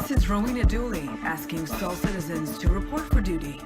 This is Rowena Dooley asking Sol citizens to report for duty.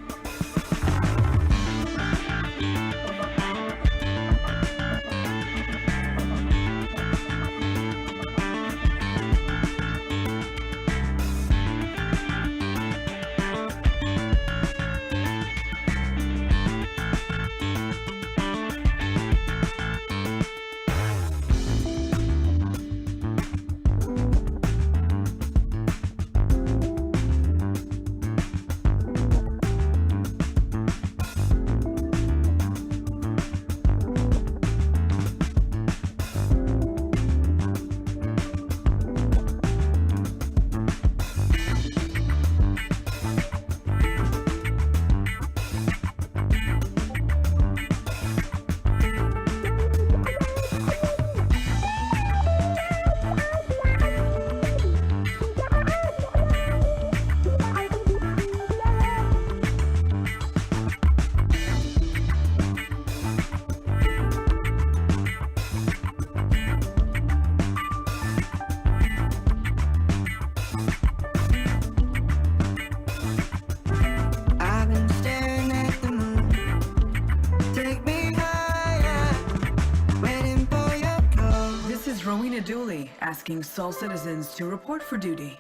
Dooley asking Sol citizens to report for duty.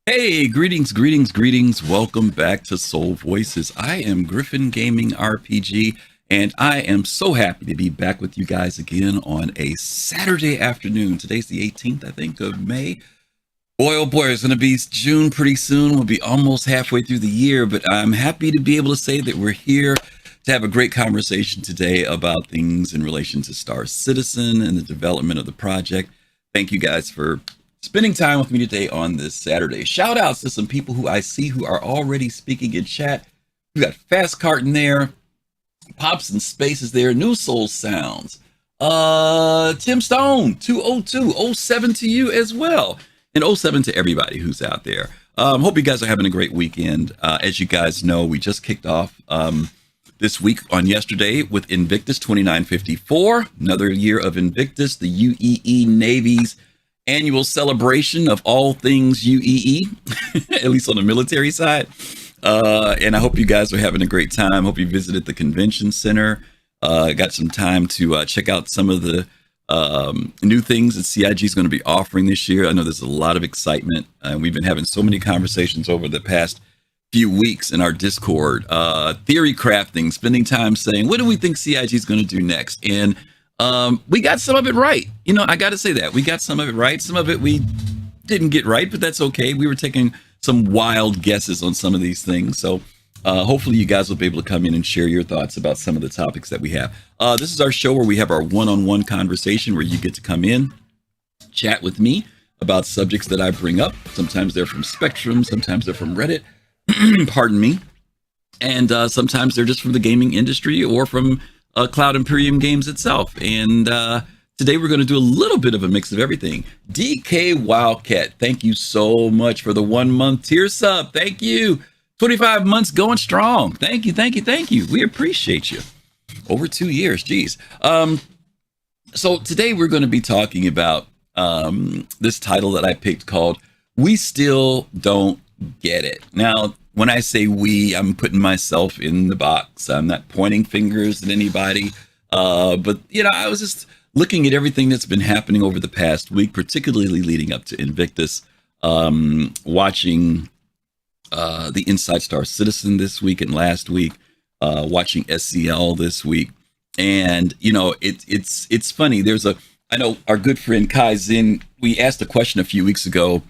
Hey, greetings. Welcome back to Soul Voices. I am GriffinGamingRPG, and I am so happy to be back with you guys again on a Saturday afternoon. Today's the 18th, I think, of May. Boy, oh boy, it's going to be June pretty soon. We'll be almost halfway through the year, but I'm happy to be able to say that we're here to have a great conversation today about things in relation to Star Citizen and the development of the project. Thank you guys for spending time with me today on this Saturday. Shout outs to some people who I see who are already speaking in chat. We got Fast Carton there, Pops and Spaces there, New Soul Sounds, Tim Stone, 20207 to you as well, and 07 to everybody who's out there. Hope you guys are having a great weekend. As you guys know, we just kicked off this week on yesterday with Invictus 2954, another year of Invictus, the UEE Navy's annual celebration of all things UEE, at least on the military side. And I hope you guys are having a great time. Hope you visited the convention center. Got some time to check out some of the new things that CIG is going to be offering this year. I know there's a lot of excitement. We've been having so many conversations over the past few weeks in our Discord, theory crafting, spending time saying, what do we think CIG is going to do next? And we got some of it right. You know, I got to say that we got some of it right. Some of it we didn't get right, but that's okay. We were taking some wild guesses on some of these things. So hopefully you guys will be able to come in and share your thoughts about some of the topics that we have. This is our show where we have our one-on-one conversation where you get to come in, chat with me about subjects that I bring up. Sometimes they're from Spectrum. Sometimes they're from Reddit. Pardon me. And sometimes they're just from the gaming industry or from Cloud Imperium Games itself. And today we're going to do a little bit of a mix of everything. DK Wildcat, thank you so much for the 1 month tier sub. Thank you. 25 months going strong. Thank you. We appreciate you. Over 2 years, geez. So today we're going to be talking about this title that I picked called We Still Don't Get It. Now, when I say we, I'm putting myself in the box. I'm not pointing fingers at anybody. But, you know, I was just looking at everything that's been happening over the past week, particularly leading up to Invictus, watching the Inside Star Citizen this week and last week, watching SCL this week. And, you know, it's funny. I know our good friend Kai Zin, we asked a question a few weeks ago,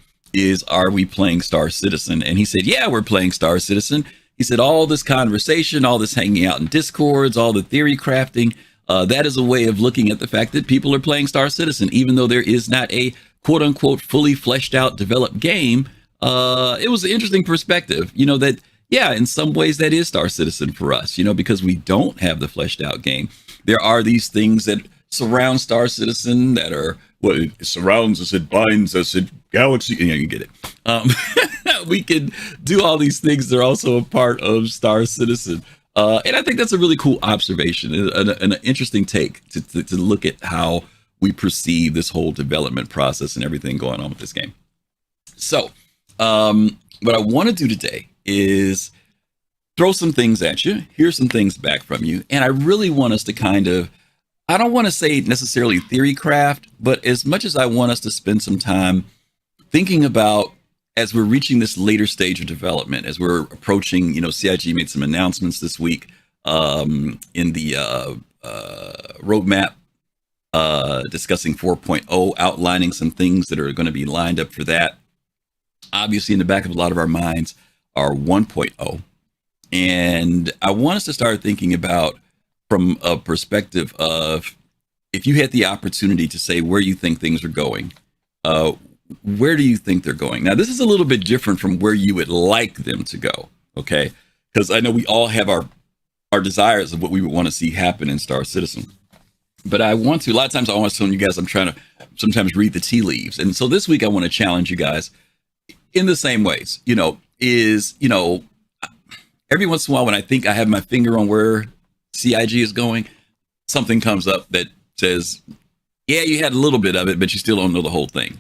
are we playing Star Citizen? And he said, yeah, we're playing Star Citizen. He said, all this conversation, all this hanging out in Discords, all the theory crafting, that is a way of looking at the fact that people are playing Star Citizen, even though there is not a quote unquote fully fleshed out developed game. It was an interesting perspective, that, yeah, in some ways that is Star Citizen for us, because we don't have the fleshed out game. There are these things that surround Star Citizen that are, well, it surrounds us, it binds us, it galaxy, you get it. We can do all these things. They're also a part of Star Citizen. And I think that's a really cool observation and an interesting take to look at how we perceive this whole development process and everything going on with this game. So what I want to do today is throw some things at you, hear some things back from you. And I really want us to kind of, I don't want to say necessarily theory craft, but as much as I want us to spend some time thinking about, as we're reaching this later stage of development, as we're approaching, CIG made some announcements this week in the roadmap discussing 4.0, outlining some things that are going to be lined up for that. Obviously, in the back of a lot of our minds are 1.0. And I want us to start thinking about, from a perspective of, if you had the opportunity to say where you think things are going, where do you think they're going? Now, this is a little bit different from where you would like them to go, okay? Because I know we all have our desires of what we would want to see happen in Star Citizen. But I want to, a lot of times I always tell you guys, I'm trying to sometimes read the tea leaves. And so this week I want to challenge you guys in the same ways, every once in a while when I think I have my finger on where CIG is going, something comes up that says, yeah, you had a little bit of it, but you still don't know the whole thing.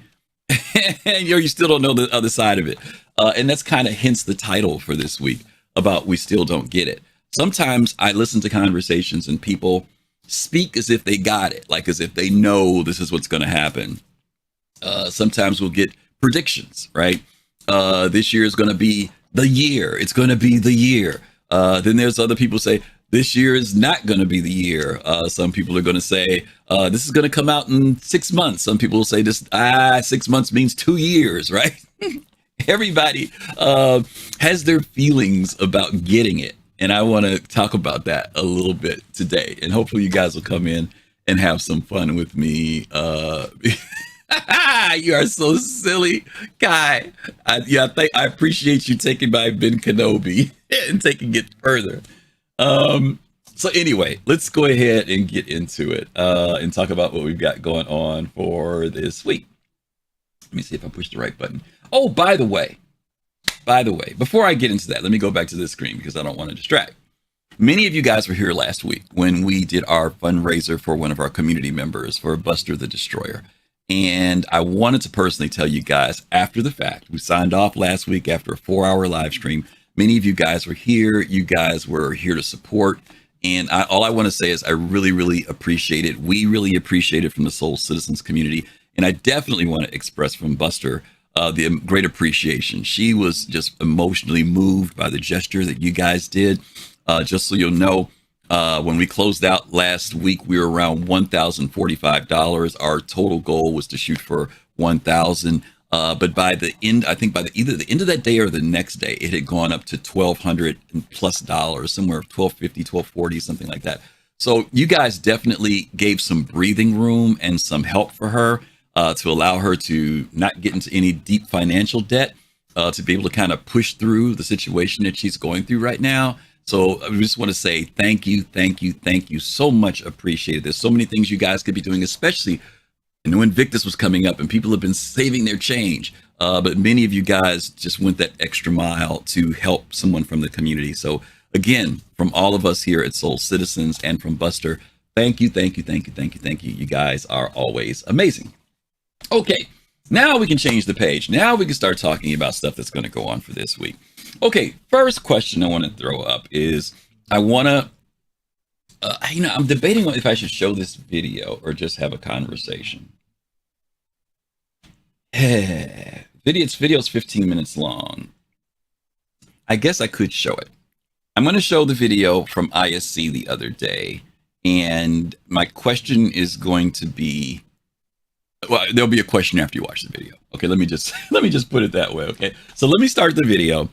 You still don't know the other side of it. And that's kind of hence the title for this week about we still don't get it. Sometimes I listen to conversations and people speak as if they got it, like as if they know this is what's going to happen. Sometimes we'll get predictions, right? This year is going to be the year. It's going to be the year. Then there's other people say, this year is not going to be the year. Some people are going to say, this is going to come out in 6 months. Some people will say this, 6 months means 2 years, right? Everybody has their feelings about getting it. And I want to talk about that a little bit today. And hopefully you guys will come in and have some fun with me. You are so silly, Kai. I appreciate you taking my Ben Kenobi and taking it further. So anyway, let's go ahead and get into it and talk about what we've got going on for this week. Let me see if I push the right button. Oh, by the way, before I get into that, let me go back to this screen because I don't want to distract. Many of you guys were here last week when we did our fundraiser for one of our community members for Buster the Destroyer. And I wanted to personally tell you guys after the fact, we signed off last week after a 4-hour live stream. Many of you guys were here. You guys were here to support. And all I want to say is I really, really appreciate it. We really appreciate it from the Soul Citizens community. And I definitely want to express from Buster the great appreciation. She was just emotionally moved by the gesture that you guys did. Just so you'll know, when we closed out last week, we were around $1,045. Our total goal was to shoot for 1,000. But by the end, I think by either the end of that day or the next day, it had gone up to $1,200 plus, somewhere $1,250, $1,240, something like that. So you guys definitely gave some breathing room and some help for her to allow her to not get into any deep financial debt, to be able to kind of push through the situation that she's going through right now. So I just want to say thank you so much. Appreciated. There's so many things you guys could be doing, especially when Invictus was coming up and people have been saving their change. But many of you guys just went that extra mile to help someone from the community. So again, from all of us here at Soul Citizens and from Buster, thank you. You guys are always amazing. Okay, now we can change the page. Now we can start talking about stuff that's going to go on for this week. Okay, first question I want to throw up is I want to, I'm debating if I should show this video or just have a conversation. Video's 15 minutes long. I guess I could show it. I'm going to show the video from ISC the other day, and my question is going to be, well, there'll be a question after you watch the video. Okay, let me just put it that way. Okay, so let me start the video.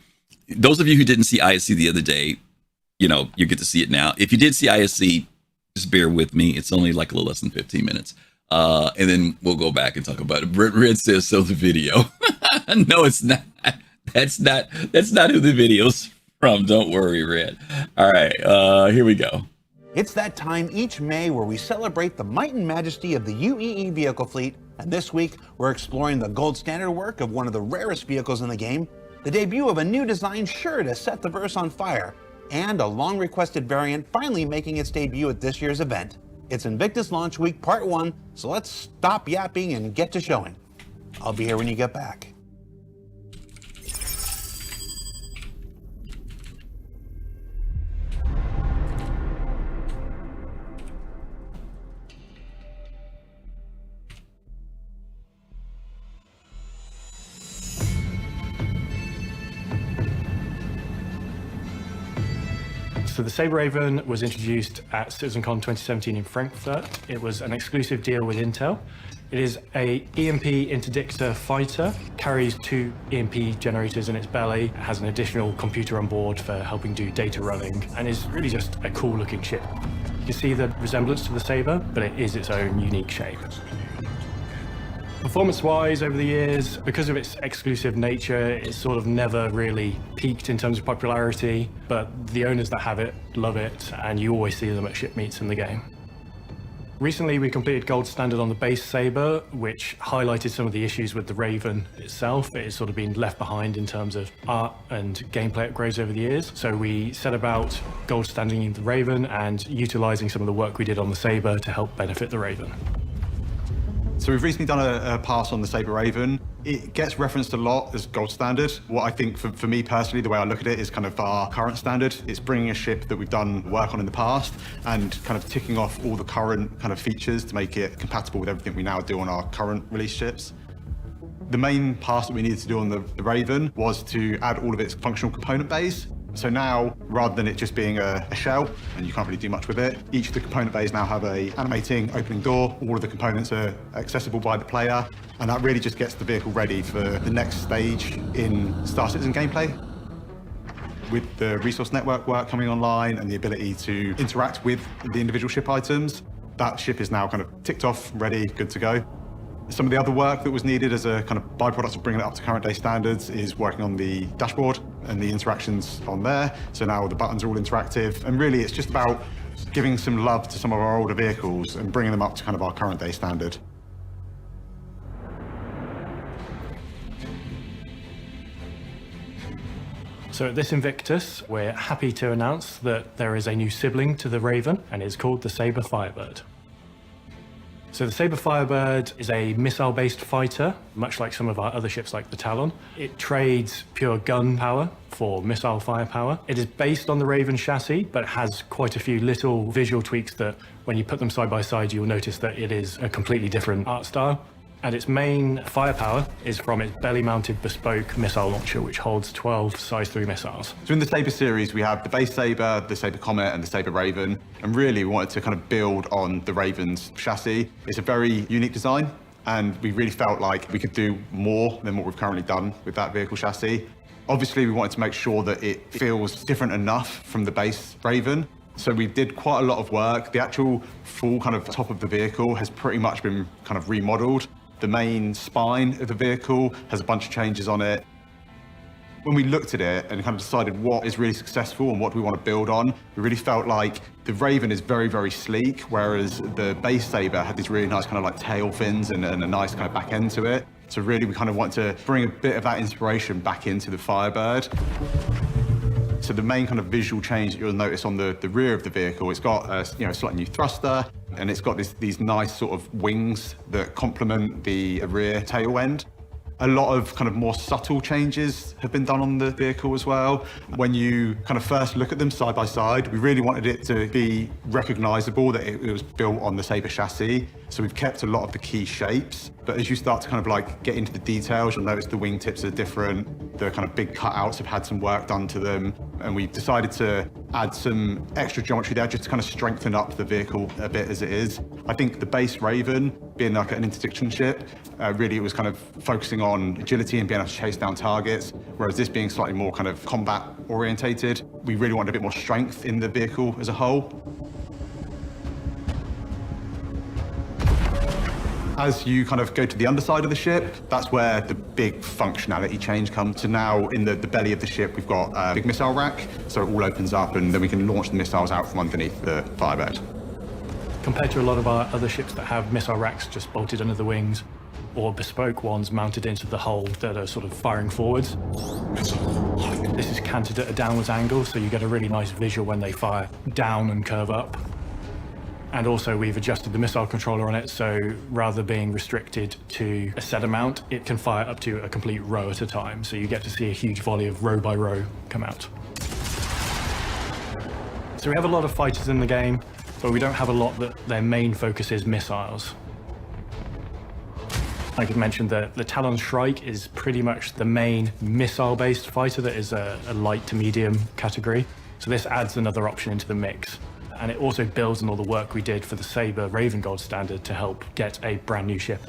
Those of you who didn't see ISC the other day, you get to see it now. If you did see ISC, Just bear with me. It's only like a little less than 15 minutes. And then we'll go back and talk about it. Red says, so the video. No, it's not. That's not who the video's from. Don't worry, Red. All right, here we go. It's that time each May where we celebrate the might and majesty of the UEE vehicle fleet, and this week we're exploring the gold standard work of one of the rarest vehicles in the game, the debut of a new design sure to set the verse on fire, and a long-requested variant finally making its debut at this year's event. It's Invictus Launch Week Part 1, so let's stop yapping and get to showing. I'll be here when you get back. So the Sabre Raven was introduced at CitizenCon 2017 in Frankfurt. It was an exclusive deal with Intel. It is a EMP interdictor fighter, carries 2 EMP generators in its belly, has an additional computer on board for helping do data running, and is really just a cool looking ship. You can see the resemblance to the Sabre, but it is its own unique shape. Performance-wise, over the years, because of its exclusive nature, it's sort of never really peaked in terms of popularity, but the owners that have it love it, and you always see them at ship meets in the game. Recently, we completed Gold Standard on the base Sabre, which highlighted some of the issues with the Raven itself. It has sort of been left behind in terms of art and gameplay upgrades over the years. So we set about Gold Standing the Raven and utilizing some of the work we did on the Sabre to help benefit the Raven. So we've recently done a pass on the Sabre Raven. It gets referenced a lot as gold standard. What I think for me personally, the way I look at it is kind of our current standard. It's bringing a ship that we've done work on in the past and kind of ticking off all the current kind of features to make it compatible with everything we now do on our current release ships. The main pass that we needed to do on the Raven was to add all of its functional component bays. So now, rather than it just being a shell, and you can't really do much with it, each of the component bays now have a animating opening door. All of the components are accessible by the player, and that really just gets the vehicle ready for the next stage in Star Citizen gameplay. With the resource network work coming online and the ability to interact with the individual ship items, that ship is now kind of ticked off, ready, good to go. Some of the other work that was needed as a kind of byproduct of bringing it up to current day standards is working on the dashboard and the interactions on there. So now the buttons are all interactive, and really it's just about giving some love to some of our older vehicles and bringing them up to kind of our current day standard. So at this Invictus, we're happy to announce that there is a new sibling to the Raven, and it's called the Sabre Firebird. So the Sabre Firebird is a missile-based fighter, much like some of our other ships like the Talon. It trades pure gun power for missile firepower. It is based on the Raven chassis, but has quite a few little visual tweaks that when you put them side by side, you'll notice that it is a completely different art style. And its main firepower is from its belly-mounted bespoke missile launcher, which holds 12 size 3 missiles. So in the Sabre series, we have the base Sabre, the Sabre Comet, and the Sabre Raven. And really, we wanted to kind of build on the Raven's chassis. It's a very unique design, and we really felt like we could do more than what we've currently done with that vehicle chassis. Obviously, we wanted to make sure that it feels different enough from the base Raven. So we did quite a lot of work. The actual full kind of top of the vehicle has pretty much been kind of remodeled. The main spine of the vehicle has a bunch of changes on it. When we looked at it and kind of decided what is really successful and what we want to build on, we really felt like the Raven is very, very sleek, whereas the base Sabre had these really nice kind of like tail fins and a nice kind of back end to it. So really we kind of want to bring a bit of that inspiration back into the Firebird. So the main kind of visual change that you'll notice on the rear of the vehicle, it's got a slightly new thruster, and it's got these nice sort of wings that complement the rear tail end. A lot of kind of more subtle changes have been done on the vehicle as well. When you kind of first look at them side by side, we really wanted it to be recognizable that it was built on the Sabre chassis. So we've kept a lot of the key shapes, but as you start to kind of like get into the details, you'll notice the wingtips are different. The kind of big cutouts have had some work done to them. And we decided to add some extra geometry there just to kind of strengthen up the vehicle a bit as it is. I think the base Raven, being like an interdiction ship, really it was kind of focusing on agility and being able to chase down targets, whereas this being slightly more kind of combat orientated, we really wanted a bit more strength in the vehicle as a whole. As you kind of go to the underside of the ship, that's where the big functionality change comes. So now in the belly of the ship, we've got a big missile rack, so it all opens up and then we can launch the missiles out from underneath the Firebird. Compared to a lot of our other ships that have missile racks just bolted under the wings, or bespoke ones mounted into the hull that are sort of firing forwards, this is canted at a downwards angle, so you get a really nice visual when they fire down and curve up. And also we've adjusted the missile controller on it, so rather than being restricted to a set amount, it can fire up to a complete row at a time. So you get to see a huge volley of row by row come out. So we have a lot of fighters in the game, but we don't have a lot that their main focus is missiles. Like I mentioned, the Talon Shrike is pretty much the main missile-based fighter that is a light to medium category. So this adds another option into the mix. And it also builds on all the work we did for the Sabre Raven Gold standard to help get a brand new ship.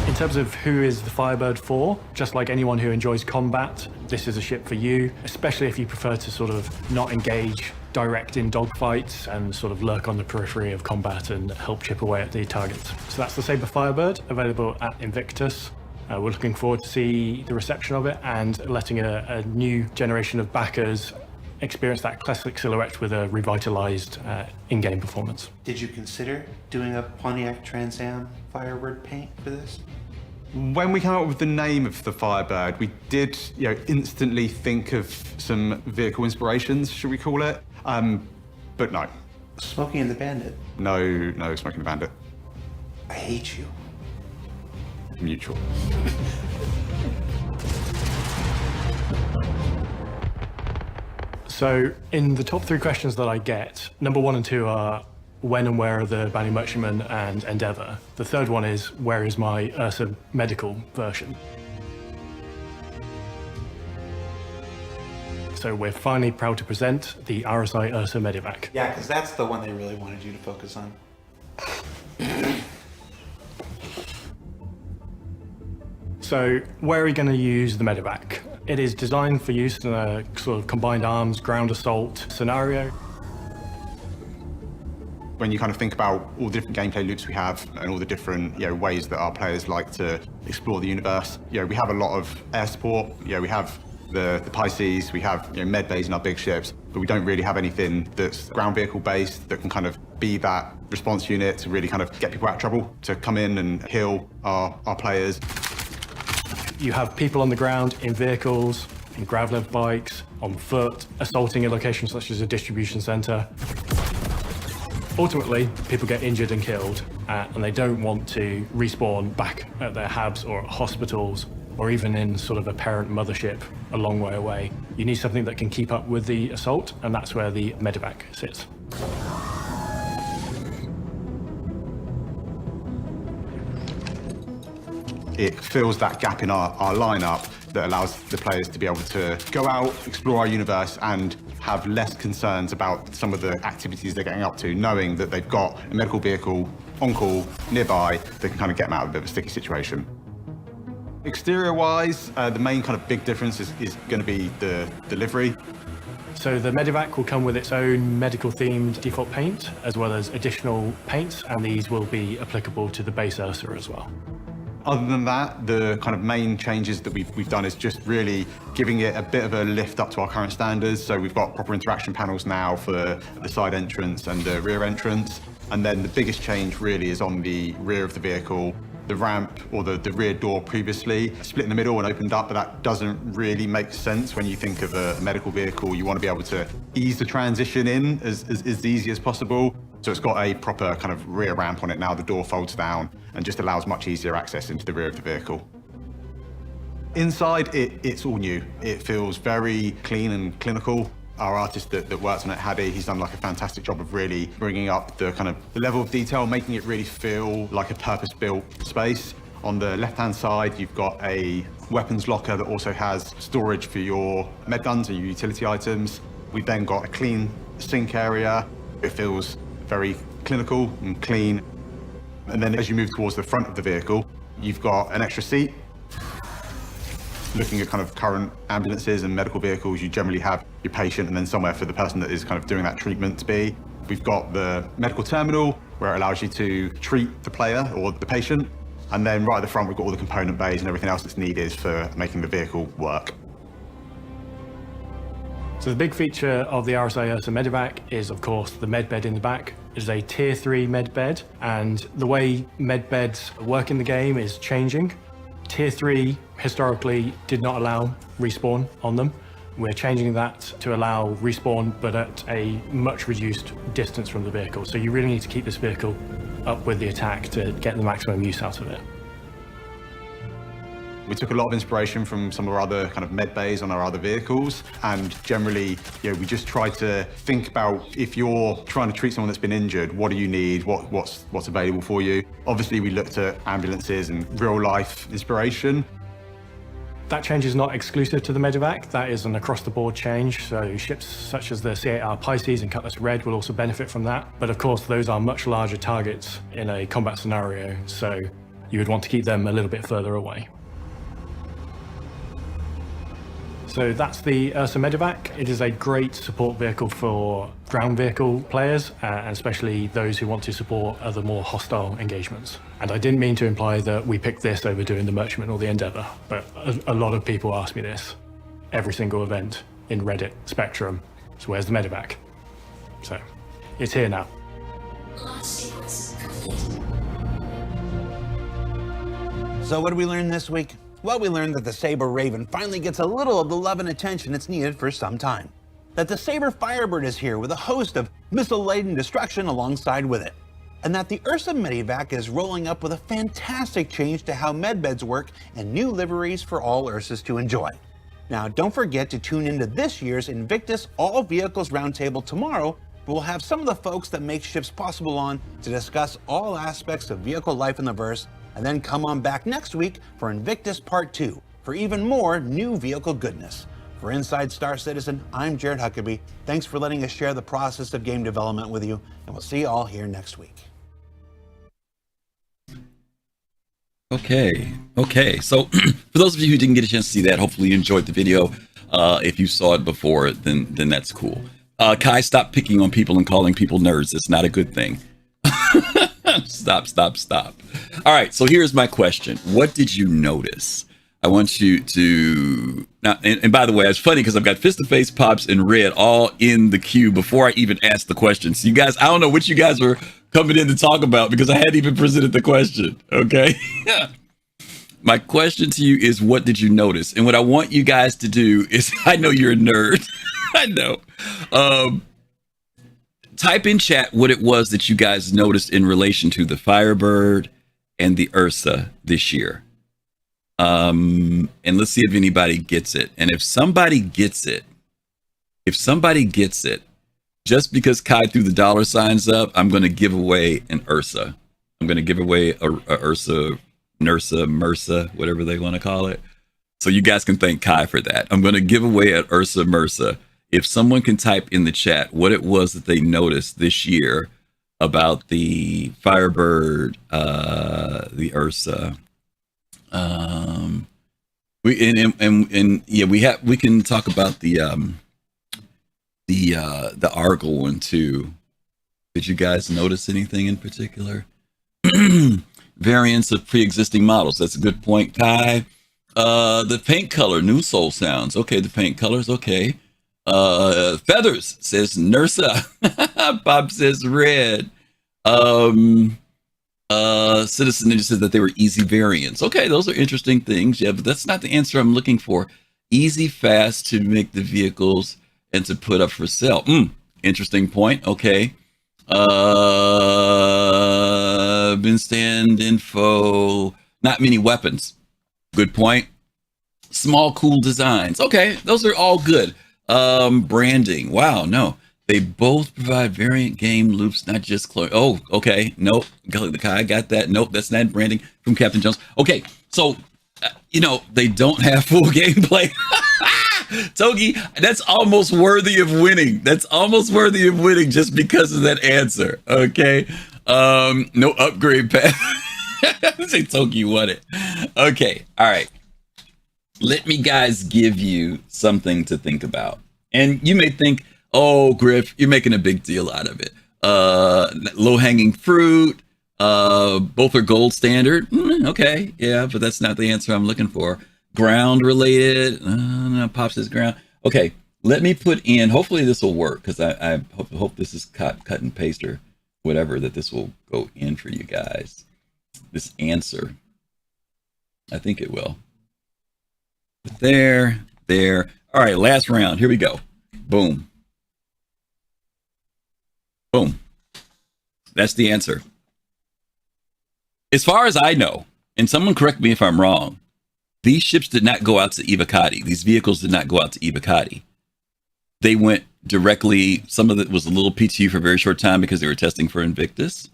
In terms of who is the Firebird for, just like anyone who enjoys combat, this is a ship for you, especially if you prefer to sort of not engage direct in dogfights and sort of lurk on the periphery of combat and help chip away at the targets. So that's the Sabre Firebird, available at Invictus. We're looking forward to see the reception of it and letting a new generation of backers experience that classic silhouette with a revitalized in-game performance. Did you consider doing a Pontiac Trans Am Firebird paint for this? When we came up with the name of the Firebird, we did instantly think of some vehicle inspirations, should we call it? But no. Smokey and the Bandit. No, Smoking the Bandit. I hate you. Mutual. So in the top 3 questions that I get, number 1 and 2 are when and where are the Banu Merchantman and Endeavour? The third one is where is my Ursa medical version? So we're finally proud to present the RSI Ursa Medivac. Yeah, because that's the one they really wanted you to focus on. So where are we going to use the Medivac? It is designed for use in a sort of combined arms ground assault scenario. When you kind of think about all the different gameplay loops we have and all the different ways that our players like to explore the universe, we have a lot of air support. We have the Pisces, we have med bays in our big ships, but we don't really have anything that's ground vehicle based that can kind of be that response unit to really kind of get people out of trouble, to come in and heal our players. You have people on the ground, in vehicles, in grav-lev bikes, on foot, assaulting a location such as a distribution centre. Ultimately, people get injured and killed, and they don't want to respawn back at their hubs or at hospitals, or even in sort of a parent mothership a long way away. You need something that can keep up with the assault, and that's where the Medivac sits. It fills that gap in our lineup that allows the players to be able to go out, explore our universe, and have less concerns about some of the activities they're getting up to, knowing that they've got a medical vehicle on call nearby that can kind of get them out of a bit of a sticky situation. Exterior-wise, the main kind of big difference is going to be the delivery. So the Medivac will come with its own medical-themed default paint, as well as additional paints, and these will be applicable to the base Ursa as well. Other than that, the kind of main changes that we've done is just really giving it a bit of a lift up to our current standards. So we've got proper interaction panels now for the side entrance and the rear entrance. And then the biggest change really is on the rear of the vehicle. The ramp or the rear door previously split in the middle and opened up, but that doesn't really make sense when you think of a medical vehicle. You want to be able to ease the transition in as easy as possible. So it's got a proper kind of rear ramp on it now. The door folds down and just allows much easier access into the rear of the vehicle. Inside, it's all new. It feels very clean and clinical. Our artist that works on it, Hadi, he's done like a fantastic job of really bringing up the kind of the level of detail, making it really feel like a purpose-built space. On the left-hand side, you've got a weapons locker that also has storage for your med guns and your utility items. We've then got a clean sink area. It feels very clinical and clean. And then as you move towards the front of the vehicle, you've got an extra seat. Looking at kind of current ambulances and medical vehicles, you generally have your patient and then somewhere for the person that is kind of doing that treatment to be. We've got the medical terminal, where it allows you to treat the player or the patient. And then right at the front, we've got all the component bays and everything else that's needed for making the vehicle work. So the big feature of the RSI Ursa Medivac is, of course, the medbed in the back. It is a tier 3 medbed, and the way medbeds work in the game is changing. Tier 3 historically did not allow respawn on them. We're changing that to allow respawn, but at a much reduced distance from the vehicle. So you really need to keep this vehicle up with the attack to get the maximum use out of it. We took a lot of inspiration from some of our other kind of med bays on our other vehicles, and generally, we just try to think about if you're trying to treat someone that's been injured, what do you need, what's available for you. Obviously, we looked at ambulances and real life inspiration. That change is not exclusive to the Medivac. That is an across-the-board change. So ships such as the C8R Pisces and Cutlass Red will also benefit from that. But of course, those are much larger targets in a combat scenario, so you would want to keep them a little bit further away. So that's the Ursa Medivac. It is a great support vehicle for ground vehicle players, and especially those who want to support other more hostile engagements. And I didn't mean to imply that we picked this over doing the Merchantman or the Endeavour, but a lot of people ask me this every single event in Reddit Spectrum. So where's the Medivac? So it's here now. Launch sequence complete. So what did we learn this week? Well, we learned that the Sabre Raven finally gets a little of the love and attention it's needed for some time. That the Sabre Firebird is here with a host of missile-laden destruction alongside with it. And that the Ursa Medivac is rolling up with a fantastic change to how medbeds work and new liveries for all Ursas to enjoy. Now, don't forget to tune into this year's Invictus All Vehicles Roundtable tomorrow. We'll have some of the folks that make ships possible on to discuss all aspects of vehicle life in the verse, and then come on back next week for Invictus Part 2 for even more new vehicle goodness. For Inside Star Citizen, I'm Jared Huckabee. Thanks for letting us share the process of game development with you, and we'll see you all here next week. Okay. So for those of you who didn't get a chance to see that, hopefully you enjoyed the video. If you saw it before, then that's cool. Kai, stop picking on people and calling people nerds. It's not a good thing. Stop. All right, so here's my question. What did you notice? I want you to now, and by the way, it's funny because I've got Fist of Face, Pops, and Red all in the queue before I even asked the question. So you guys, I don't know what you guys were coming in to talk about because I hadn't even presented the question. Okay. My question to you is, what did you notice? And what I want you guys to do is, I know you're a nerd. I know. Type in chat what it was that you guys noticed in relation to the Firebird and the Ursa this year. And let's see if anybody gets it. And if somebody gets it, just because Kai threw the dollar signs up, I'm going to give away an Ursa. I'm going to give away a Ursa, Nursa, MRSA, whatever they want to call it. So you guys can thank Kai for that. I'm going to give away an Ursa, MRSA. If someone can type in the chat what it was that they noticed this year about the Firebird, the Ursa, we can talk about the Argyle one too. Did you guys notice anything in particular? Variants of pre-existing models. That's a good point, Kai. The paint color, new soul sounds. Okay, the paint colors. Okay. Feathers says Nursa. Bob says red. Citizen Ninja says that they were easy variants. Okay, those are interesting things. Yeah, but that's not the answer I'm looking for. Easy, fast to make the vehicles and to put up for sale. Interesting point. Okay. Bin stand info. Not many weapons. Good point. Small, cool designs. Okay, those are all good. Branding. Wow, no. They both provide variant game loops, not just clone. Oh, okay. Nope. I got that. Nope, that's not branding from Captain Jones. Okay, so, they don't have full gameplay. Togi, that's almost worthy of winning. Just because of that answer. Okay. No upgrade path. Say Togi won it. Okay. All right. Let me guys give you something to think about. And you may think, oh, Griff, you're making a big deal out of it. Low-hanging fruit. Both are gold standard. Okay, yeah, but that's not the answer I'm looking for. Ground related. No, Pop says ground. Okay, let me put in. Hopefully this will work because I hope this is cut and paste or whatever, that this will go in for you guys. This answer. I think it will. There. All right, last round. Here we go. Boom. Boom. That's the answer. As far as I know, and someone correct me if I'm wrong, these ships did not go out to Evocati. These vehicles did not go out to Evocati. They went directly, some of it was a little PTU for a very short time because they were testing for Invictus.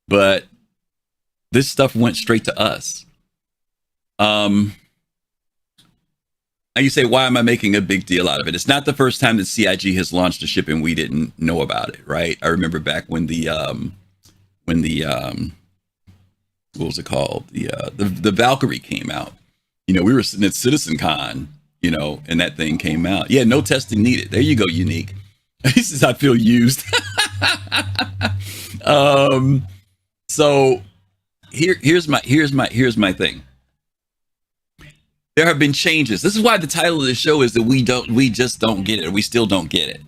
But this stuff went straight to us. You say, why am I making a big deal out of it? It's not the first time that CIG has launched a ship and we didn't know about it, right? I remember back when the what was it called? The Valkyrie came out. You know, we were sitting at CitizenCon, you know, and that thing came out. Yeah, no testing needed. There you go, Unique. He says I feel used. So here's my thing. There have been changes. This is why the title of the show is that we just don't get it, or we still don't get it.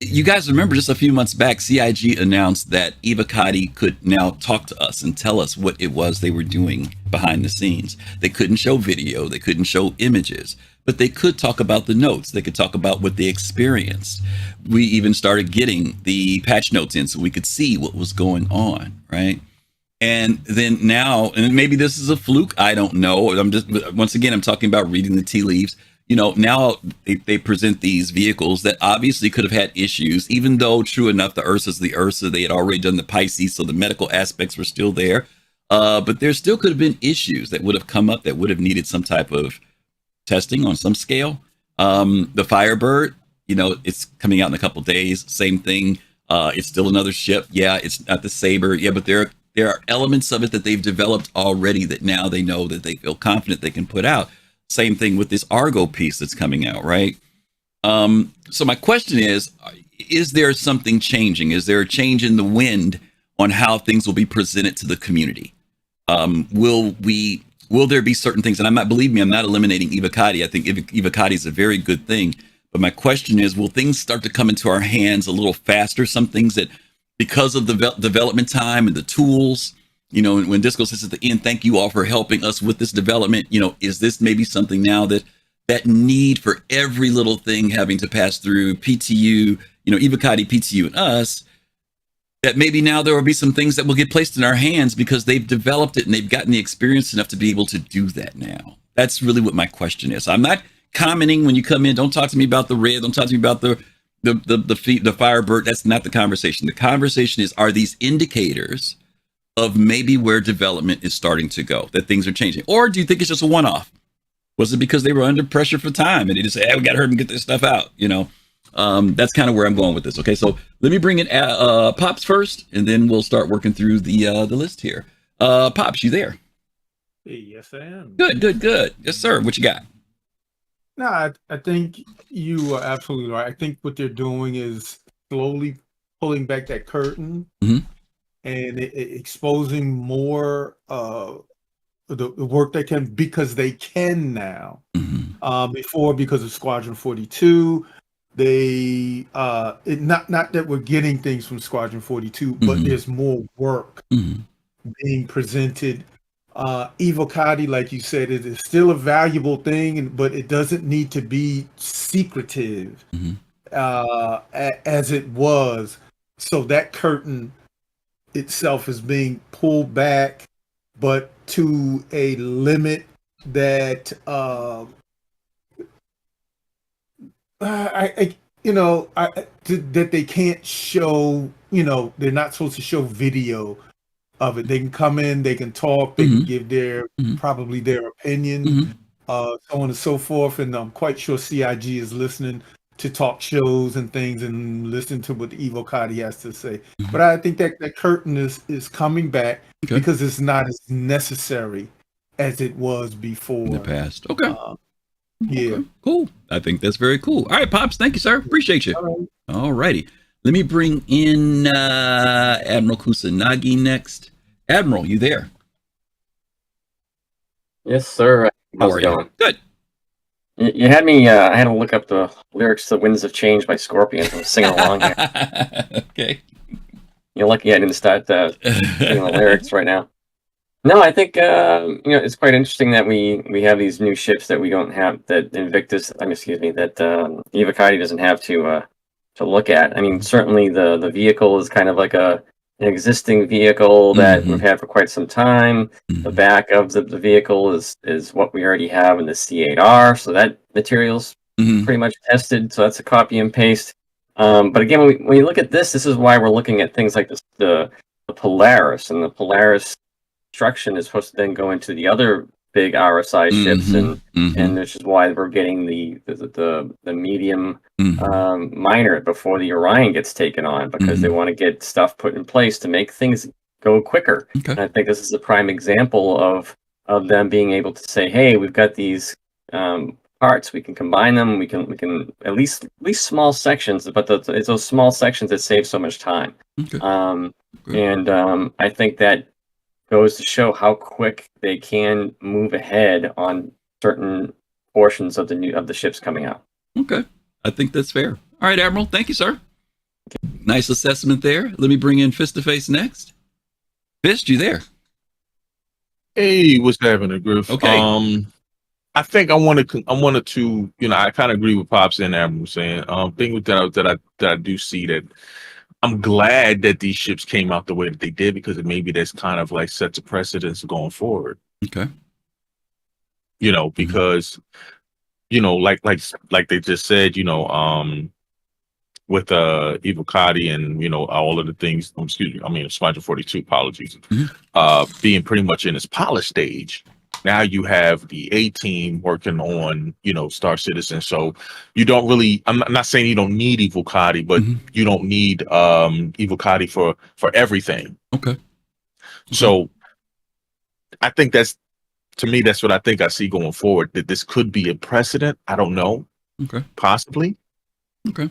You guys remember just a few months back, CIG announced that Evocati could now talk to us and tell us what it was they were doing behind the scenes. They couldn't show video, they couldn't show images, but they could talk about the notes. They could talk about what they experienced. We even started getting the patch notes in so we could see what was going on, right? And then now, and maybe this is a fluke, I don't know. I'm just, once again, I'm talking about reading the tea leaves. You know, now they present these vehicles that obviously could have had issues, even though, true enough, the Ursa's the Ursa. They had already done the Pisces, so the medical aspects were still there. But there still could have been issues that would have come up that would have needed some type of testing on some scale. The Firebird, you know, it's coming out in a couple days. Same thing. It's still another ship. Yeah, it's not the Saber. Yeah, but there are elements of it that they've developed already that now they know that they feel confident they can put out. Same thing with this Argo piece that's coming out, right? So my question is there something changing? Is there a change in the wind on how things will be presented to the community? Will there be certain things? And I'm not eliminating Evocati. I think Evocati is a very good thing. But my question is, will things start to come into our hands a little faster? Some things that, because of the development time and the tools, you know, when Disco says at the end, thank you all for helping us with this development, you know, is this maybe something now that need for every little thing having to pass through PTU, you know, Evocati, PTU, and us, that maybe now there will be some things that will get placed in our hands because they've developed it and they've gotten the experience enough to be able to do that now? That's really what my question is. I'm not commenting when you come in. Don't talk to me about the red. Don't talk to me about the Firebird. That's not the conversation. The conversation is, are these indicators of maybe where development is starting to go, that things are changing? Or do you think it's just a one-off? Was it because they were under pressure for time and they just said, hey, we got to hurry and get this stuff out? You know, that's kind of where I'm going with this. Okay, so let me bring in Pops first, and then we'll start working through the list here. Pops, you there? Yes, I am. Good. Yes, sir. What you got? No, I think you are absolutely right. I think what they're doing is slowly pulling back that curtain. Mm-hmm. And exposing more the work they can, because they can now. Mm-hmm. Before, because of Squadron 42, they not that we're getting things from Squadron 42, but Mm-hmm. there's more work Mm-hmm. being presented. Evocati, like you said, it is still a valuable thing, but it doesn't need to be secretive Mm-hmm. as it was. So that curtain itself is being pulled back, but to a limit that that they can't show. You know, they're not supposed to show video of it. They can come in, they can talk, they can give their probably their opinion, so on and so forth. And I'm quite sure CIG is listening to talk shows and things and listen to what Evocati has to say. But I think that curtain is coming back because it's not as necessary as it was before in the past. Okay. Yeah. Okay. Cool. I think that's very cool. All right, Pops. Thank you, sir. Appreciate you. All righty. Let me bring in Admiral Kusanagi next. Admiral, you there? Yes, sir. How's it going? Good. You had me. I had to look up the lyrics to "Winds of Change" by Scorpions. I'm singing along here. Okay. You're lucky I didn't start singing the lyrics right now. No, I think it's quite interesting that we have these new ships that we don't have, that Invictus, that Evocati doesn't have to look at. I mean, certainly the vehicle is kind of like an existing vehicle that we've had for quite some time. The back of the vehicle is what we already have in the C8R, so that material's pretty much tested. So that's a copy and paste. But again, when you look at this is why we're looking at things like this, the Polaris, and the Polaris construction is supposed to then go into the other big RSI ships, and which is why we're getting the medium minor before the Orion gets taken on, because they want to get stuff put in place to make things go quicker. Okay. And I think this is a prime example of them being able to say, hey, we've got these parts, we can combine them, we can at least small sections, but it's those small sections that save so much time. Okay. I think that goes to show how quick they can move ahead on certain portions of the ships coming out. Okay, I think that's fair. All right, Admiral, thank you, sir. Nice assessment there. Let me bring in Fist to Face next. Fist, you there? Hey, what's happening, Griff? Okay. I think I wanted to, I kind of agree with Pops and Admiral saying. Thing that I do see that I'm glad that these ships came out the way that they did, because maybe that's kind of like sets a precedence going forward. Okay. Because, like they just said, with Evocati and, all of the things, Squadron 42, apologies, being pretty much in its polish stage. Now you have the A team working on, Star Citizen. So you don't really, I'm not saying you don't need Evocati, but you don't need Evocati for everything. Okay. So I think that's what I think I see going forward, that this could be a precedent. I don't know. Okay. Possibly. Okay.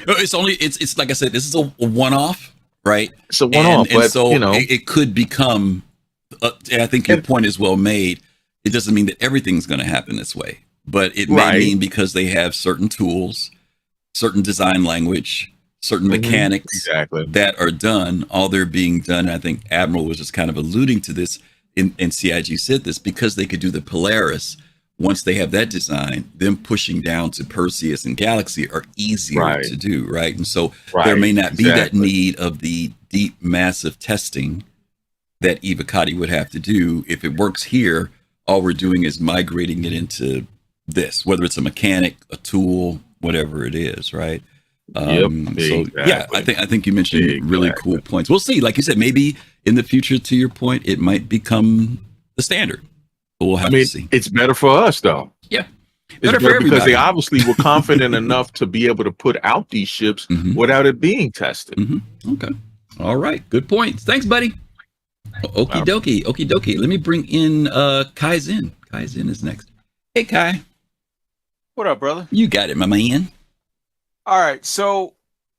It's like I said, this is a one-off, right? It's a one-off, and but so it could become. I think your point is well made. It doesn't mean that everything's going to happen this way, but it may mean because they have certain tools, certain design language, certain mechanics that are done. All they're being done. I think Admiral was just kind of alluding to this, and CIG said this, because they could do the Polaris. Once they have that design, them pushing down to Perseus and Galaxy are easier to do, right? And so there may not be that need of the deep, massive testing that Evocati would have to do. If it works here, all we're doing is migrating it into this, whether it's a mechanic, a tool, whatever it is, right? Yeah, I think you mentioned really cool points. We'll see. Like you said, maybe in the future, to your point, it might become the standard. But we'll have to see. It's better for us, though. Yeah. Better for everybody, because they obviously were confident enough to be able to put out these ships without it being tested. Okay. All right. Good points. Thanks, buddy. Okie dokie. Let me bring in Kaizen. Kaizen is next. Hey, Kai. What up, brother? You got it, my man. All right. So,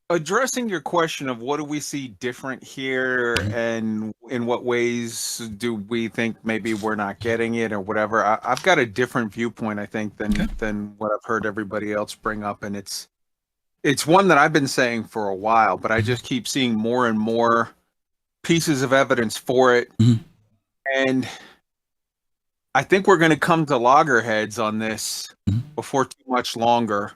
addressing your question of what do we see different here, and in what ways do we think maybe we're not getting it or whatever, I've got a different viewpoint, I think, than what I've heard everybody else bring up, and it's one that I've been saying for a while, but I just keep seeing more and more pieces of evidence for it. And I think we're going to come to loggerheads on this before too much longer,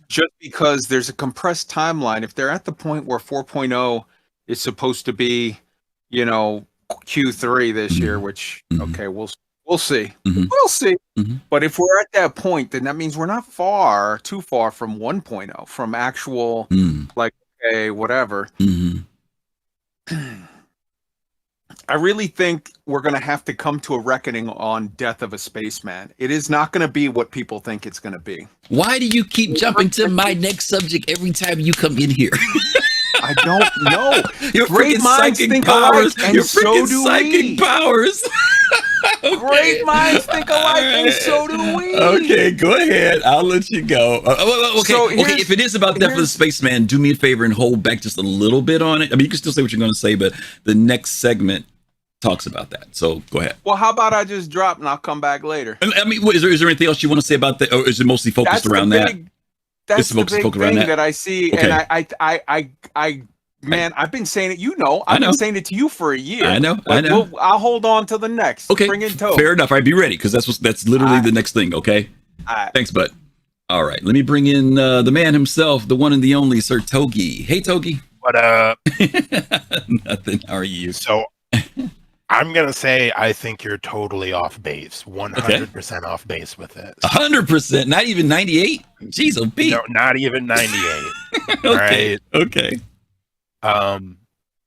just because there's a compressed timeline. If they're at the point where 4.0 is supposed to be, Q3 this year, which, okay, we'll see. We'll see. But if we're at that point, then that means we're not too far from 1.0, from actual, whatever. I really think we're going to have to come to a reckoning on Death of a Spaceman. It is not going to be what people think it's going to be. Why do you keep jumping to my next subject every time you come in here? I don't know. Your Great freaking minds psychic think powers. alike, and Your so freaking do psychic we. powers. Great minds think alike, and so do we. Okay, go ahead. I'll let you go. Okay, So okay. If it is about Death of the Spaceman, do me a favor and hold back just a little bit on it. I mean, you can still say what you're going to say, but the next segment talks about that. So go ahead. Well, how about I just drop and I'll come back later? I mean, is there anything else you want to say about that, or is it mostly focused around that? That's the big thing that I see, Okay. and man, I've been saying it. You know, I've been saying it to you for a year. I know. I'll hold on till the next. Okay, Bring in tow. fair enough. All right, be ready because that's literally the next thing. Okay. All right. Thanks, bud. All right, let me bring in the man himself, the one and the only Sir Togi. Hey, Togi. What up? Nothing. How are you? So, I'm gonna say I think you're totally off base, 100% off base with it. 100%, not even 98. Jeez, oh, Pete. No, not even 98. All Okay. right. Okay.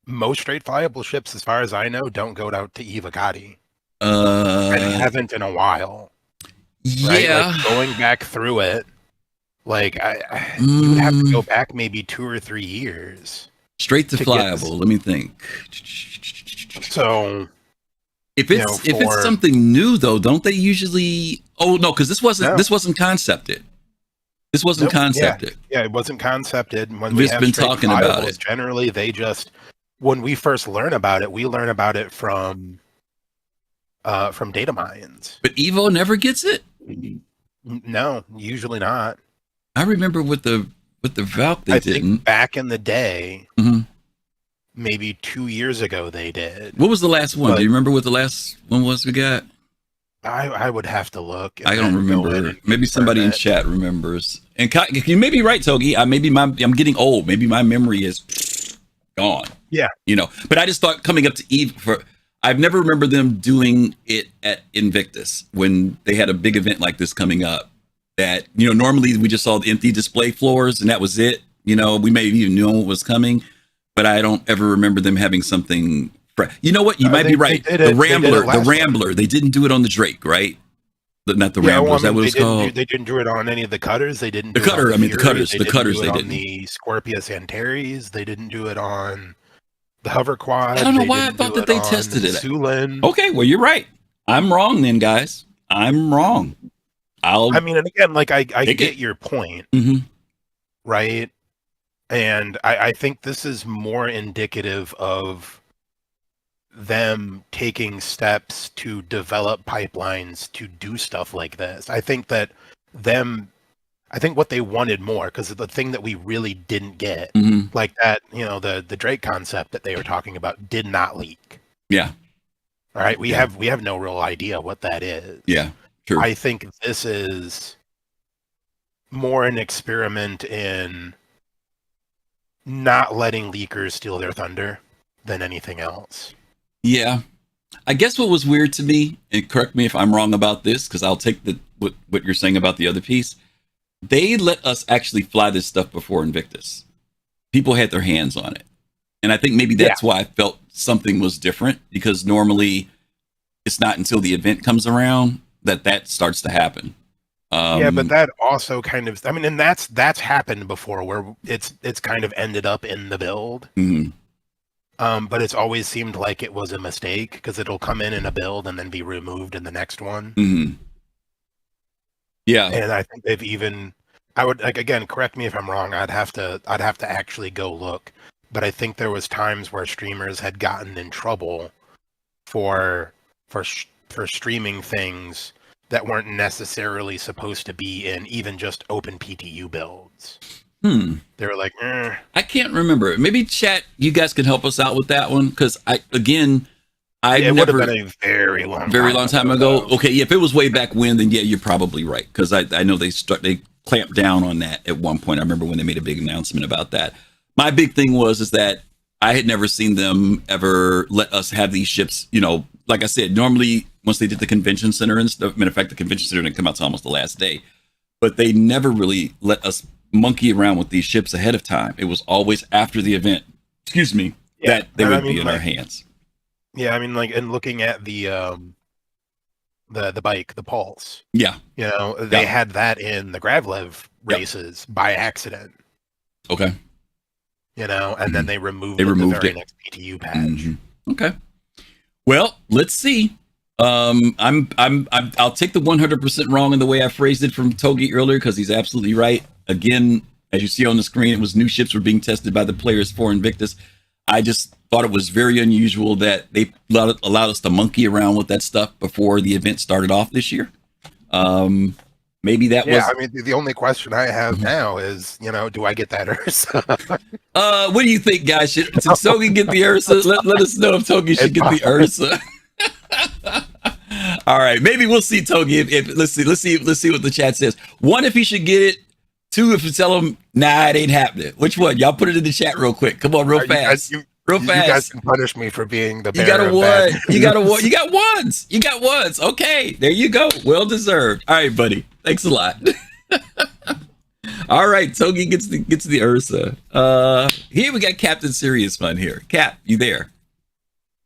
Most straight flyable ships, as far as I know, don't go out to Eva Gotti. Uh, And haven't in a while. Right? yeah. Like, going back through it, like you would have to go back maybe 2 or 3 years. Straight to to get this. flyable. Let me think. So If it's something new though, don't they usually? Oh no, because this wasn't concepted. This wasn't concepted. Yeah, it wasn't concepted. When We've we have been straight talking about flywables, it. generally they just when we first learn about it, we learn about it from data mines. But Evo never gets it. No, usually not. I remember with the Valk they I didn't. think back in the day, Mhm. maybe 2 years ago they did. What was the last one? But- Do you remember what the last one was we got? I would have to look. and I don't then go in remember. and Maybe somebody in confirm it. chat remembers. And you may be right, Togi. I'm getting old. Maybe my memory is gone. Yeah. You know, but I just thought coming up to Eve I've never remember them doing it at Invictus when they had a big event like this coming up. That, you know, normally we just saw the empty display floors and that was it. You know, we may have even known what was coming, but I don't ever remember them having something. You know what? You might be right. The Rambler. They didn't do it on the Drake, right? Not the Rambler. Is that what it's called? They didn't do it on any of the cutters. They didn't. The do it cutter. on I mean, the Fury. cutters. They The didn't cutters. do it They on didn't. the Scorpius Antares. They didn't do it on the hover quad. I don't know They why I didn't thought do that they on tested it. Sulin. Okay, well you're right. I'm wrong then, guys. I'm wrong. I mean, and again, like I Take get it. your point, Mm-hmm. right? And I think this is more indicative of them taking steps to develop pipelines to do stuff like this. I think what they wanted more, because the thing that we really didn't get, Mm-hmm. like that, you know, the Drake concept that they were talking about did not leak. Yeah. All right, we have no real idea what that is. Yeah. True. I think this is more an experiment in not letting leakers steal their thunder than anything else. Yeah. I guess what was weird to me, and correct me if I'm wrong about this, because I'll take what you're saying about the other piece. They let us actually fly this stuff before Invictus. People had their hands on it. And I think maybe that's why I felt something was different, because normally it's not until the event comes around that starts to happen. Yeah, but that also kind of, I mean, and that's happened before where it's kind of ended up in the build. Mm-hmm. But it's always seemed like it was a mistake because it'll come in a build and then be removed in the next one. Mm-hmm. Yeah. And I think they've even, I would, like, again, correct me if I'm wrong. I'd have to actually go look. But I think there was times where streamers had gotten in trouble for streaming things that weren't necessarily supposed to be in even just open PTU builds. They were like, I can't remember. Maybe chat, you guys can help us out with that one, because it would have been a very long time ago. Okay, yeah, if it was way back when, then yeah, you're probably right, because I know they clamped down on that at one point. I remember when they made a big announcement about that. My big thing is that I had never seen them ever let us have these ships. You know, like I said, normally once they did the convention center and stuff, matter of fact, the convention center didn't come out to almost the last day, but they never really let us monkey around with these ships ahead of time. It was always after the event, that they would be in our hands. Yeah, I mean, like, and looking at the bike, the Pulse. Yeah. You know, they had that in the Gravlev races by accident. Okay. You know, and then they removed the very next PTU patch. Okay. Well, let's see. I'll take the 100% wrong in the way I phrased it from Togi earlier, because he's absolutely right. Again, as you see on the screen, it was new ships were being tested by the players for Invictus. I just thought it was very unusual that they allowed us to monkey around with that stuff before the event started off this year. Maybe that was. Yeah, I mean, the only question I have now is, do I get that Ursa? What do you think, guys? Should Togi get the Ursa? Let us know if Togi should get the Ursa. All right, maybe we'll see Togi. Let's see what the chat says. One, if he should get it. Two, if you tell him, nah, it ain't happening. Which one? Y'all put it in the chat real quick. Come on, real fast. Real fast. You guys can punish me for being the bearer. You got a one. You got a one. You got ones. You got ones. Okay, there you go. Well deserved. All right, buddy. Thanks a lot. All right, Togi gets the Ursa. Here we got Captain Serious Fun here. Cap, you there?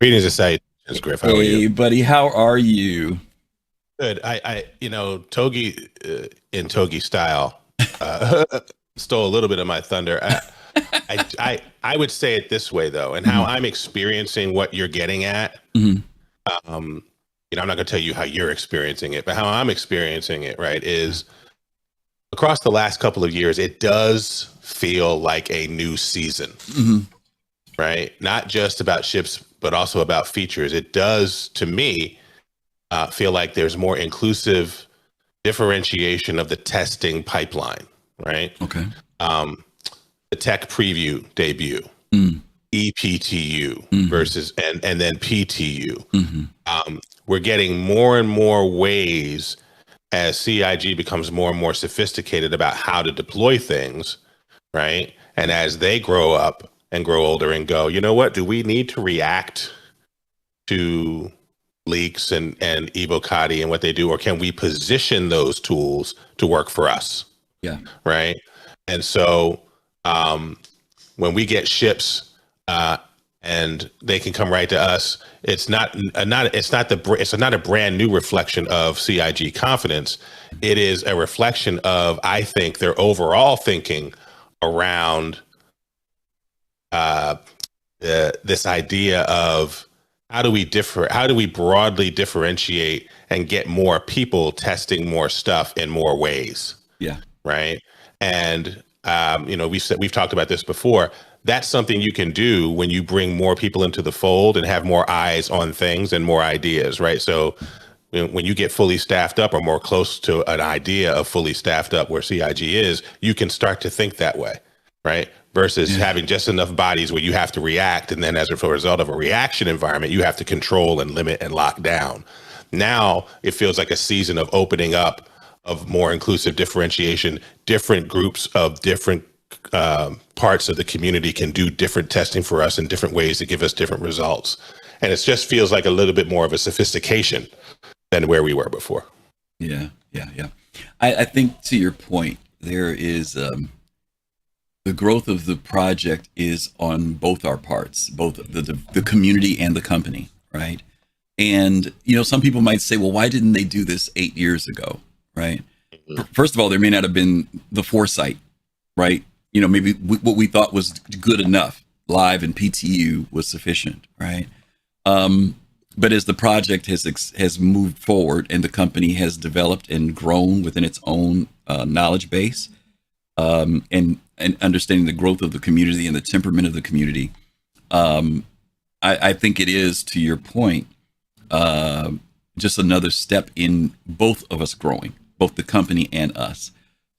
Greetings and salutations, Griff. How are you? Hey, buddy. How are you? Good. I Togi in Togi style stole a little bit of my thunder. I would say it this way though, and how I'm experiencing what you're getting at. I'm not going to tell you how you're experiencing it, but how I'm experiencing it, right, is across the last couple of years, it does feel like a new season, right? Not just about ships, but also about features. It does, to me, feel like there's more inclusive differentiation of the testing pipeline, right? Okay. The tech preview debut, EPTU versus and then PTU. We're getting more and more ways as CIG becomes more and more sophisticated about how to deploy things, right? And as they grow up and grow older and go, you know what? Do we need to react to leaks and Evocati and what they do, or can we position those tools to work for us? Yeah. Right. And so when we get ships and they can come right to us, it's not a brand new reflection of CIG confidence. It is a reflection of, I think, their overall thinking around this idea of how do we broadly differentiate and get more people testing more stuff in more ways? Yeah. Right. And we've talked about this before. That's something you can do when you bring more people into the fold and have more eyes on things and more ideas, right? So when you get fully staffed up or more close to an idea of fully staffed up where CIG is, you can start to think that way, right? Versus having just enough bodies where you have to react, and then as a result of a reaction environment, you have to control and limit and lock down. Now it feels like a season of opening up, of more inclusive differentiation. Different groups of different parts of the community can do different testing for us in different ways to give us different results. And it just feels like a little bit more of a sophistication than where we were before. Yeah. I think to your point, there is the growth of the project is on both our parts, both the community and the company, right? And, some people might say, well, why didn't they do this 8 years ago, right? First of all, there may not have been the foresight, right? Maybe what we thought was good enough, live and PTU was sufficient, right? But as the project has moved forward and the company has developed and grown within its own knowledge base, and understanding the growth of the community and the temperament of the community, I think it is, to your point, just another step in both of us growing, both the company and us.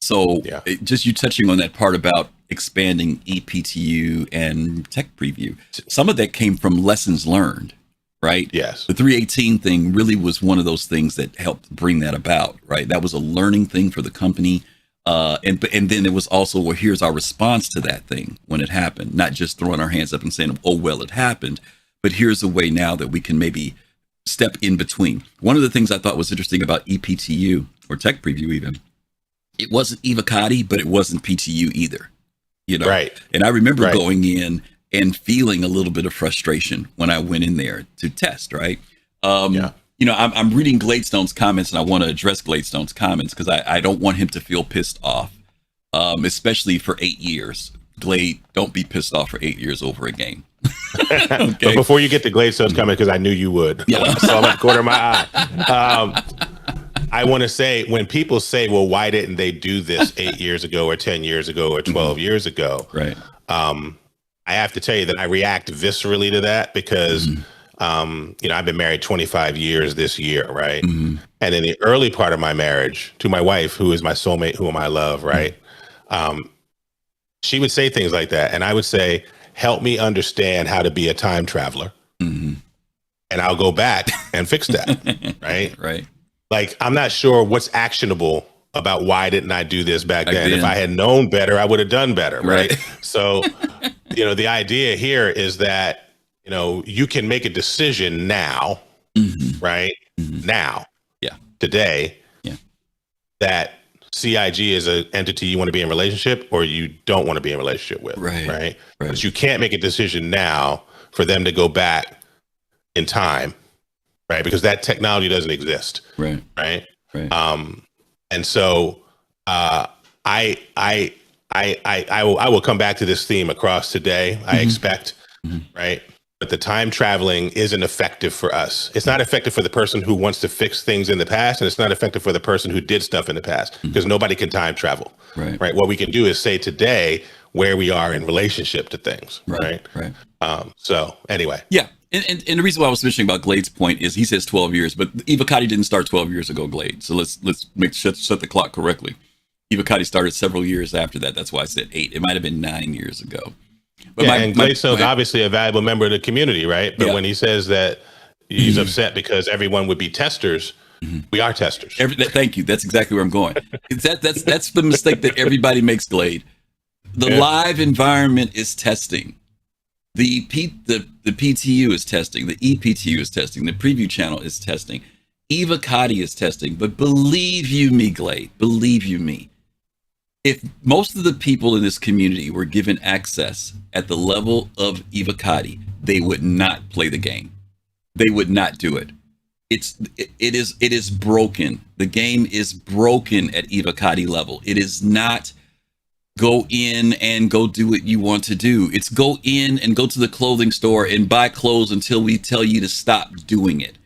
So just you touching on that part about expanding ePTU and tech preview, some of that came from lessons learned, right? Yes. The 318 thing really was one of those things that helped bring that about, right? That was a learning thing for the company. And then it was also, well, here's our response to that thing when it happened, not just throwing our hands up and saying, oh, well, it happened, but here's a way now that we can maybe step in between. One of the things I thought was interesting about ePTU, or tech preview even, it wasn't Evocati, but it wasn't PTU either, Right. And I remember going in and feeling a little bit of frustration when I went in there to test, right? I'm reading Gladestone's comments, and I want to address Gladestone's comments because I don't want him to feel pissed off, especially for 8 years. Glade, don't be pissed off for 8 years over a game. Okay. But before you get to Gladestone's coming, because I knew you would. Yeah. I saw him at the corner of my eye. I want to say, when people say, well, why didn't they do this 8 years ago or 10 years ago or 12 years ago? Right. I have to tell you that I react viscerally to that because, I've been married 25 years this year, right? And in the early part of my marriage, to my wife, who is my soulmate, whom I love, right? She would say things like that. And I would say, help me understand how to be a time traveler. And I'll go back and fix that, right? Right. Like, I'm not sure what's actionable about why didn't I do this back then. If I had known better, I would have done better, right? So, the idea here is that, you can make a decision now, right? Now, today, that CIG is an entity you want to be in relationship or you don't want to be in relationship with, right? But you can't make a decision now for them to go back in time, right? Because that technology doesn't exist, right? And so I will come back to this theme across today. I expect, right? But the time traveling isn't effective for us. It's not effective for the person who wants to fix things in the past, and it's not effective for the person who did stuff in the past because nobody can time travel, right? What we can do is say today where we are in relationship to things, right? So anyway, And the reason why I was mentioning about Glade's point is he says 12 years, but Ivocati didn't start 12 years ago, Glade. So let's set the clock correctly. Ivocati started several years after that. That's why I said 8. It might have been 9 years ago. But and Gladestone's obviously a valuable member of the community, right? But when he says that he's upset because everyone would be testers, we are testers. Thank you. That's exactly where I'm going. That's the mistake that everybody makes, Glade. The live environment is testing. The PTU is testing. The ePTU is testing. The preview channel is testing. Ivocati is testing. But believe you me, Glade, believe you me, if most of the people in this community were given access at the level of Ivocati, they would not play the game. They would not do it. It is broken. The game is broken at Ivocati level. It is not go in and go do what you want to do. It's go in and go to the clothing store and buy clothes until we tell you to stop doing it.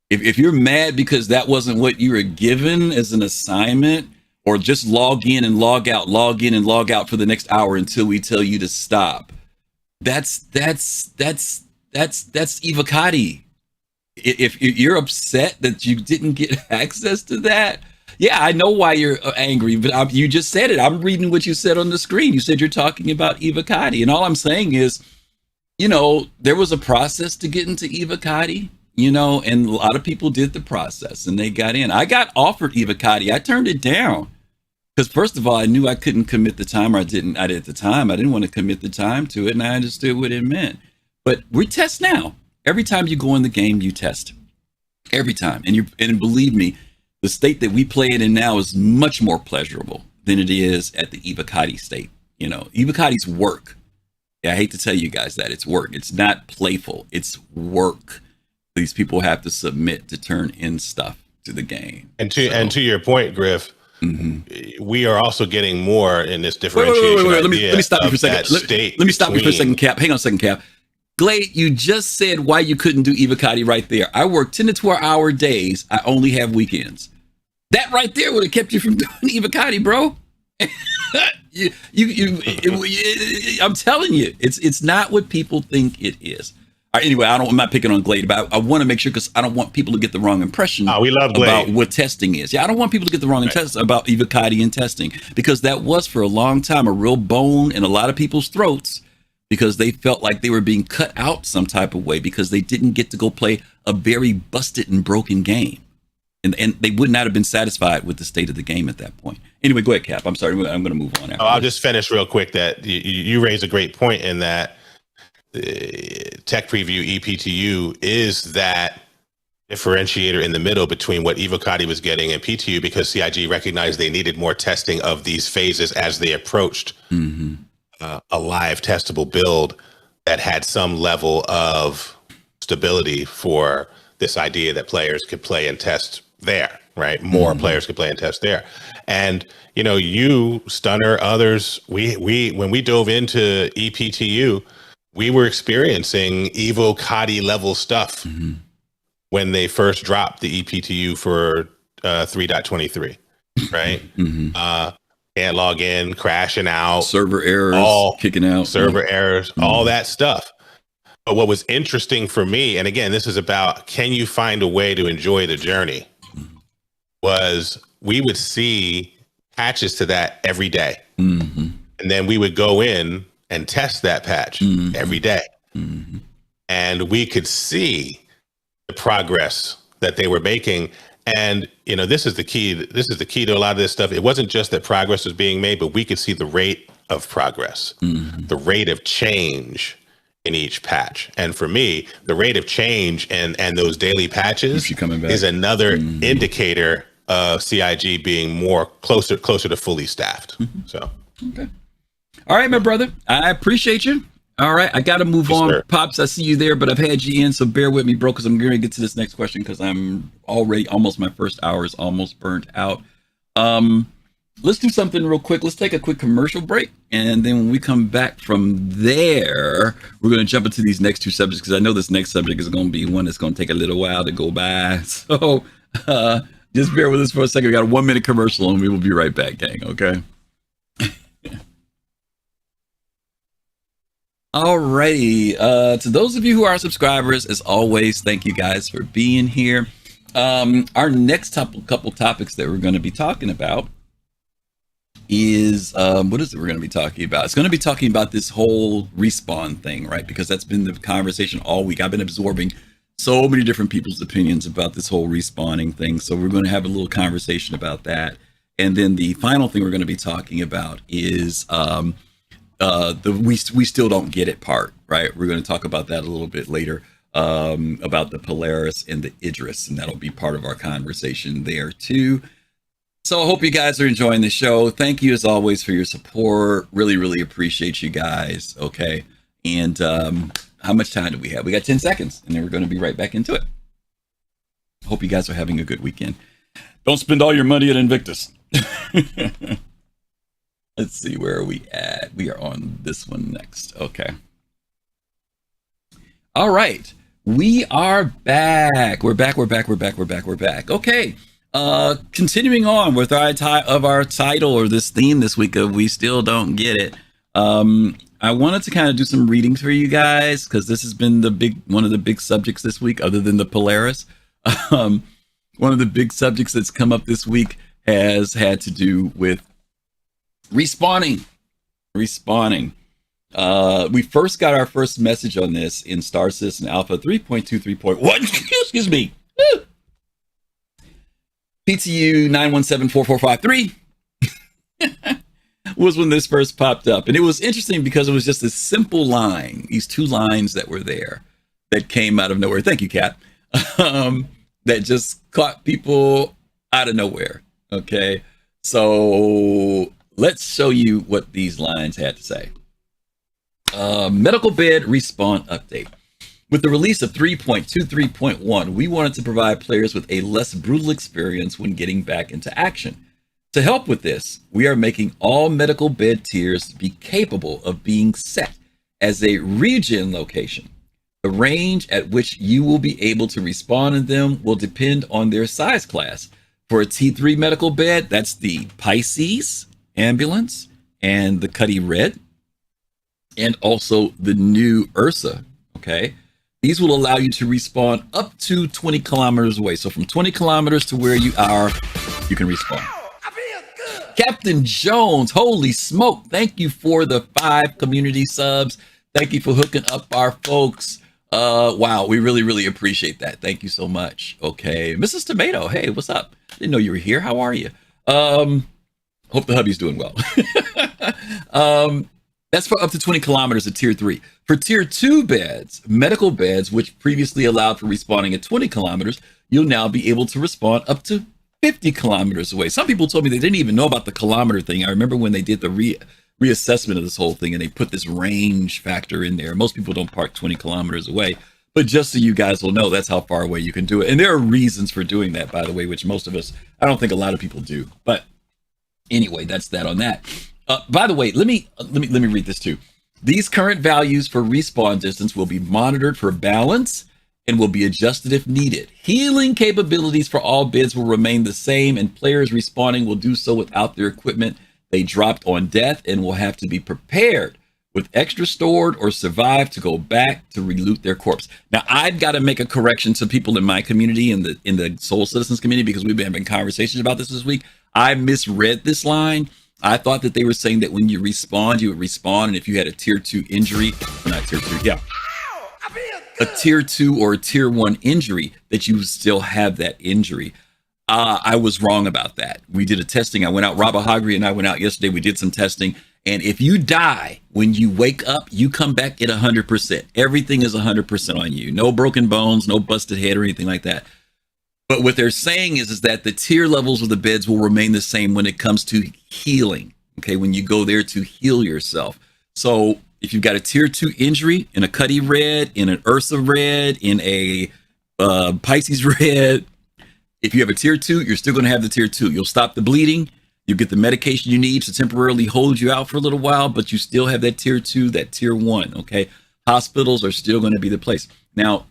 If you're mad because that wasn't what you were given as an assignment, or just log in and log out for the next hour until we tell you to stop, that's Ivocati. If you're upset that you didn't get access to that, I know why you're angry, but you just said it. I'm reading what you said on the screen. You said you're talking about Ivocati, and all I'm saying is, there was a process to get into Ivocati, and a lot of people did the process and they got in. I got offered Ivocati. I turned it down because, first of all, I knew I couldn't commit the time, or I didn't want to commit the time to it, and I understood what it meant. But we test now. Every time you go in the game, you test. Every time. And believe me, the state that we play it in now is much more pleasurable than it is at the Ivocati state. Ivocati's work. I hate to tell you guys that it's work. It's not playful. It's work. These people have to submit to turn in stuff to the game. And to your point, Griff, we are also getting more in this differentiation. Wait. Let me stop you for a second. Let me stop you for a second, Cap. Hang on a second, Cap. Glade, you just said why you couldn't do Ivocati right there. I work 10 to 12 hour days. I only have weekends. That right there would have kept you from doing Ivocati, bro. I'm telling you, it's not what people think it is. All right, anyway, I'm not picking on Glade, but I want to make sure, because I don't want people to get the wrong impression we love Glade. About what testing is. I don't want people to get the wrong impression about Ivocati and testing, because that was for a long time a real bone in a lot of people's throats, because they felt like they were being cut out some type of way because they didn't get to go play a very busted and broken game. And they would not have been satisfied with the state of the game at that point. Anyway, go ahead, Cap. I'm sorry. I'm going to move on. I'll just finish real quick that you raised a great point in that Tech Preview ePTU is that differentiator in the middle between what Ivocati was getting and PTU, because CIG recognized they needed more testing of these phases as they approached a live testable build that had some level of stability for this idea that players could play and test there, right? More players could play and test there. And, you, Stunner, others, we when we dove into ePTU, we were experiencing Evo Kadi level stuff when they first dropped the EPTU for 3.23, right? Can't log in, crashing out, server errors, kicking out, server errors, all that stuff. But what was interesting for me, and again, this is about, can you find a way to enjoy the journey? Was we would see patches to that every day. And then we would go in and test that patch every day. And we could see the progress that they were making. And, you know, this is the key. This is the key to a lot of this stuff. It wasn't just that progress was being made, but we could see the rate of progress, the rate of change in each patch. And for me, the rate of change and those daily patches is another indicator of CIG being more closer to fully staffed. So, okay. All right, my brother. I appreciate you. All right, I got to move on. Sir. Pops, I see you there, but I've had you in, so bear with me, bro, because I'm going to get to this next question because I'm already almost, my first hour is almost burnt out. Let's do something real quick. Let's take a quick commercial break, and then when we come back from there, we're going to jump into these next two subjects because I know this next subject is going to be one that's going to take a little while to go by. So just bear with us for a second. We got a 1 minute commercial, and we will be right back, gang, okay? Alrighty, to those of you who are subscribers, as always, thank you guys for being here. Our next couple topics that we're going to be talking about is, what is it we're going to be talking about? It's going to be talking about this whole respawn thing, right? Because that's been the conversation all week. I've been absorbing so many different people's opinions about this whole respawning thing. So we're going to have a little conversation about that. And then the final thing we're going to be talking about is, we still don't get it part, right? We're going to talk about that a little bit later, about the Polaris and the Idris, and that'll be part of our conversation there too. So I hope you guys are enjoying the show. Thank you as always for your support. Really, really appreciate you guys. Okay. And how much time do we have? We got 10 seconds and then we're going to be right back into it. Hope you guys are having a good weekend. Don't spend all your money at Invictus. Let's see, where are we at? We are on this one next. Okay. All right. We are back. We're back. Okay. Continuing on with our title or this theme this week of We Still Don't Get It. I wanted to kind of do some readings for you guys because this has been one of the big subjects this week, other than the Polaris. One of the big subjects that's come up this week has had to do with respawning. We first got our first message on this in Star Citizen Alpha 3.23.1. Excuse me. PTU 9174453 was when this first popped up. And it was interesting because it was just a simple line, these two lines that were there that came out of nowhere. Thank you, Kat. That just caught people out of nowhere. Okay. So let's show you what these lines had to say. Medical bed respawn update. With the release of 3.23.1, we wanted to provide players with a less brutal experience when getting back into action. To help with this, we are making all medical bed tiers be capable of being set as a regen location. The range at which you will be able to respawn in them will depend on their size class. For a T3 medical bed, that's the Pisces ambulance and the Cuddy Red, and also the new Ursa. Okay. These will allow you to respawn up to 20 kilometers away. So from 20 kilometers to where you are, you can respawn. Captain Jones, holy smoke. Thank you for the 5 community subs. Thank you for hooking up our folks. Wow, we really, really appreciate that. Thank you so much. Okay. Mrs. Tomato, hey, what's up? Didn't know you were here. How are you? Hope the hubby's doing well. That's for up to 20 kilometers at tier 3. For tier 2 beds, medical beds, which previously allowed for respawning at 20 kilometers, you'll now be able to respawn up to 50 kilometers away. Some people told me they didn't even know about the kilometer thing. I remember when they did the reassessment of this whole thing and they put this range factor in there. Most people don't park 20 kilometers away, but just so you guys will know, that's how far away you can do it. And there are reasons for doing that, by the way, which most of us, I don't think a lot of people do, but anyway, that's that on that. By the way, let me read this too. These current values for respawn distance will be monitored for balance and will be adjusted if needed. Healing capabilities for all beds will remain the same, and players respawning will do so without their equipment they dropped on death and will have to be prepared with extra stored or survive to go back to reloot their corpse. Now, I've got to make a correction to people in my community, in the Soul Citizens community, because we've been having conversations about this week. I misread this line. I thought that they were saying that when you respawn, you would respawn, and if you had a tier 2 injury, not tier 2, yeah, a tier 2 or a tier 1 injury, that you still have that injury. I was wrong about that. We did a testing. I went out, Rob Ahagri and I went out yesterday. We did some testing. And if you die, when you wake up, you come back at 100%. Everything is 100% on you. No broken bones, no busted head or anything like that. But what they're saying is that the tier levels of the beds will remain the same when it comes to healing. Okay, when you go there to heal yourself. So if you've got a tier 2 injury in a Cuddy red, in an Ursa red, in a Pisces red, if you have a tier 2, you're still going to have the tier 2. You'll stop the bleeding. You get the medication you need to temporarily hold you out for a little while, but you still have that tier 2, that tier 1. Okay, hospitals are still going to be the place. Now,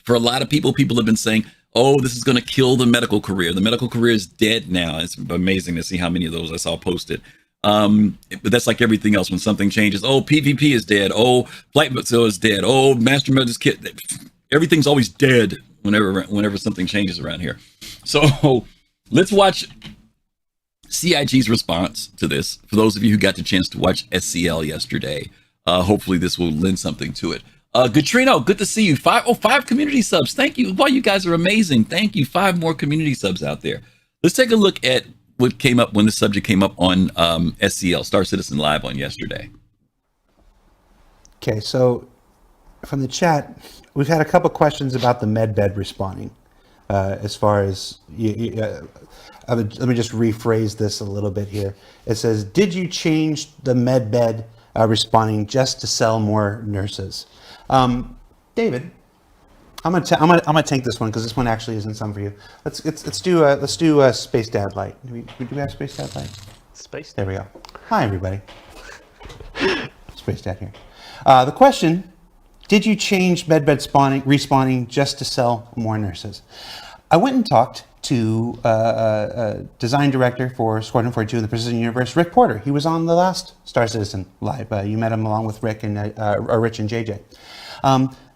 for a lot of people have been saying, oh, this is going to kill the medical career. The medical career is dead now. It's amazing to see how many of those I saw posted. But that's like everything else. When something changes, oh, PvP is dead. Oh, Flight Missile is dead. Oh, Master Mode is kid. Everything's always dead whenever something changes around here. So let's watch CIG's response to this. For those of you who got the chance to watch SCL yesterday, hopefully this will lend something to it. Gatrino, good to see you. 5 community subs. Thank you. Wow, you guys are amazing. Thank you. 5 more community subs out there. Let's take a look at what came up when the subject came up on SCL, Star Citizen Live, on yesterday. Okay, so from the chat, we've had a couple questions about the medbed respawning. As far as, let me just rephrase this a little bit here. It says, did you change the medbed respawning just to sell more nurses? David, I'm gonna take this one because this one actually isn't some for you. Let's do Space Dad Light. Do we have Space Dad Light? Space. There we go. Hi everybody. Space Dad here. The question: did you change medbed respawning just to sell more nurses? I went and talked to design director for Squadron 42 in the Precision Universe, Rick Porter. He was on the last Star Citizen Live. You met him along with Rick and Rich and JJ.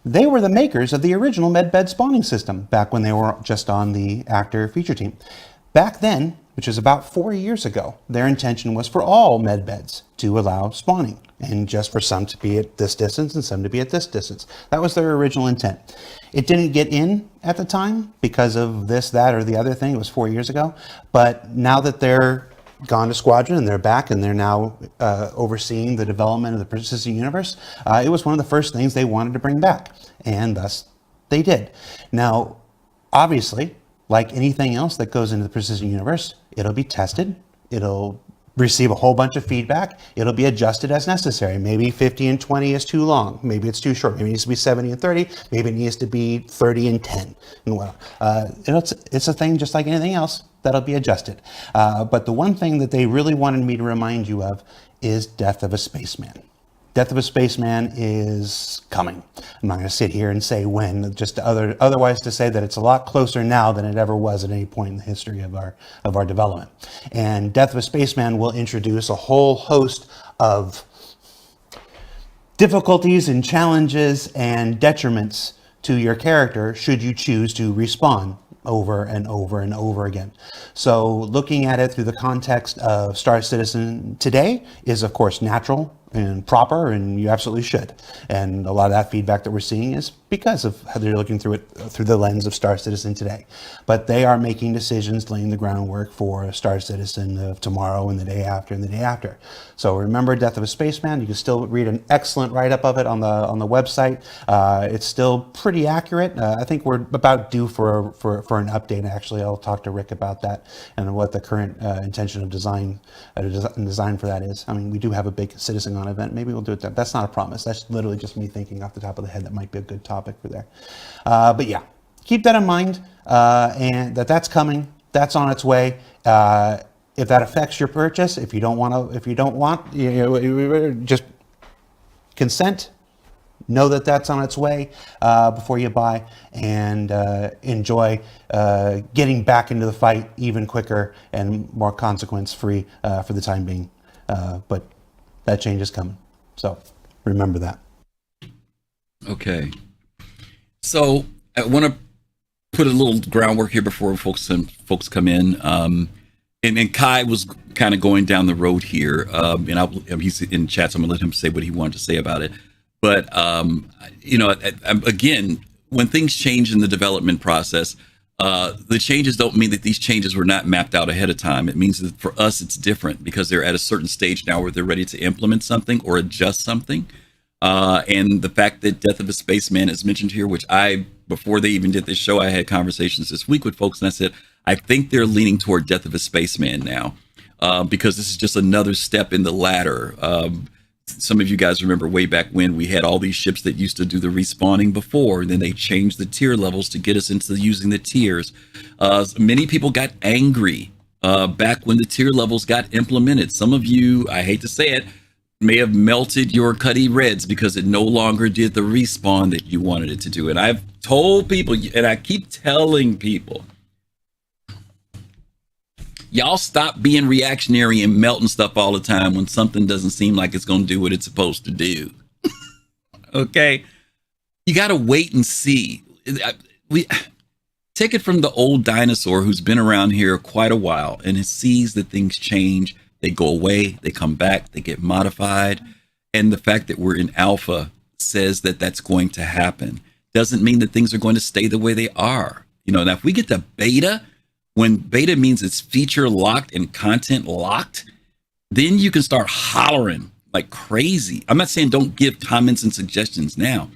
They were the makers of the original medbed spawning system back when they were just on the actor feature team. Back then, which is about 4 years ago, their intention was for all medbeds to allow spawning, and just for some to be at this distance and some to be at this distance. That was their original intent. It didn't get in at the time because of this, that, or the other thing. It was 4 years ago. But now that they're gone to Squadron and they're back and they're now overseeing the development of the Precision Universe, it was one of the first things they wanted to bring back, and thus they did. Now, obviously, like anything else that goes into the Precision Universe, it'll be tested, it'll receive a whole bunch of feedback, it'll be adjusted as necessary. Maybe 50 and 20 is too long, maybe it's too short, maybe it needs to be 70 and 30, maybe it needs to be 30 and 10. And well, it's a thing just like anything else that'll be adjusted. But the one thing that they really wanted me to remind you of is Death of a Spaceman. Death of a Spaceman is coming. I'm not going to sit here and say when, just otherwise to say that it's a lot closer now than it ever was at any point in the history of our development. And Death of a Spaceman will introduce a whole host of difficulties and challenges and detriments to your character should you choose to respawn over and over and over again. So looking at it through the context of Star Citizen today is of course natural and proper, and you absolutely should. And a lot of that feedback that we're seeing is because of how they're looking through it through the lens of Star Citizen today. But they are making decisions, laying the groundwork for Star Citizen of tomorrow and the day after and the day after. So remember Death of a Spaceman. You can still read an excellent write-up of it on the website. It's still pretty accurate. I think we're about due for an update. Actually, I'll talk to Rick about that and what the current intention of design for that is. I mean, we do have a big Citizen event. Maybe we'll do it there. That's not a promise. That's literally just me thinking off the top of the head that might be a good topic for there. But yeah, keep that in mind, and that's coming. That's on its way. If that affects your purchase, if you don't want, just consent. Know that that's on its way before you buy, and enjoy getting back into the fight even quicker and more consequence-free for the time being. But that change is coming, so remember that. Okay. So I want to put a little groundwork here before folks come in. And Kai was kind of going down the road here, and he's in chat, so I'm gonna let him say what he wanted to say about it. But again, when things change in the development process, the changes don't mean that these changes were not mapped out ahead of time. It means that for us, it's different because they're at a certain stage now where they're ready to implement something or adjust something. And the fact that Death of a Spaceman is mentioned here, which before they even did this show, I had conversations this week with folks, and I said, I think they're leaning toward Death of a Spaceman now, because this is just another step in the ladder. Some of you guys remember way back when we had all these ships that used to do the respawning before, and then they changed the tier levels to get us into using the tiers. Many people got angry back when the tier levels got implemented. Some of you, I hate to say it, may have melted your Cuddy Reds because it no longer did the respawn that you wanted it to do. And I've told people, and I keep telling people, y'all stop being reactionary and melting stuff all the time when something doesn't seem like it's going to do what it's supposed to do. Okay? You got to wait and see. We take it from the old dinosaur who's been around here quite a while, and it sees that things change. They go away, they come back, they get modified. And the fact that we're in alpha says that that's going to happen. Doesn't mean that things are going to stay the way they are. Now if we get to beta, when beta means it's feature locked and content locked, then you can start hollering like crazy. I'm not saying don't give comments and suggestions now,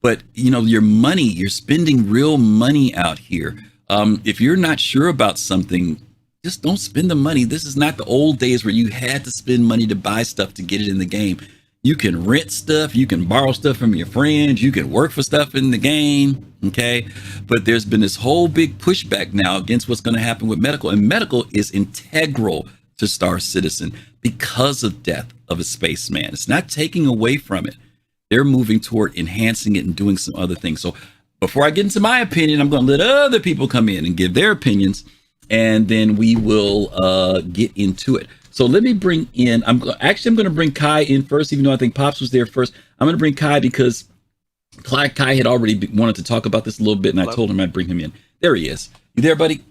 but your money, you're spending real money out here. If you're not sure about something, just don't spend the money. This is not the old days where you had to spend money to buy stuff to get it in the game. You can rent stuff, you can borrow stuff from your friends, you can work for stuff in the game, okay? But there's been this whole big pushback now against what's going to happen with medical, and medical is integral to Star Citizen because of Death of a Spaceman. It's not taking away from it. They're moving toward enhancing it and doing some other things. So before I get into my opinion, I'm going to let other people come in and give their opinions, and then we will get into it. So let me bring in, I'm going to bring Kai in first, even though I think Pops was there first. I'm going to bring Kai because Kai had already wanted to talk about this a little bit, and I told him I'd bring him in. There he is. You there, buddy?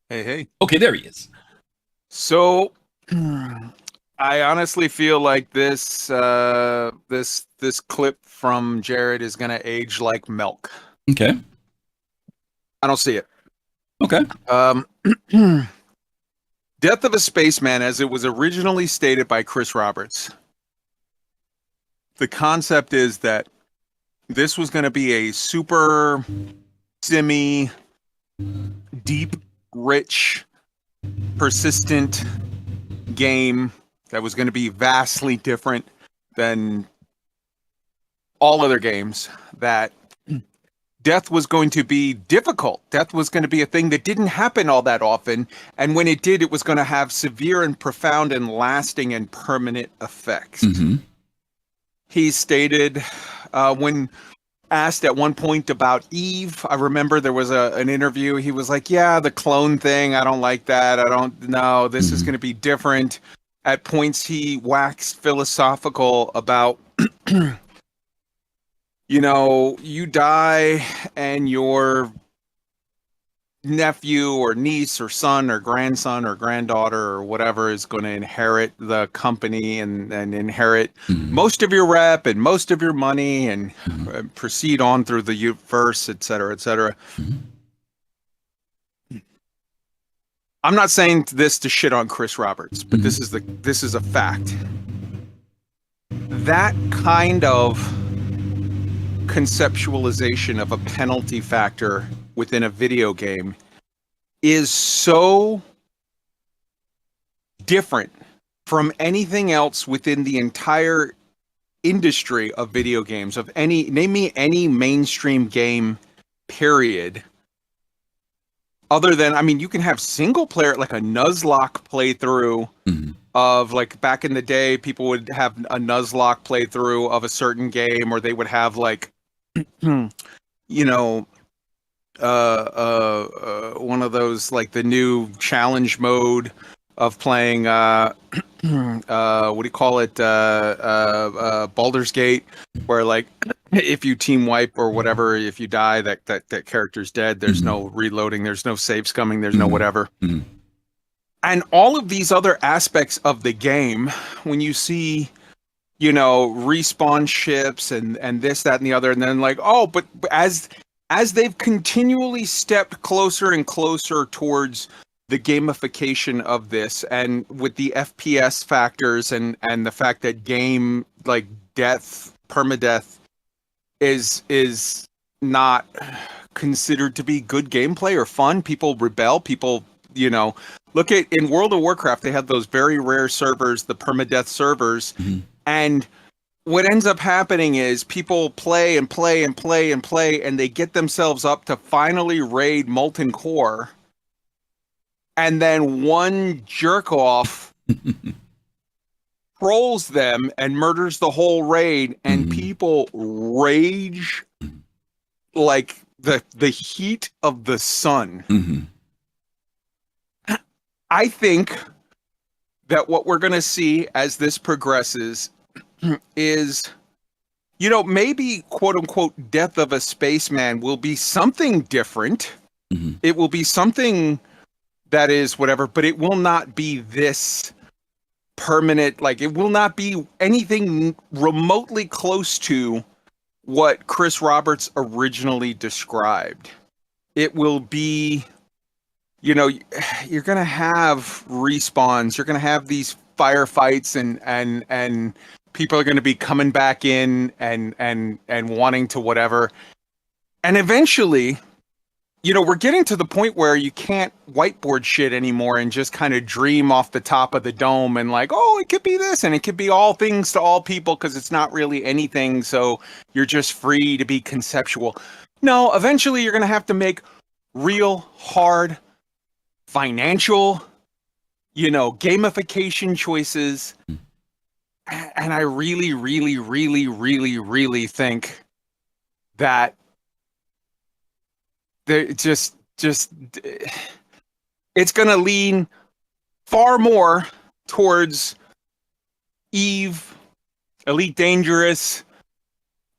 Hey. Okay, there he is. So I honestly feel like this clip from Jared is going to age like milk. Okay. I don't see it. Okay. Death of a Spaceman, as it was originally stated by Chris Roberts, the concept is that this was going to be a super simmy, deep, rich, persistent game that was going to be vastly different than all other games, that death was going to be difficult. Death was going to be a thing that didn't happen all that often. And when it did, it was going to have severe and profound and lasting and permanent effects. Mm-hmm. He stated, when asked at one point about Eve, I remember there was an interview. He was like, yeah, the clone thing, I don't like that. I don't know. This is going to be different. At points, he waxed philosophical about you die and your nephew or niece or son or grandson or granddaughter or whatever is going to inherit the company and inherit most of your rep and most of your money and proceed on through the universe, et cetera, et cetera. I'm not saying this to shit on Chris Roberts, but this is a fact. That kind of conceptualization of a penalty factor within a video game is so different from anything else within the entire industry of video games, name me any mainstream game, period, other than, I mean, you can have single player, like a Nuzlocke playthrough of, like, back in the day, people would have a Nuzlocke playthrough of a certain game, or they would have, like, you know, one of those, like, the new challenge mode of playing what do you call it, Baldur's Gate, where, like, if you team wipe or whatever, if you die, that character's dead. There's no reloading, there's no save scumming, there's no whatever. And all of these other aspects of the game, when you see, you know, respawn ships and this, that, and the other, and then, like, oh, but as they've continually stepped closer and closer towards the gamification of this, and with the FPS factors and the fact that game, like, death, permadeath is not considered to be good gameplay or fun, people rebel. People, you know, look at, in World of Warcraft, they have those very rare servers, the permadeath servers, and what ends up happening is people play and play and play and play, and they get themselves up to finally raid Molten Core, and then one jerk off trolls them and murders the whole raid, and people rage like the heat of the sun. I think that what we're going to see as this progresses is, you know, maybe quote unquote death of a spaceman will be something different. It will be something that is whatever, but it will not be this permanent, like, it will not be anything remotely close to what Chris Roberts originally described. It will be, you know, you're going to have respawns, you're going to have these firefights, and people are going to be coming back in and wanting to whatever. And eventually, you know, we're getting to the point where you can't whiteboard shit anymore and just kind of dream off the top of the dome and, like, oh, it could be this and it could be all things to all people, because it's not really anything. So you're just free to be conceptual. No, eventually you're going to have to make real hard financial, you know, gamification choices. And I really, really, really, really, really think that just it's going to lean far more towards Eve, Elite Dangerous,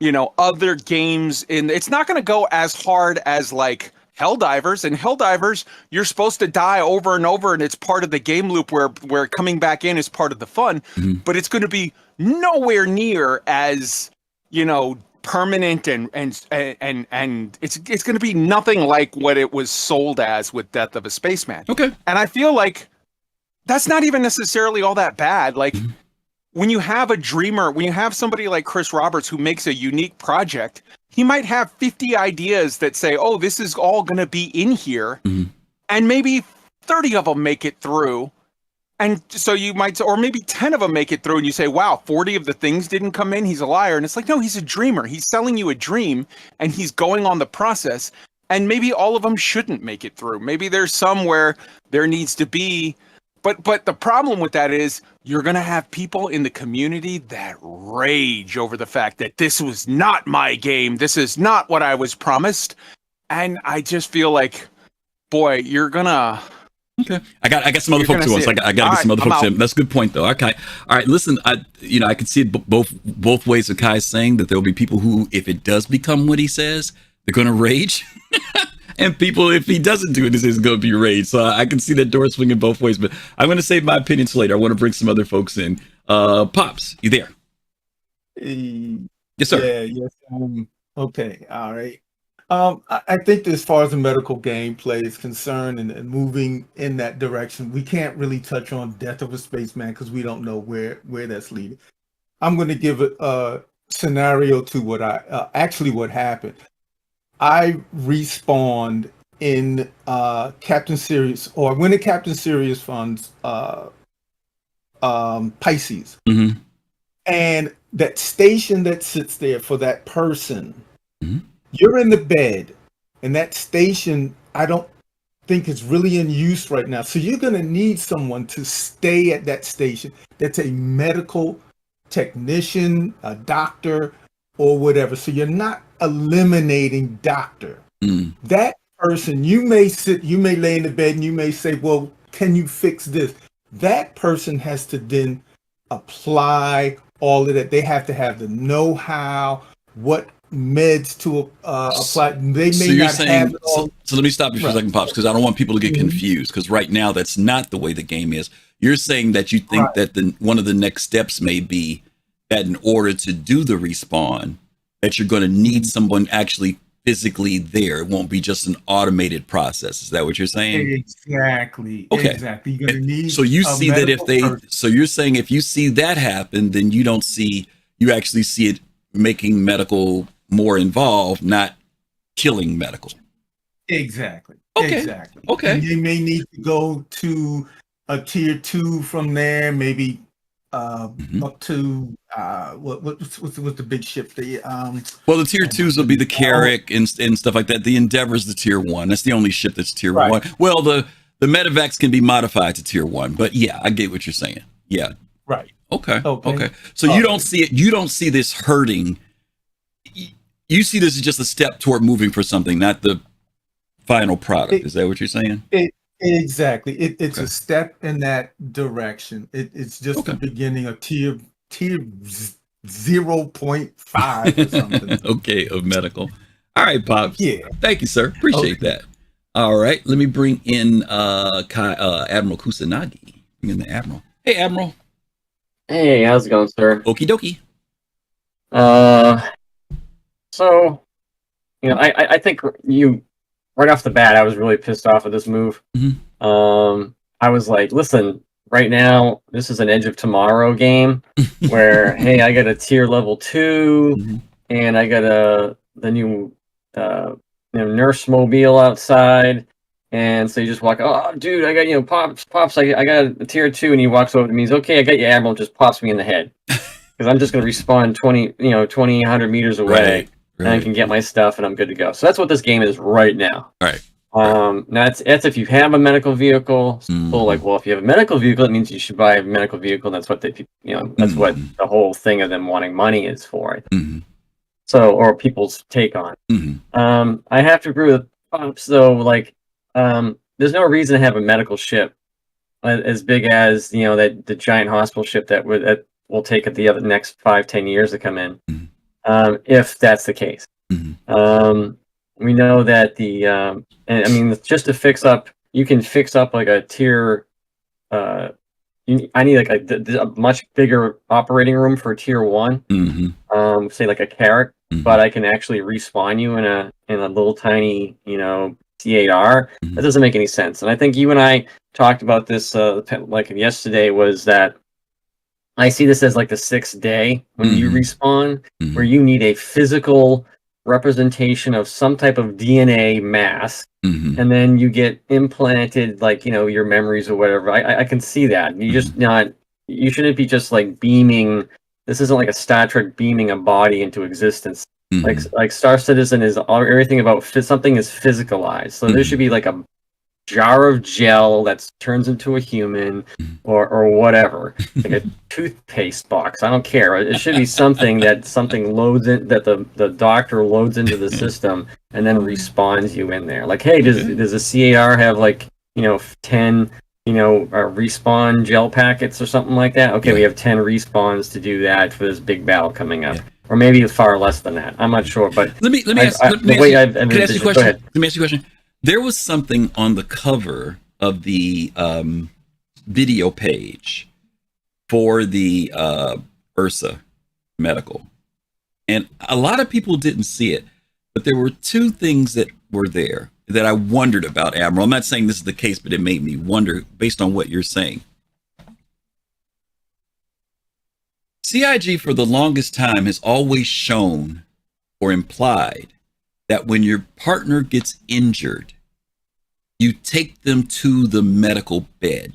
you know, other games. It's not going to go as hard as, like, Helldivers. And Helldivers, you're supposed to die over and over, and it's part of the game loop where coming back in is part of the fun. But it's going to be nowhere near as, you know, permanent and it's going to be nothing like what it was sold as with Death of a Spaceman. Okay. And I feel like that's not even necessarily all that bad. Like, when you have a dreamer, when you have somebody like Chris Roberts who makes a unique project, he might have 50 ideas that say, oh, this is all going to be in here. And maybe 30 of them make it through. And so you might, or maybe 10 of them make it through, and you say, wow, 40 of the things didn't come in. He's a liar. And it's like, no, he's a dreamer. He's selling you a dream, and he's going on the process. And maybe all of them shouldn't make it through. Maybe there's some where there needs to be, but the problem with that is you're going to have people in the community that rage over the fact that this was not my game. This is not what I was promised. And I just feel like, boy, you're going to... Okay, I got some other folks who want. So I got to get some other folks in. That's a good point, though. Okay, all right. Listen, I can see it both ways of Kai saying that there will be people who, if it does become what he says, they're going to rage, and people, if he doesn't do it, it's going to be rage. So I can see that door swinging both ways. But I'm going to save my opinion till later. I want to bring some other folks in. Pops, you there? Yes, sir. Yeah. Yes. Okay. All right. I think that as far as the medical gameplay is concerned and moving in that direction, we can't really touch on Death of a Spaceman because we don't know where that's leading. I'm going to give a scenario to what what happened. I respawned in Captain Sirius, or when the Captain Sirius funds Pisces, and that station that sits there for that person. You're in the bed, and that station, think is really in use right now. So you're going to need someone to stay at that station that's a medical technician, a doctor, or whatever. So you're not eliminating doctor. That person, you may lay in the bed and you may say, well, can you fix this? That person has to then apply all of that. They have to have the know-how, what meds to apply. They may not have it all. So let me stop you for a second, Pops, because I don't want people to get confused, because right now that's not the way the game is. You're saying that you think that one of the next steps may be that in order to do the respawn, that you're going to need someone actually physically there. It won't be just an automated process. Is that what you're saying? Exactly. Okay. Exactly. You're going to need. So you see that if they, so you're saying if you see that happen, then you actually see it making medical more involved, not killing medical. Exactly. Okay. Exactly. Okay. And you may need to go to a tier 2 from there, maybe up to what's the big ship? Well, the tier 2s will be the Carrack and stuff like that. The Endeavor's the tier 1. That's the only ship that's tier 1. Well, the medevacs can be modified to tier 1, but yeah, I get what you're saying. Yeah. Right. Okay. So you don't see it. You don't see this hurting. You see this as just a step toward moving for something, not the final product. Is that what you're saying? Exactly. It's a step in that direction. It's just the beginning of tier 0.5 or something. Okay, of medical. All right, Pops. Yeah. Thank you, sir. Appreciate that. All right, let me bring in Admiral Kusanagi. Bring in the Admiral. Hey, Admiral. Hey, how's it going, sir? Okie dokie. So, I think right off the bat, I was really pissed off at this move. I was like, listen, right now, this is an Edge of Tomorrow game where, hey, I got a tier level 2 and I got the new nurse mobile outside. And so you just walk, oh, dude, I got, Pops, I got a tier 2. And he walks over to me. He's okay, I got you, Admiral, just pops me in the head. Because I'm just going to respawn 100 meters away. And I can get my stuff and I'm good to go. So that's what this game is right now. Right. Now that's if you have a medical vehicle. So like, well, if you have a medical vehicle, it means you should buy a medical vehicle. That's what that's what the whole thing of them wanting money is for. So, or people's take on it. I have to agree with Pops though. Like, there's no reason to have a medical ship as big as that the giant hospital ship that will take it the next 5-10 years to come in. If that's the case. We know that just to fix up, you can fix up like a tier. I need like a much bigger operating room for tier 1. Say like a Carrack, but I can actually respawn you in a little tiny C8R. That doesn't make any sense. And I think you and I talked about this like yesterday. Was that I see this as like the 6th day when you respawn, where you need a physical representation of some type of DNA mass, and then you get implanted like your memories or whatever. I can see that. You shouldn't be just like beaming. This isn't like a Star Trek beaming a body into existence. Like Star Citizen is everything about something is physicalized. So there should be like a jar of gel that turns into a human or whatever, like a toothpaste box. I don't care. It should be something that loads in, that the doctor loads into the system and then respawns you in there. Like, hey, does a CAR have like 10 respawn gel packets or something like that? Okay, we have 10 respawns to do that for this big battle coming up. Or maybe far less than that. I'm not sure, but let me ask you a question. There was something on the cover of the video page for the Ursa Medical, and a lot of people didn't see it, but there were 2 things that were there that I wondered about, Admiral. I'm not saying this is the case, but it made me wonder based on what you're saying. CIG for the longest time has always shown or implied that when your partner gets injured, you take them to the medical bed,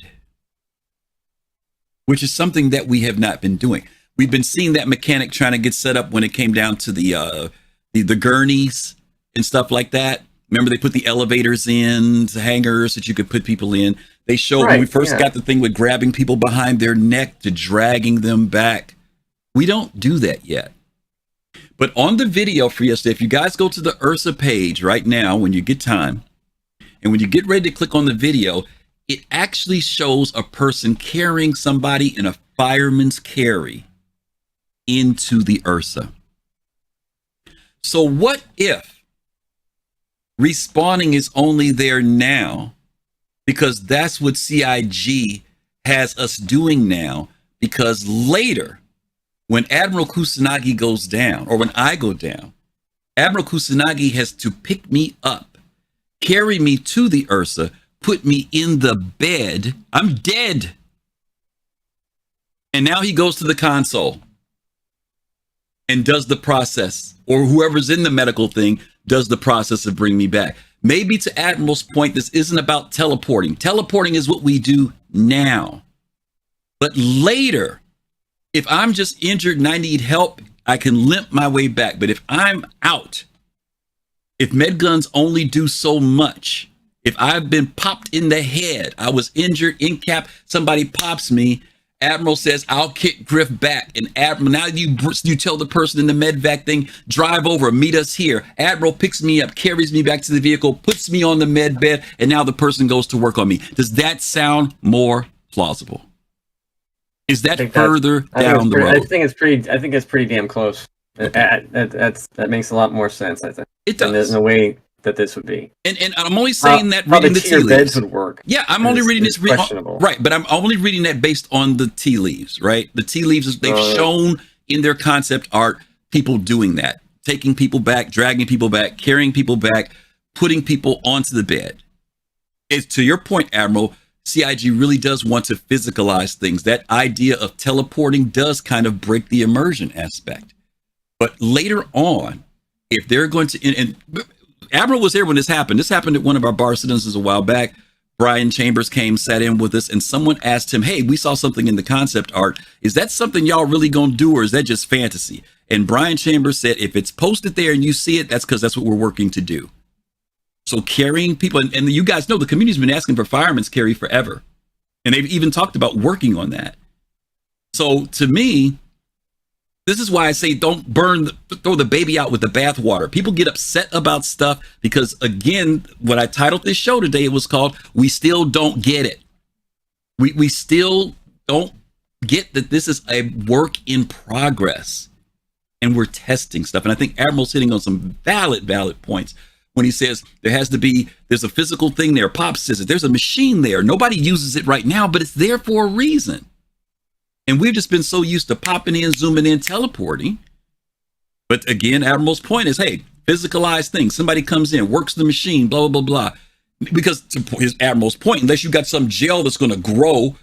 which is something that we have not been doing. We've been seeing that mechanic trying to get set up when it came down to the gurneys and stuff like that. Remember, they put the elevators in, the hangars that you could put people in. They showed when we first got the thing with grabbing people behind their neck to dragging them back. We don't do that yet. But on the video for yesterday, if you guys go to the Ursa page right now when you get time, and when you get ready to click on the video, it actually shows a person carrying somebody in a fireman's carry into the Ursa. So what if respawning is only there now because that's what CIG has us doing now, because later when Admiral Kusanagi goes down, or when I go down, Admiral Kusanagi has to pick me up, carry me to the Ursa, put me in the bed. I'm dead. And now he goes to the console and does the process, or whoever's in the medical thing does the process of bring me back. Maybe to Admiral's point, this isn't about teleporting. Teleporting is what we do now. But later, if I'm just injured and I need help, I can limp my way back. But if I'm out, if med guns only do so much, if I've been popped in the head, I was injured in cap, somebody pops me, Admiral says, I'll kick Griff back. And Admiral, now you tell the person in the medvac thing, drive over, meet us here. Admiral picks me up, carries me back to the vehicle, puts me on the med bed, and now the person goes to work on me. Does that sound more plausible? Is that further down the road? I think it's pretty damn close. Okay. That makes a lot more sense, I think. It does. There's no way that this would be. And I'm only saying that reading the tea leaves. Beds would work. Yeah, I'm only reading this questionable. Right, but I'm only reading that based on the tea leaves, right? The tea leaves, they've shown in their concept art people doing that, taking people back, dragging people back, carrying people back, putting people onto the bed. It's to your point, Admiral, CIG really does want to physicalize things. That idea of teleporting does kind of break the immersion aspect. But later on, if they're going to, and Admiral was here when this happened. This happened at one of our bar citizens a while back. Brian Chambers came, sat in with us, and someone asked him, hey, we saw something in the concept art. Is that something y'all really gonna do, or is that just fantasy? And Brian Chambers said, if it's posted there and you see it, that's because that's what we're working to do. So carrying people, and you guys know the community's been asking for firemen's carry forever. And they've even talked about working on that. So to me, this is why I say don't throw the baby out with the bathwater. People get upset about stuff because, again, what I titled this show today, it was called We Still Don't Get It. We still don't get that this is a work in progress and we're testing stuff. And I think Admiral's hitting on some valid points when he says there's a physical thing there. Pop says it, there's a machine there. Nobody uses it right now, but it's there for a reason. And we've just been so used to popping in, zooming in, teleporting. But again, Admiral's point is, hey, physicalize things. Somebody comes in, works the machine, blah, blah, blah, blah. Because to his Admiral's point, unless you got some gel that's going to grow,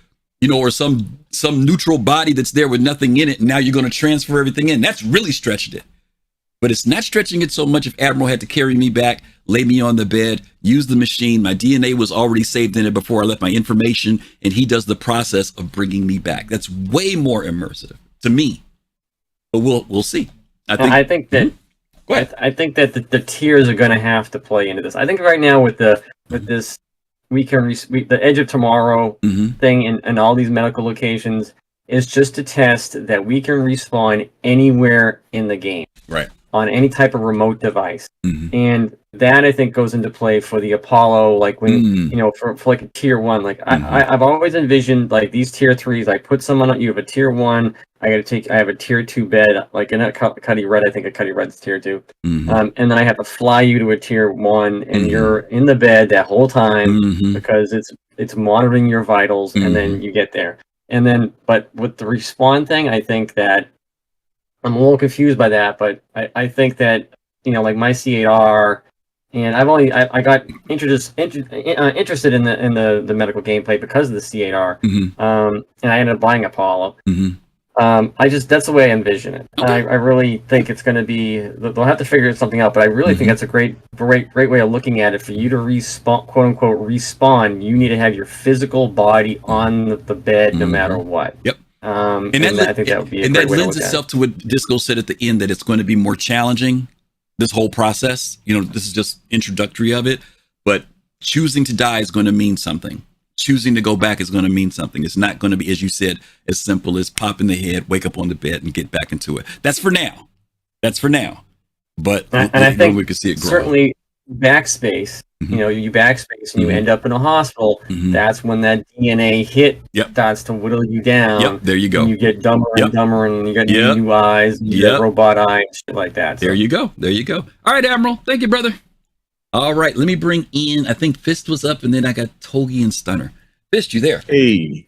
or some neutral body that's there with nothing in it, and now you're going to transfer everything in. That's really stretched it. But it's not stretching it so much if Admiral had to carry me back, lay me on the bed, use the machine. My DNA was already saved in it before I left my information, and he does the process of bringing me back. That's way more immersive to me. But we'll see. I think that the tiers are going to have to play into this. I think right now with this the Edge of Tomorrow thing and all these medical locations is just to test that we can respawn anywhere in the game. Right. On any type of remote device. And that I think goes into play for the Apollo, like when, for like a tier 1, like I've always envisioned like these tier 3s, I put someone on, you have a tier 1, I have a tier 2 bed, like in a Cuddy Red, I think a Cuddy Red's tier 2. And then I have to fly you to a tier 1 and you're in the bed that whole time because it's monitoring your vitals and then you get there. And then, but with the respawn thing, I think that I'm a little confused by that, but I think that, like my C8R, and I got interested in the medical gameplay because of the C8R, and I ended up buying Apollo. That's the way I envision it. Okay. I really think it's going to be, they'll have to figure something out, but I really think that's a great way of looking at it. For you to respawn, quote unquote, respawn, you need to have your physical body on the bed no matter what. Yep. I think that would be a great way to look at it. lends itself to what Disco said at the end, that it's going to be more challenging this whole process. You know, this is just introductory of it, but choosing to die is going to mean something. Choosing to go back is going to mean something. It's not going to be, as you said, as simple as pop in the head, wake up on the bed, and get back into it. That's for now. But and I think we can see it grow. Certainly backspace. You know, you backspace and you end up in a hospital. That's when that DNA hit starts to whittle you down. Yep, there you go. And you get dumber and dumber, and you get new eyes, and you get robot eyes, shit like that. There you go. All right, Admiral. Thank you, brother. All right, let me bring in, I think Fist was up, and then I got Togi and Stunner. Fist, you there? Hey,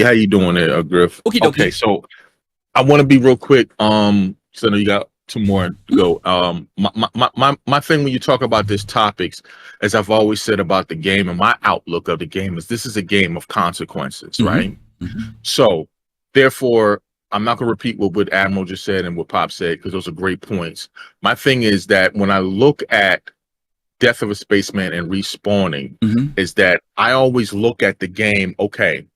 how you doing there, Griff? Okay, so I want to be real quick. So I know you got 2 more to go. My thing when you talk about these topics, as I've always said about the game, and my outlook of the game is this is a game of consequences, right? So therefore, I'm not going to repeat what Admiral just said and what Pop said, because those are great points. My thing is that when I look at Death of a Spaceman and respawning, is that I always look at the game, okay,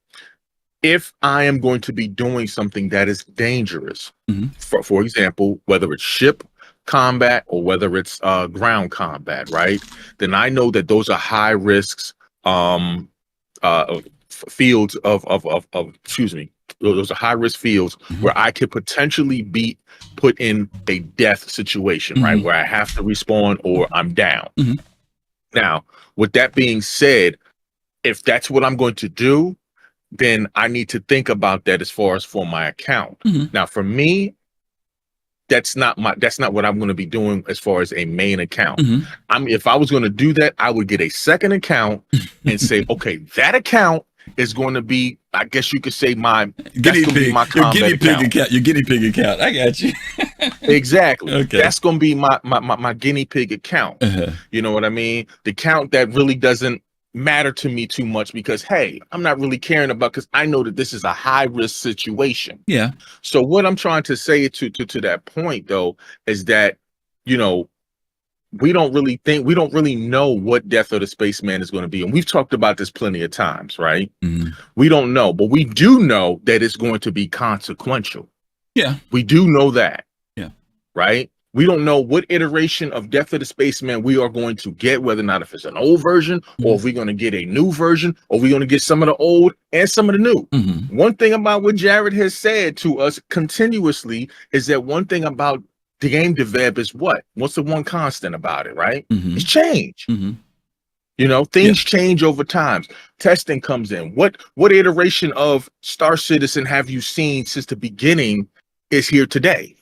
if I am going to be doing something that is dangerous, for example, whether it's ship combat or whether it's ground combat, right? Then I know that those are high risks fields those are high risk fields where I could potentially be put in a death situation, right? Where I have to respawn or I'm down. Now, with that being said, if that's what I'm going to do, then I need to think about that as far as for my account. Now, for me, that's not what I'm going to be doing as far as a main account. If I was going to do that, I would get a second account and say, okay, that account is going to be, I guess you could say, my guinea pig account. Your guinea pig account. I got you. Exactly. Okay. That's going to be my guinea pig account. You know what I mean? The account that really doesn't matter to me too much because, hey, I'm not really caring about, because I know that this is a high risk situation. Yeah. So what I'm trying to say to that point, though, is that, you know, we don't really know what Death of the Spaceman is going to be. And we've talked about this plenty of times, right? We don't know, but we do know that it's going to be consequential. Yeah. We do know that. Yeah. Right? We don't know what iteration of Death of the Spaceman we are going to get, whether or not if it's an old version or if we're going to get a new version, or we're going to get some of the old and some of the new. One thing about what Jared has said to us continuously is that one thing about the game dev is what's the one constant about it, right? It's change. You know, things change over time. Testing comes in. What iteration of Star Citizen have you seen since the beginning is here today?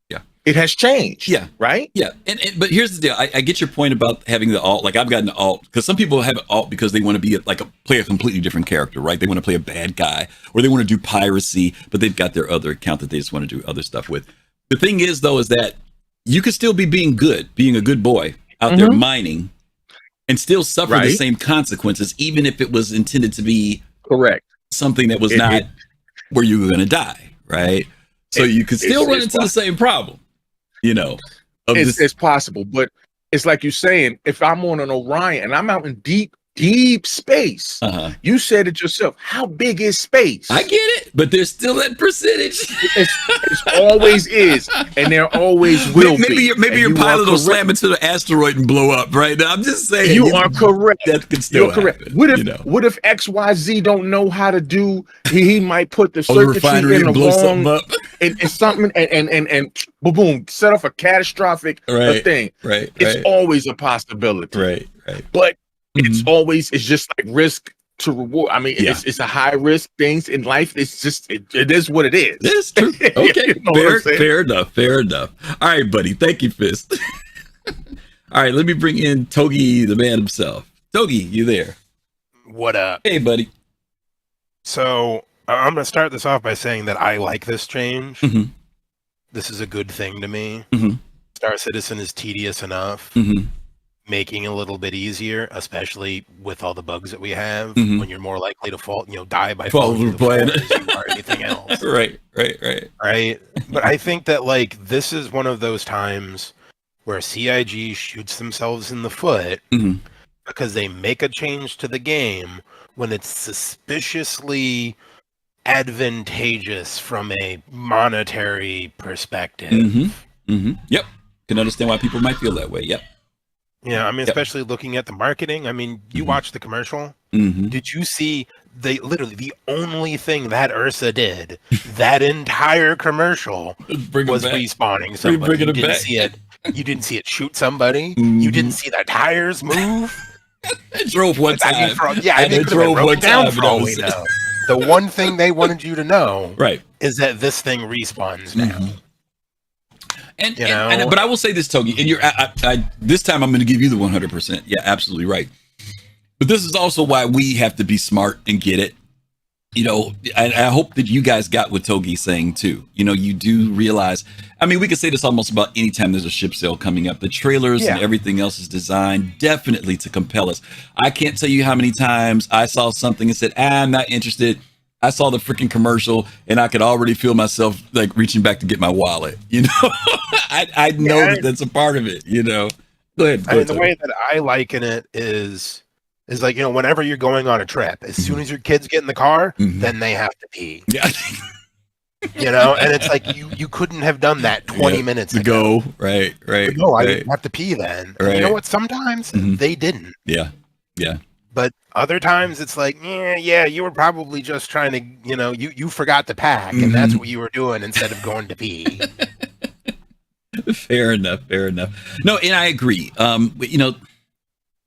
Yeah, it has changed. Yeah, right. Yeah, but here's the deal. I get your point about having the alt. Like I've gotten the alt because some people have an alt because they want to be play a completely different character, right? They want to play a bad guy, or they want to do piracy, but they've got their other account that they just want to do other stuff with. The thing is, though, is that you could still be being a good boy out there mining, and still suffer the same consequences, even if it was intended to be something that was not where you were going to die, right? So you could still run into the same problem, you know. It's possible, but it's like you're saying, if I'm on an Orion and I'm out in deep space, you said it yourself. How big is space? I get it, but there's still that percentage. It always is, and there always will be. Maybe your pilot will slam into the asteroid and blow up. Right now, I'm just saying. You are correct. That could still happen. What if XYZ don't know how to do? He might put the circuitry in the wrong and something, and boom, set off a catastrophic thing. Right. It's always a possibility. Right. But it's just like risk to reward. I mean, it's a high risk things in life. It's just it is what it is. It's true. Okay, you know fair enough. All right, buddy. Thank you, Fist. All right, let me bring in Togi, the man himself. Togi, you there? What up? Hey, buddy. So I'm gonna start this off by saying that I like this change. This is a good thing to me. Star Citizen is tedious enough. Making it a little bit easier, especially with all the bugs that we have, when you're more likely to die by falling through as you are anything else. Right. But I think that this is one of those times where CIG shoots themselves in the foot because they make a change to the game when it's suspiciously advantageous from a monetary perspective. Yep. can understand why people might feel that way. Yep. Yeah, I mean, especially looking at the marketing. I mean, you watched the commercial. Did you see literally the only thing that Ursa did that entire commercial was respawning somebody? You didn't see it. You didn't see it shoot somebody. You didn't see the tires move. It drove one time. It drove one time. For all we know. The one thing they wanted you to know, is that this thing respawns now. But I will say this, Togi, and you're this time I'm going to give you the 100%. Yeah, absolutely right. But this is also why we have to be smart and get it. You know, I hope that you guys got what Togi's saying too. You know, you do realize, I mean, we could say this almost about any time there's a ship sale coming up. The trailers and everything else is designed definitely to compel us. I can't tell you how many times I saw something and said, I'm not interested. I saw the freaking commercial and I could already feel myself like reaching back to get my wallet. You know, I know that's a part of it, you know. Go ahead. I mean, the way that I liken it is like, you know, whenever you're going on a trip, as soon as your kids get in the car, then they have to pee. Yeah. You know, and it's like you couldn't have done that 20 minutes ago. Right. No, I didn't have to pee then. And you know what? Sometimes they didn't. Yeah. But other times it's like, yeah, you were probably just trying to, you know, you forgot to pack, and that's what you were doing instead of going to pee. Fair enough. No, and I agree. You know,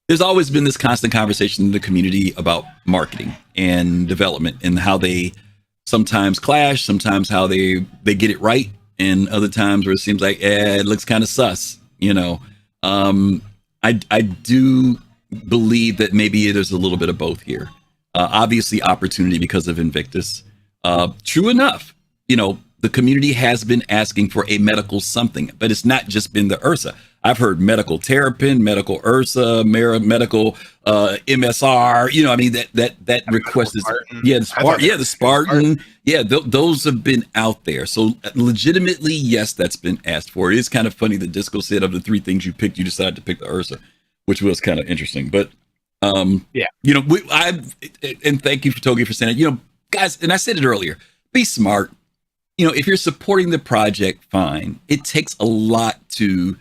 there's always been this constant conversation in the community about marketing and development and how they sometimes clash, sometimes how they get it right, and other times where it seems like it looks kind of sus, you know. I do believe that maybe there's a little bit of both here. Obviously opportunity because of Invictus. True enough, you know, the community has been asking for a medical something, but it's not just been the Ursa. I've heard medical Terrapin, medical Ursa, medical MSR. You know, I mean that request is the Spartan. Yeah, those have been out there. So legitimately, yes, that's been asked for. It is kind of funny that Disco said of the 3 things you picked, you decided to pick the Ursa, which was kind of interesting. But you know, and thank you for Togi for saying it. You know, guys, and I said it earlier. Be smart. You know, if you're supporting the project, fine. It takes a lot to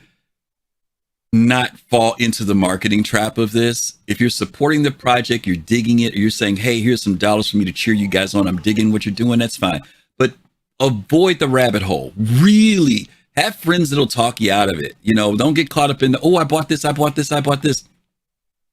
not fall into the marketing trap of this. If you're supporting the project, you're digging it, or you're saying, hey, here's some dollars for me to cheer you guys on. I'm digging what you're doing. That's fine. But avoid the rabbit hole. Really have friends that'll talk you out of it. You know, don't get caught up in I bought this.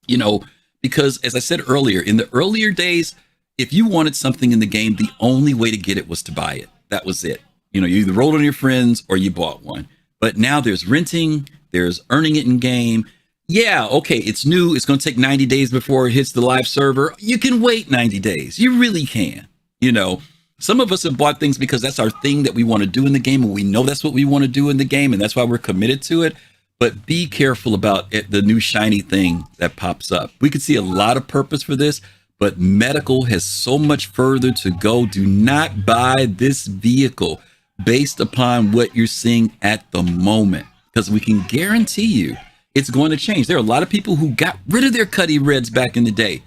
You know, because as I said earlier, in the earlier days, if you wanted something in the game, the only way to get it was to buy it. That was it. You know, you either rolled on your friends or you bought one. But now there's renting, there's earning it in game. Yeah, okay, it's new. It's going to take 90 days before it hits the live server. You can wait 90 days. You really can. You know, some of us have bought things because that's our thing that we want to do in the game, and we know that's what we want to do in the game, and that's why we're committed to it. But be careful about the new shiny thing that pops up. We could see a lot of purpose for this, but medical has so much further to go. Do not buy this vehicle based upon what you're seeing at the moment, because we can guarantee you it's going to change. There are a lot of people who got rid of their Cuddy Reds back in the day,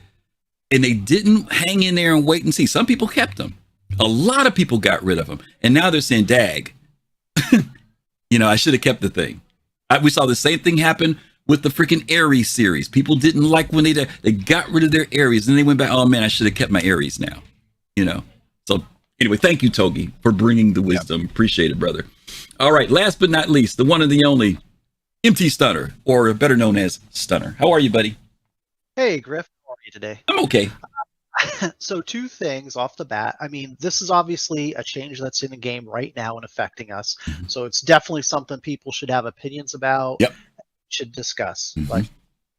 and they didn't hang in there and wait and see. Some people kept them. A lot of people got rid of them, and now they're saying, dag, you know, I should have kept the thing. We saw the same thing happen with the freaking Ares series. People didn't like when they got rid of their Ares, and they went back, oh man, I should have kept my Ares now, you know. So anyway, thank you, Togi, for bringing the wisdom. Appreciate it, brother. All right, last but not least, the one and the only MT Stunner, or better known as Stunner. How are you, buddy? Hey, Griff. How are you today? I'm okay. So 2 things off the bat. I mean, this is obviously a change that's in the game right now and affecting us. So it's definitely something people should have opinions about, should discuss. Like,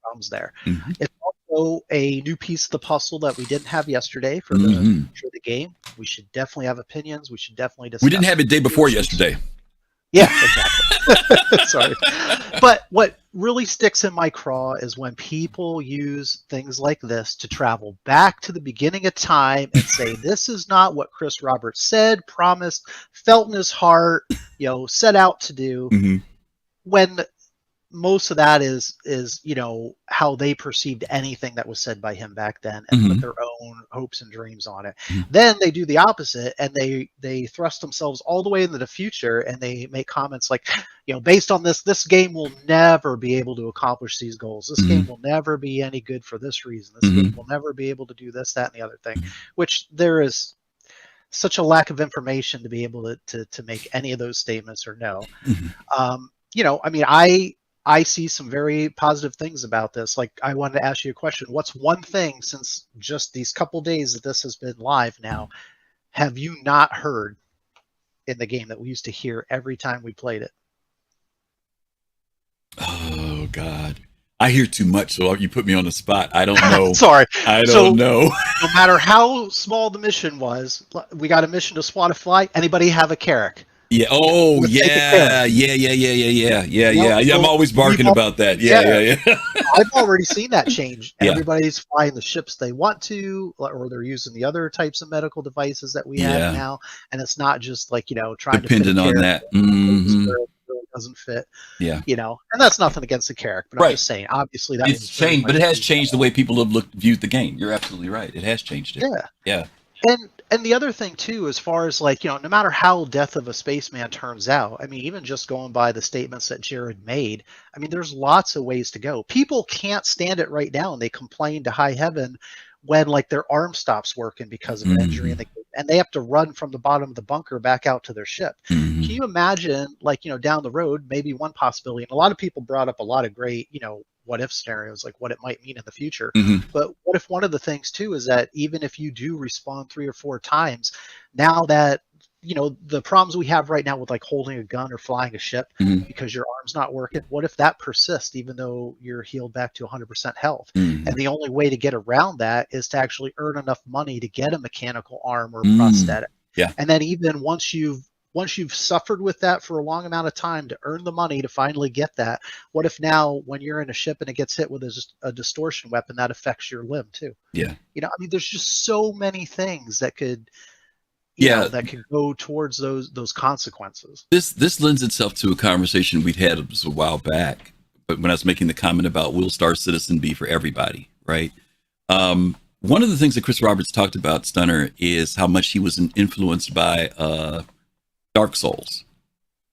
problems there. It's also a new piece of the puzzle that we didn't have yesterday for the game. We should definitely have opinions. We should definitely discuss. We didn't have it day before yesterday. Yeah, exactly. Sorry. But what really sticks in my craw is when people use things like this to travel back to the beginning of time and say, this is not what Chris Roberts said, promised, felt in his heart, you know, set out to do. When most of that is how they perceived anything that was said by him back then, and put their own hopes and dreams on it. Then they do the opposite, and they thrust themselves all the way into the future, and they make comments like, based on this game will never be able to accomplish these goals. This game will never be any good for this reason. This game will never be able to do this, that, and the other thing. Which there is such a lack of information to be able to make any of those statements or no. I see some very positive things about this. Like, I wanted to ask you a question. What's one thing, since just these couple days that this has been live now, have you not heard in the game that we used to hear every time we played it? Oh, God. I hear too much, so you put me on the spot. I don't know. Sorry. I don't know. No matter how small the mission was, we got a mission to swat a fly. Anybody have a Carrick? Yeah. Oh, yeah. Yeah. I'm always barking about that. Yeah. I've already seen that change. Yeah. Everybody's flying the ships they want to, or they're using the other types of medical devices that we have now. And it's not just like, trying dependent to fit on that. It really doesn't fit. Yeah. And that's nothing against the Carrick, but I'm just saying, obviously that it's changed, but it has changed the way people have viewed the game. You're absolutely right. It has changed it. Yeah. And the other thing too, as far as no matter how Death of a Spaceman turns out, I mean, even just going by the statements that Jared made, I mean, there's lots of ways to go. People can't stand it right now, and they complain to high heaven when their arm stops working because of an injury in the game, and they have to run from the bottom of the bunker back out to their ship. Can you imagine, down the road, maybe one possibility, and a lot of people brought up a lot of great, what if scenarios, like what it might mean in the future. But what if one of the things too is that even if you do respawn 3 or 4 times, now that the problems we have right now with holding a gun or flying a ship because your arm's not working, what if that persists even though you're healed back to 100% health? And the only way to get around that is to actually earn enough money to get a mechanical arm or prosthetic. And then even once you've suffered with that for a long amount of time to earn the money to finally get that, what if now when you're in a ship and it gets hit with a distortion weapon, that affects your limb too? Yeah. I mean, there's just so many things that could that could go towards those consequences. This lends itself to a conversation we'd had a while back, but when I was making the comment about will Star Citizen be for everybody, right? One of the things that Chris Roberts talked about, Stunner, is how much he was influenced by Dark Souls,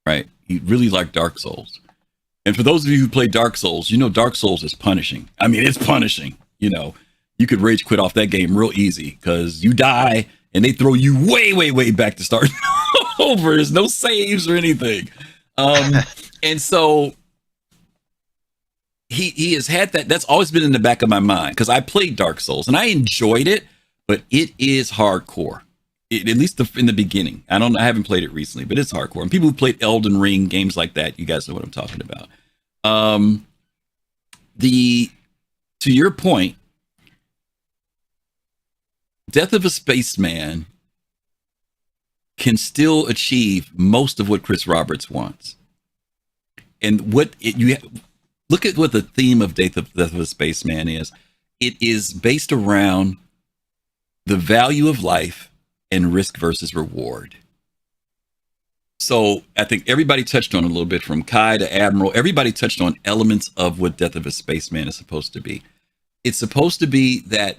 right? He really liked Dark Souls. And for those of you who play Dark Souls, Dark Souls is punishing. I mean, it's punishing. You could rage quit off that game real easy because you die and they throw you way, way, way back to start over. There's no saves or anything. And so he has had that. That's always been in the back of my mind because I played Dark Souls and I enjoyed it, but it is hardcore. At least in the beginning. I haven't played it recently, but it's hardcore. And people who played Elden Ring, games like that, you guys know what I'm talking about. To your point, Death of a Spaceman can still achieve most of what Chris Roberts wants. And look at what the theme of Death of a Spaceman is. It is based around the value of life and risk versus reward. So I think everybody touched on it a little bit, from Kai to Admiral. Everybody touched on elements of what Death of a Spaceman is supposed to be. It's supposed to be that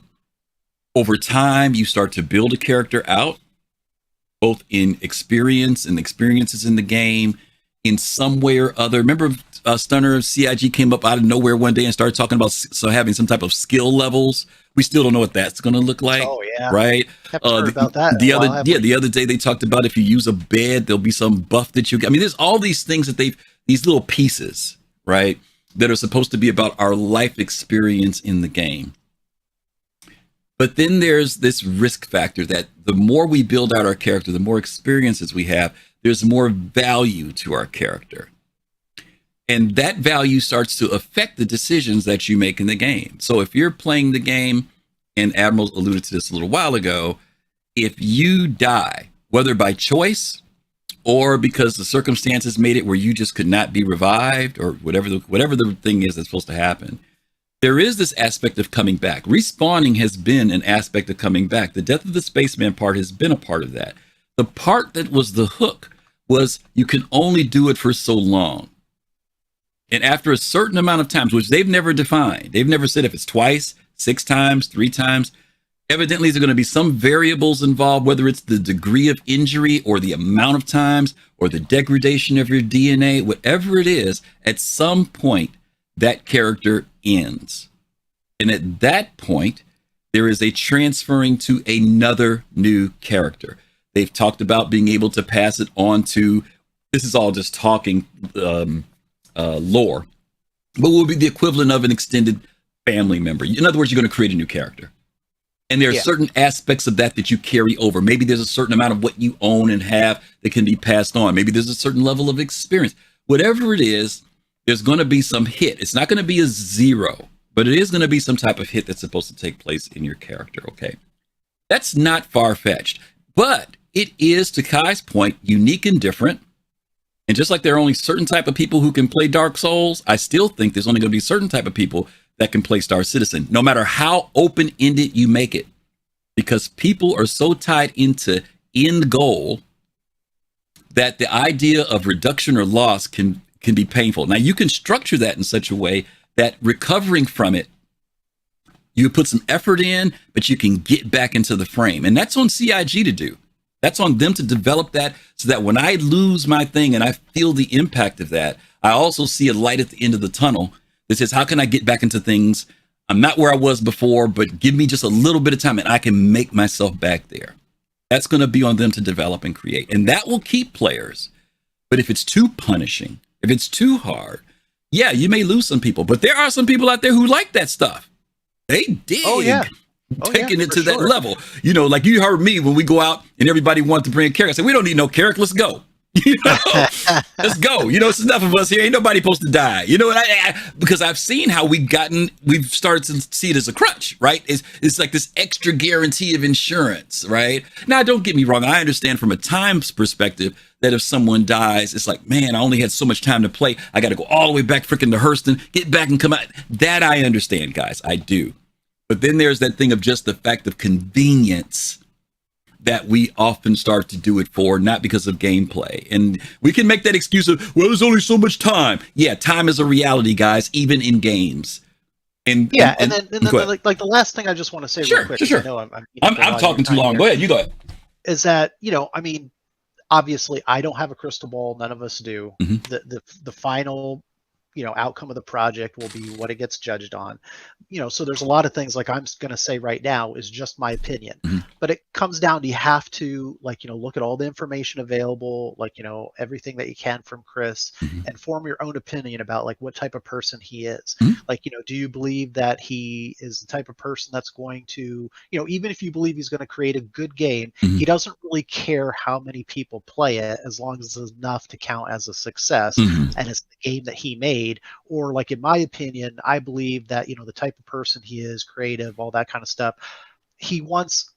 over time you start to build a character out, both in experience and experiences in the game, in some way or other. Remember, Stunner, CIG came up out of nowhere one day and started talking about having some type of skill levels. We still don't know what that's going to look like. Oh yeah, right. About that. The other day they talked about if you use a bed, there'll be some buff that you get. I mean, there's all these things that these little pieces, right, that are supposed to be about our life experience in the game. But then there's this risk factor that the more we build out our character, the more experiences we have, there's more value to our character. And that value starts to affect the decisions that you make in the game. So if you're playing the game, and Admiral alluded to this a little while ago, if you die, whether by choice or because the circumstances made it where you just could not be revived, or whatever the thing is that's supposed to happen, there is this aspect of coming back. Respawning has been an aspect of coming back. The Death of the Spaceman part has been a part of that. The part that was the hook was you can only do it for so long. And after a certain amount of times, which they've never defined, they've never said if it's twice, 6 times, 3 times, evidently there's going to be some variables involved, whether it's the degree of injury or the amount of times or the degradation of your DNA, whatever it is, at some point, that character ends. And at that point, there is a transferring to another new character. They've talked about being able to pass it on to, this is all just talking lore, but will be the equivalent of an extended family member. In other words, you're going to create a new character. And there are certain aspects of that you carry over. Maybe there's a certain amount of what you own and have that can be passed on. Maybe there's a certain level of experience. Whatever it is, there's going to be some hit. It's not going to be a 0, but it is going to be some type of hit that's supposed to take place in your character, okay? That's not far-fetched, but it is, to Kai's point, unique and different. And just like there are only certain type of people who can play Dark Souls, I still think there's only going to be certain type of people that can play Star Citizen, no matter how open-ended you make it, because people are so tied into end goal that the idea of reduction or loss can be painful. Now, you can structure that in such a way that recovering from it, you put some effort in, but you can get back into the frame. And that's on CIG to do. That's on them to develop that so that when I lose my thing and I feel the impact of that, I also see a light at the end of the tunnel that says, how can I get back into things? I'm not where I was before, but give me just a little bit of time and I can make myself back there. That's going to be on them to develop and create. And that will keep players. But if it's too punishing, if it's too hard, yeah, you may lose some people. But there are some people out there who like that stuff. They dig. Taking it to that level. You know, like you heard me when we go out and everybody wants to bring a character. I said, we don't need no character. Let's go. You know, let's go. You know, it's enough of us here. Ain't nobody supposed to die. You know what? Because I've seen how we've started to see it as a crutch, right? It's like this extra guarantee of insurance, right? Now, don't get me wrong. I understand from a times perspective that if someone dies, it's like, man, I only had so much time to play. I got to go all the way back freaking to Hurston, get back and come out. That I understand, guys. I do. But then there's that thing of just the fact of convenience that we often start to do it for, not because of gameplay. And we can make that excuse of, well, there's only so much time. Yeah, time is a reality, guys, even in games. And then like the last thing I just want to say real quick. Sure. I know I'm talking too long. Go ahead, you go ahead. Is that, you know, I mean, obviously I don't have a crystal ball. None of us do. The final, you know, outcome of the project will be what it gets judged on. You know, so there's a lot of things like I'm going to say right now is just my opinion, but it comes down to you have to, like, you know, look at all the information available, like, you know, everything that you can from Chris and form your own opinion about like what type of person he is. Like, you know, do you believe that he is the type of person that's going to, you know, even if you believe he's going to create a good game, he doesn't really care how many people play it as long as it's enough to count as a success and it's the game that he made. Or like, in my opinion, I believe that, you know, the type of person he is, creative, all that kind of stuff, he wants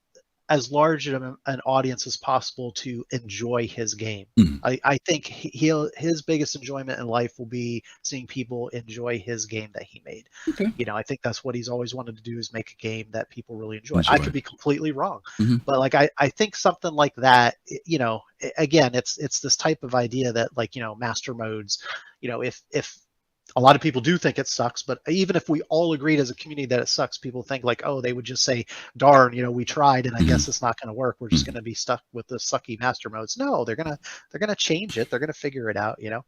as large an audience as possible to enjoy his game. I think his biggest enjoyment in life will be seeing people enjoy his game that he made. You know, I think that's what he's always wanted to do, is make a game that people really enjoy. I could be completely wrong, but like I think something like that, you know, again, it's this type of idea that, like, you know, master modes, you know, if a lot of people do think it sucks, but even if we all agreed as a community that it sucks, people think like, oh, they would just say, darn, you know, we tried and I guess it's not going to work. We're just going to be stuck with the sucky master modes. No, they're going to change it. They're going to figure it out, you know?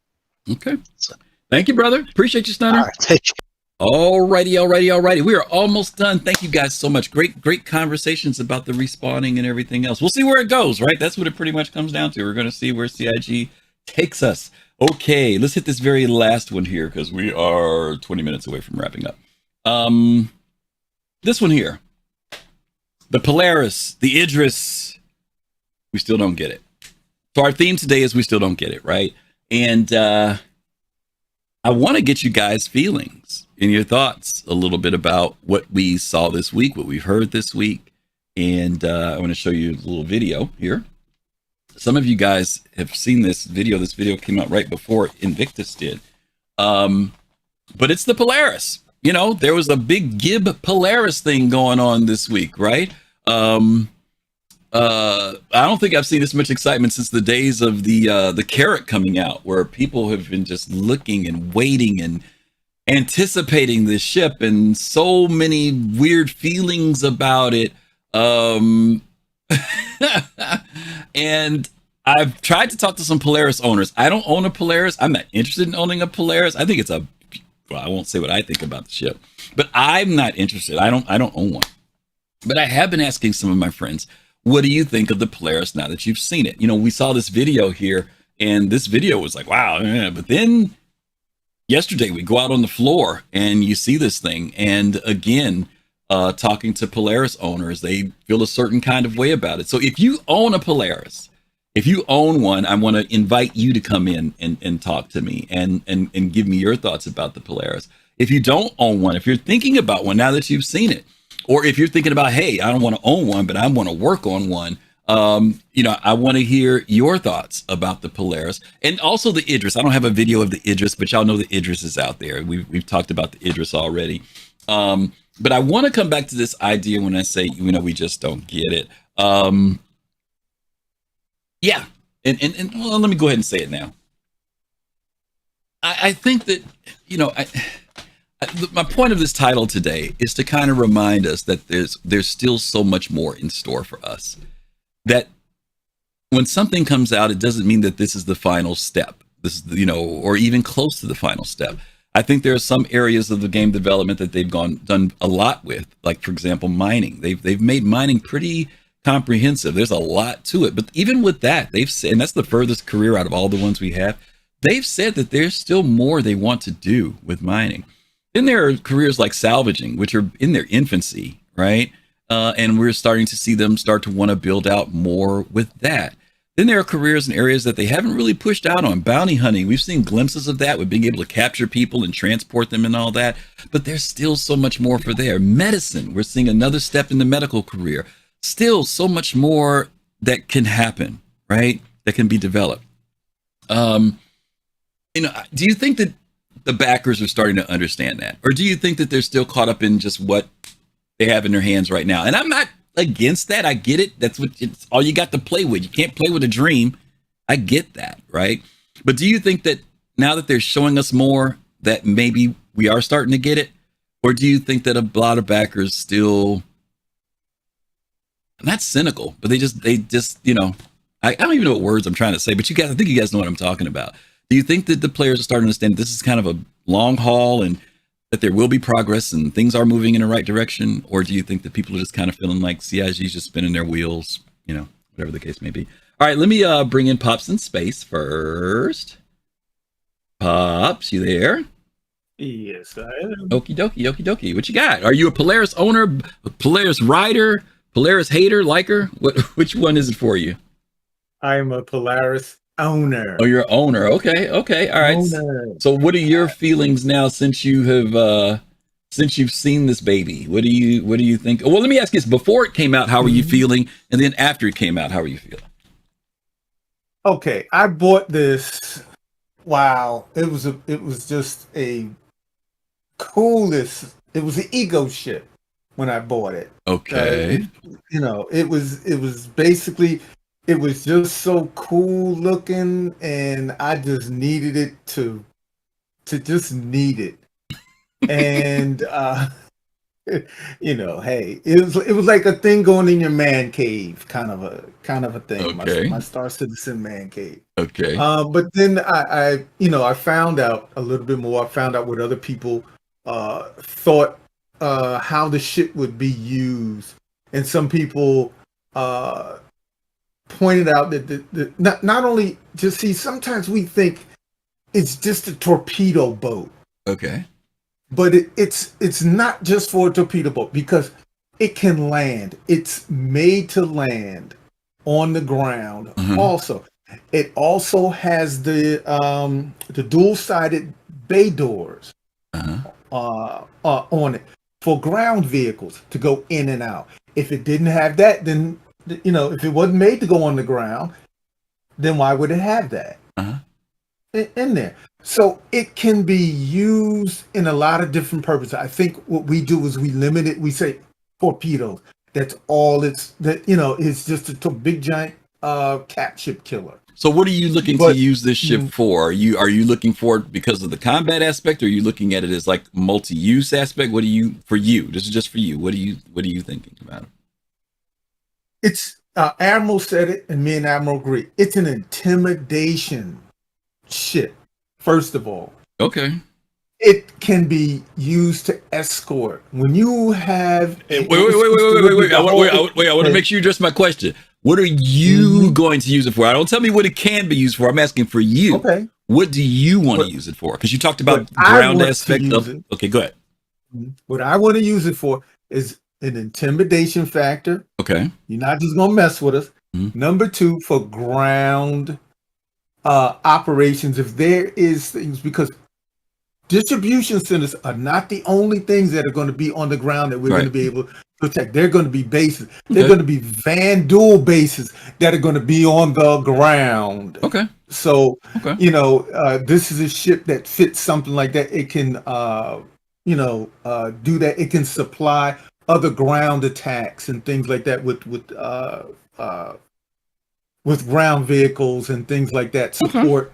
Okay. So, thank you, brother. Appreciate you, Stunner. All right, take care. Alrighty. We are almost done. Thank you guys so much. Great conversations about the respawning and everything else. We'll see where it goes, right? That's what it pretty much comes down to. We're going to see where CIG takes us. Okay, let's hit this very last one here because we are 20 minutes away from wrapping up. This one here, the Polaris, the Idris, we still don't get it. So our theme today is we still don't get it, right? And I want to get you guys' feelings and your thoughts a little bit about what we saw this week, what we've heard this week. And I want to show you a little video here. Some of you guys have seen this video. This video came out right before Invictus did. But it's the Polaris. You know, there was a big Gib Polaris thing going on this week, right? I don't think I've seen this much excitement since the days of the carrot coming out, where people have been just looking and waiting and anticipating this ship, and so many weird feelings about it. And I've tried to talk to some Polaris owners. I don't own a Polaris. I'm not interested in owning a Polaris. I think it's well, I won't say what I think about the ship, but I'm not interested. I don't own one. But I have been asking some of my friends, what do you think of the Polaris now that you've seen it? You know, we saw this video here, and this video was like, wow. But then yesterday we go out on the floor and you see this thing. And again, talking to Polaris owners, they feel a certain kind of way about it. So if you own a Polaris, if you own one, I want to invite you to come in and talk to me and give me your thoughts about the Polaris. If you don't own one, if you're thinking about one now that you've seen it, or if you're thinking about, hey, I don't want to own one, but I want to work on one, you know, I want to hear your thoughts about the Polaris and also the Idris. I don't have a video of the Idris, but y'all know the Idris is out there. We've talked about the Idris already. But I want to come back to this idea when I say, you know, we just don't get it. Yeah. And well, let me go ahead and say it now. I think that, you know, my point of this title today is to kind of remind us that there's still so much more in store for us. That when something comes out, it doesn't mean that this is the final step. This is, you know, or even close to the final step. I think there are some areas of the game development that they've done a lot with, like for example, mining. They've made mining pretty comprehensive. There's a lot to it, but even with that, they've said, and that's the furthest career out of all the ones we have. They've said that there's still more they want to do with mining. Then there are careers like salvaging, which are in their infancy, right? And we're starting to see them start to want to build out more with that. Then there are careers in areas that they haven't really pushed out on. Bounty hunting, we've seen glimpses of that with being able to capture people and transport them and all that. But there's still so much more for there. Medicine, we're seeing another step in the medical career. Still so much more that can happen, right? That can be developed. You know, do you think that the backers are starting to understand that? Or do you think that they're still caught up in just what they have in their hands right now? And I'm not against that. I get it. That's what it's all you got to play with. You can't play with a dream. I get that, right? But do you think that now that they're showing us more, that maybe we are starting to get it? Or do you think that a lot of backers still, not cynical, but they just, you know, I don't even know what words I'm trying to say, but you guys, I think you guys know what I'm talking about. Do you think that the players are starting to understand this is kind of a long haul and that there will be progress and things are moving in the right direction? Or do you think that people are just kind of feeling like CIG's just spinning their wheels, you know, whatever the case may be? All right, let me bring in Pops in Space first. Pops, you there? Yes, I am. Okie dokie, okie dokie. What you got? Are you a Polaris owner, a Polaris rider, Polaris hater, liker? Which one is it for you? I'm a Polaris owner. Oh, you're an owner. Okay. All right. Owner. So what are your feelings now since you've seen this baby? What do you think? Well, let me ask you this. Before it came out, how were you feeling? And then after it came out, how were you feeling? Okay, I bought this. Wow, it was just a coolest. It was an ego ship when I bought it. Okay. You know, it was basically, it was just so cool looking, and I just needed it to just need it. And you know, hey, it was like a thing going in your man cave, kind of a thing. Okay. My Star Citizen man cave. Okay. But then I found out a little bit more. I found out what other people thought how the ship would be used, and some people pointed out that not only just see, sometimes we think it's just a torpedo boat. Okay. But it's not just for a torpedo boat, because it can land. It's made to land on the ground. Mm-hmm. Also, it also has the dual-sided bay doors on it for ground vehicles to go in and out. If it didn't have that, then, you know, if it wasn't made to go on the ground, then why would it have that in there? So it can be used in a lot of different purposes. I think what we do is we limit it. We say torpedoes, That's all it's just a big giant cat ship killer. So what are you looking to use this ship for? Are you looking for it because of the combat aspect, or are you looking at it as like multi-use aspect? This is just for you. What are you thinking about it? It's Admiral said it, and me and Admiral agree. It's an intimidation ship, first of all. Okay. It can be used to escort. When you have wait. I want to make sure you address my question. What are you going to use it for? Don't tell me what it can be used for. I'm asking for you. Okay. What do you want to use it for? Because you talked about ground aspect of it. Okay, go ahead. What I want to use it for is an intimidation factor. Okay. You're not just going to mess with us. Number 2, for ground operations, if there is things, because distribution centers are not the only things that are going to be on the ground that we're going to be able to protect. They're going to be bases. They're going to be Vandal bases that are going to be on the ground. Okay. So, this is a ship that fits something like that. It can, do that. It can supply other ground attacks and things like that with ground vehicles and things like that. Support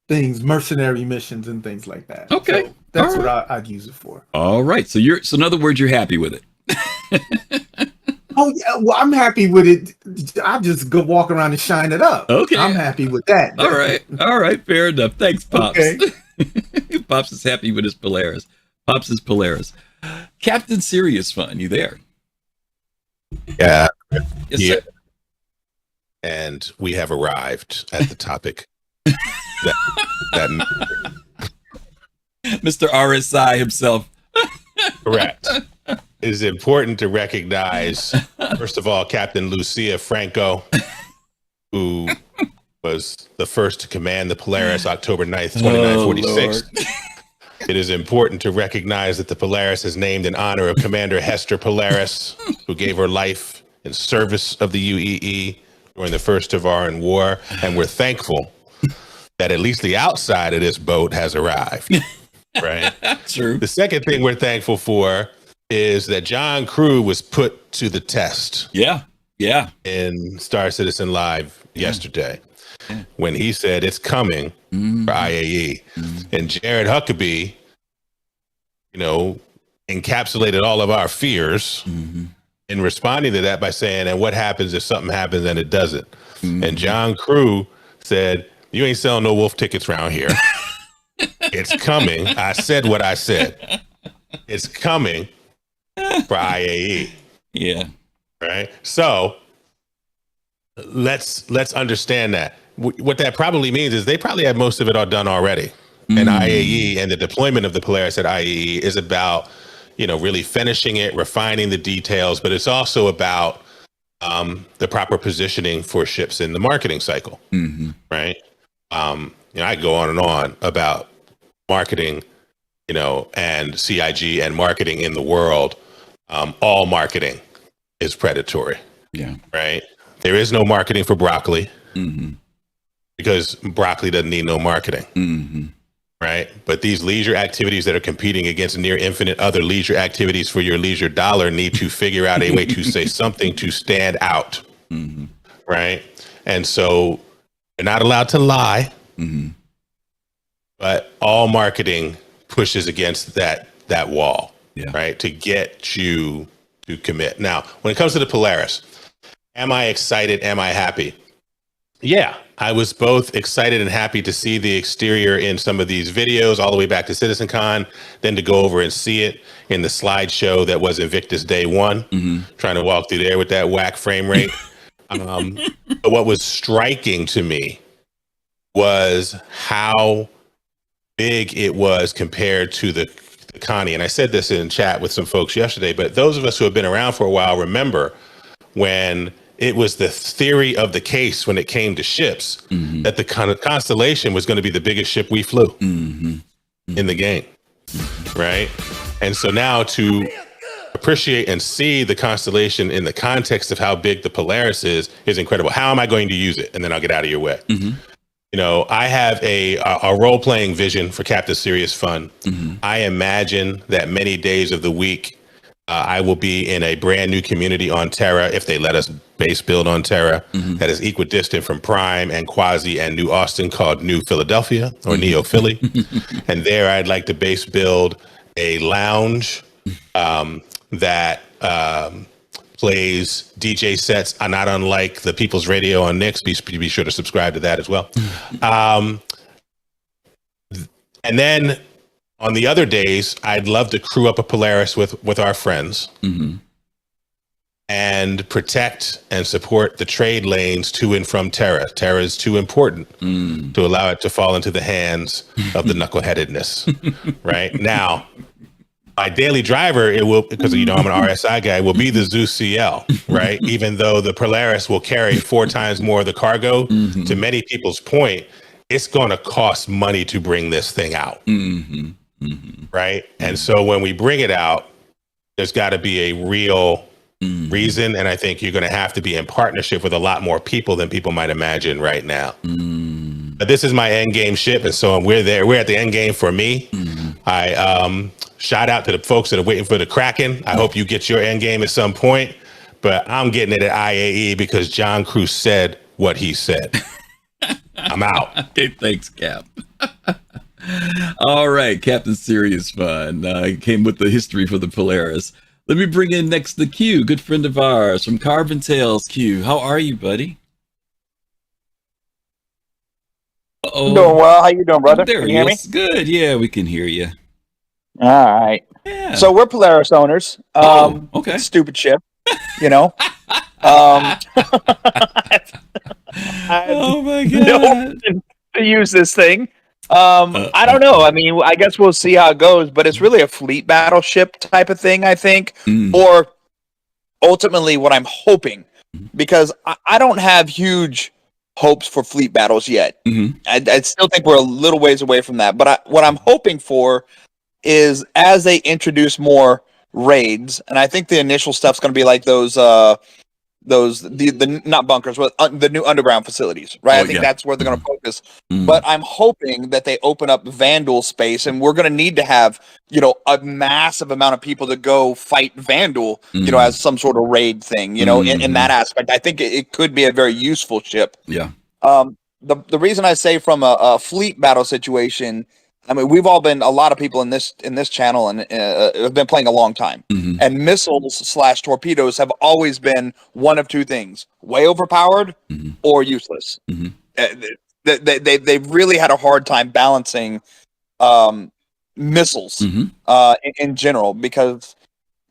things, mercenary missions and things like that. Okay. So that's what I'd use it for. All right. So in other words, you're happy with it. Oh yeah, well, I'm happy with it. I just go walk around and shine it up. Okay. I'm happy with that. All right. Fair enough. Thanks, Pops. Okay. Pops is happy with his Polaris. Pops is Polaris. Captain Serious Fun, you there? Yeah. Yes, Yeah. sir. And we have arrived at the topic that Mr. RSI himself. Correct. It is important to recognize, first of all, Captain Lucia Franco, who was the first to command the Polaris October 9th, 2946. It is important to recognize that the Polaris is named in honor of Commander Hester Polaris, who gave her life in service of the UEE during the First Tavaran War. And we're thankful that at least the outside of this boat has arrived. Right? True. The second thing we're thankful for is that John Crew was put to the test. Yeah. In Star Citizen Live yesterday, when he said it's coming for IAE. And Jared Huckabee, encapsulated all of our fears in responding to that by saying, and what happens if something happens and it doesn't? And John Crew said, you ain't selling no wolf tickets around here. It's coming. I said what I said. It's coming for IAE. Yeah. Right. So let's understand that. What that probably means is they probably have most of it all done already. And IAE and the deployment of the Polaris at IAE is about, really finishing it, refining the details, but it's also about the proper positioning for ships in the marketing cycle. Right. I go on and on about marketing, and CIG and marketing in the world. All marketing is predatory. Yeah. Right. There is no marketing for broccoli because broccoli doesn't need no marketing. Right. But these leisure activities that are competing against near infinite other leisure activities for your leisure dollar need to figure out a way to say something to stand out. Right. And so they're not allowed to lie. But all marketing pushes against that wall, right? To get you to commit. Now, when it comes to the Polaris, am I excited? Am I happy? Yeah, I was both excited and happy to see the exterior in some of these videos all the way back to CitizenCon, then to go over and see it in the slideshow that was Invictus Day 1, trying to walk through there with that whack frame rate. But what was striking to me was how big it was compared to the Connie. And I said this in chat with some folks yesterday, but those of us who have been around for a while remember when it was the theory of the case when it came to ships that the Constellation was going to be the biggest ship we flew in the game, right? And so now to appreciate and see the Constellation in the context of how big the Polaris is incredible. How am I going to use it? And then I'll get out of your way. I have a role-playing vision for Captain Serious Fun. I imagine that many days of the week, I will be in a brand new community on Terra if they let us base build on Terra that is equidistant from Prime and Quasi and New Austin called New Philadelphia or Neo Philly. And there I'd like to base build a lounge that plays DJ sets, not unlike the People's Radio on Nix. Be sure to subscribe to that as well. And then on the other days, I'd love to crew up a Polaris with our friends and protect and support the trade lanes to and from Terra. Terra is too important to allow it to fall into the hands of the knuckleheadedness. Right now, my daily driver, it will, because I'm an RSI guy, will be the Zeus CL, right? Even though the Polaris will carry 4 times more of the cargo, to many people's point, it's going to cost money to bring this thing out. Right. And so when we bring it out, there's got to be a real reason. And I think you're going to have to be in partnership with a lot more people than people might imagine right now. But this is my end game ship. And so we're there. We're at the end game for me. I shout out to the folks that are waiting for the Kraken. I hope you get your end game at some point. But I'm getting it at IAE because John Cruz said what he said. I'm out. Okay, thanks, Cap. All right, Captain Serious Fun came with the history for the Polaris. Let me bring in next the Q, good friend of ours from Carvin Tales. Q, how are you, buddy? I'm doing well. How you doing, brother? There Can he you hear me? is. Good. Yeah, we can hear you. All right. Yeah. So we're Polaris owners. Okay. Stupid ship, you know. Oh my god. No reason to use this thing. I don't know. I mean, I guess we'll see how it goes, but it's really a fleet battleship type of thing, I think. Or ultimately what I'm hoping, because I don't have huge hopes for fleet battles yet. I still think we're a little ways away from that. But what I'm hoping for is as they introduce more raids, and I think the initial stuff's going to be like those the not bunkers, but the new underground facilities, right? I think that's where they're going to focus. But I'm hoping that they open up Vandal space, and we're going to need to have, you know, a massive amount of people to go fight Vandal, you know, as some sort of raid thing, you know, in that aspect. I think it could be a very useful ship. Yeah. The reason I say from a fleet battle situation, I mean, we've all been, a lot of people in this channel and have been playing a long time. And missiles / torpedoes have always been one of two things: way overpowered or useless. They've really had a hard time balancing missiles in general, because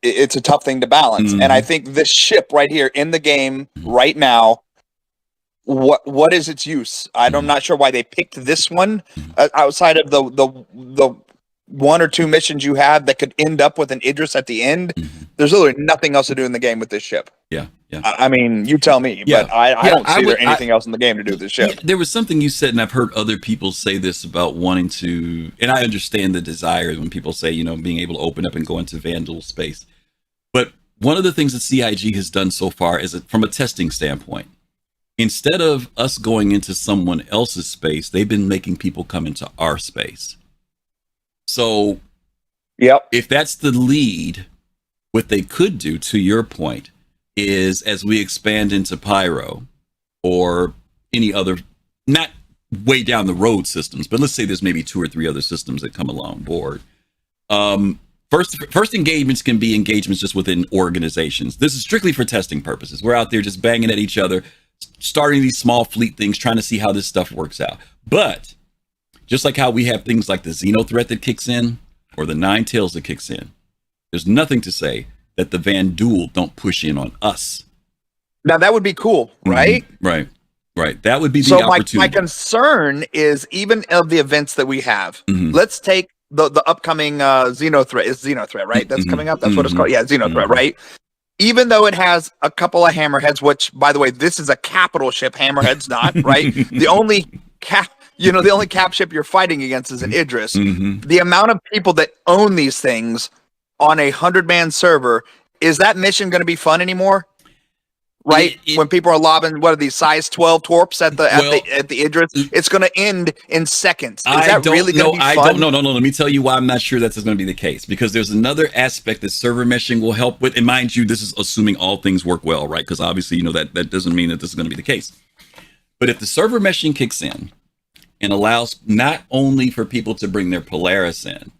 it's a tough thing to balance. And I think this ship right here in the game right now, what is its use? I'm not sure why they picked this one outside of the 1 or 2 missions you have that could end up with an Idris at the end. There's literally nothing else to do in the game with this ship. Yeah. I mean, you tell me, but I don't see there anything else in the game to do with this ship. Yeah, there was something you said, and I've heard other people say this about wanting to, and I understand the desire when people say, you know, being able to open up and go into Vandal space. But one of the things that CIG has done so far is, from a testing standpoint, instead of us going into someone else's space, they've been making people come into our space. So if that's the lead, what they could do, to your point, is as we expand into Pyro or any other, not way down the road systems, but let's say there's maybe 2 or 3 other systems that come along board. First engagements can be engagements just within organizations. This is strictly for testing purposes. We're out there just banging at each other, starting these small fleet things, trying to see how this stuff works out. But just like how we have things like the Xeno threat that kicks in, or the Nine Tails that kicks in, there's nothing to say that the Vandal don't push in on us. Now that would be cool, right? Right. That would be the so opportunity. My concern is, even of the events that we have, let's take the upcoming Xeno threat. It's Xeno threat, right? That's coming up. That's what it's called. Yeah, Xeno threat, right? Even though it has a couple of hammerheads, which, by the way, this is a capital ship. Hammerhead's not, right? The only cap ship you're fighting against is an Idris. The amount of people that own these things on a 100-man server, is that mission going to be fun anymore? right? When people are lobbing, what are these size 12 torps at the Idris, it's going to end in seconds. Is that really going to be fun? I don't know. No. Let me tell you why I'm not sure that's going to be the case. Because there's another aspect that server meshing will help with. And mind you, this is assuming all things work well, right? Because obviously, that doesn't mean that this is going to be the case. But if the server meshing kicks in and allows not only for people to bring their Polaris in,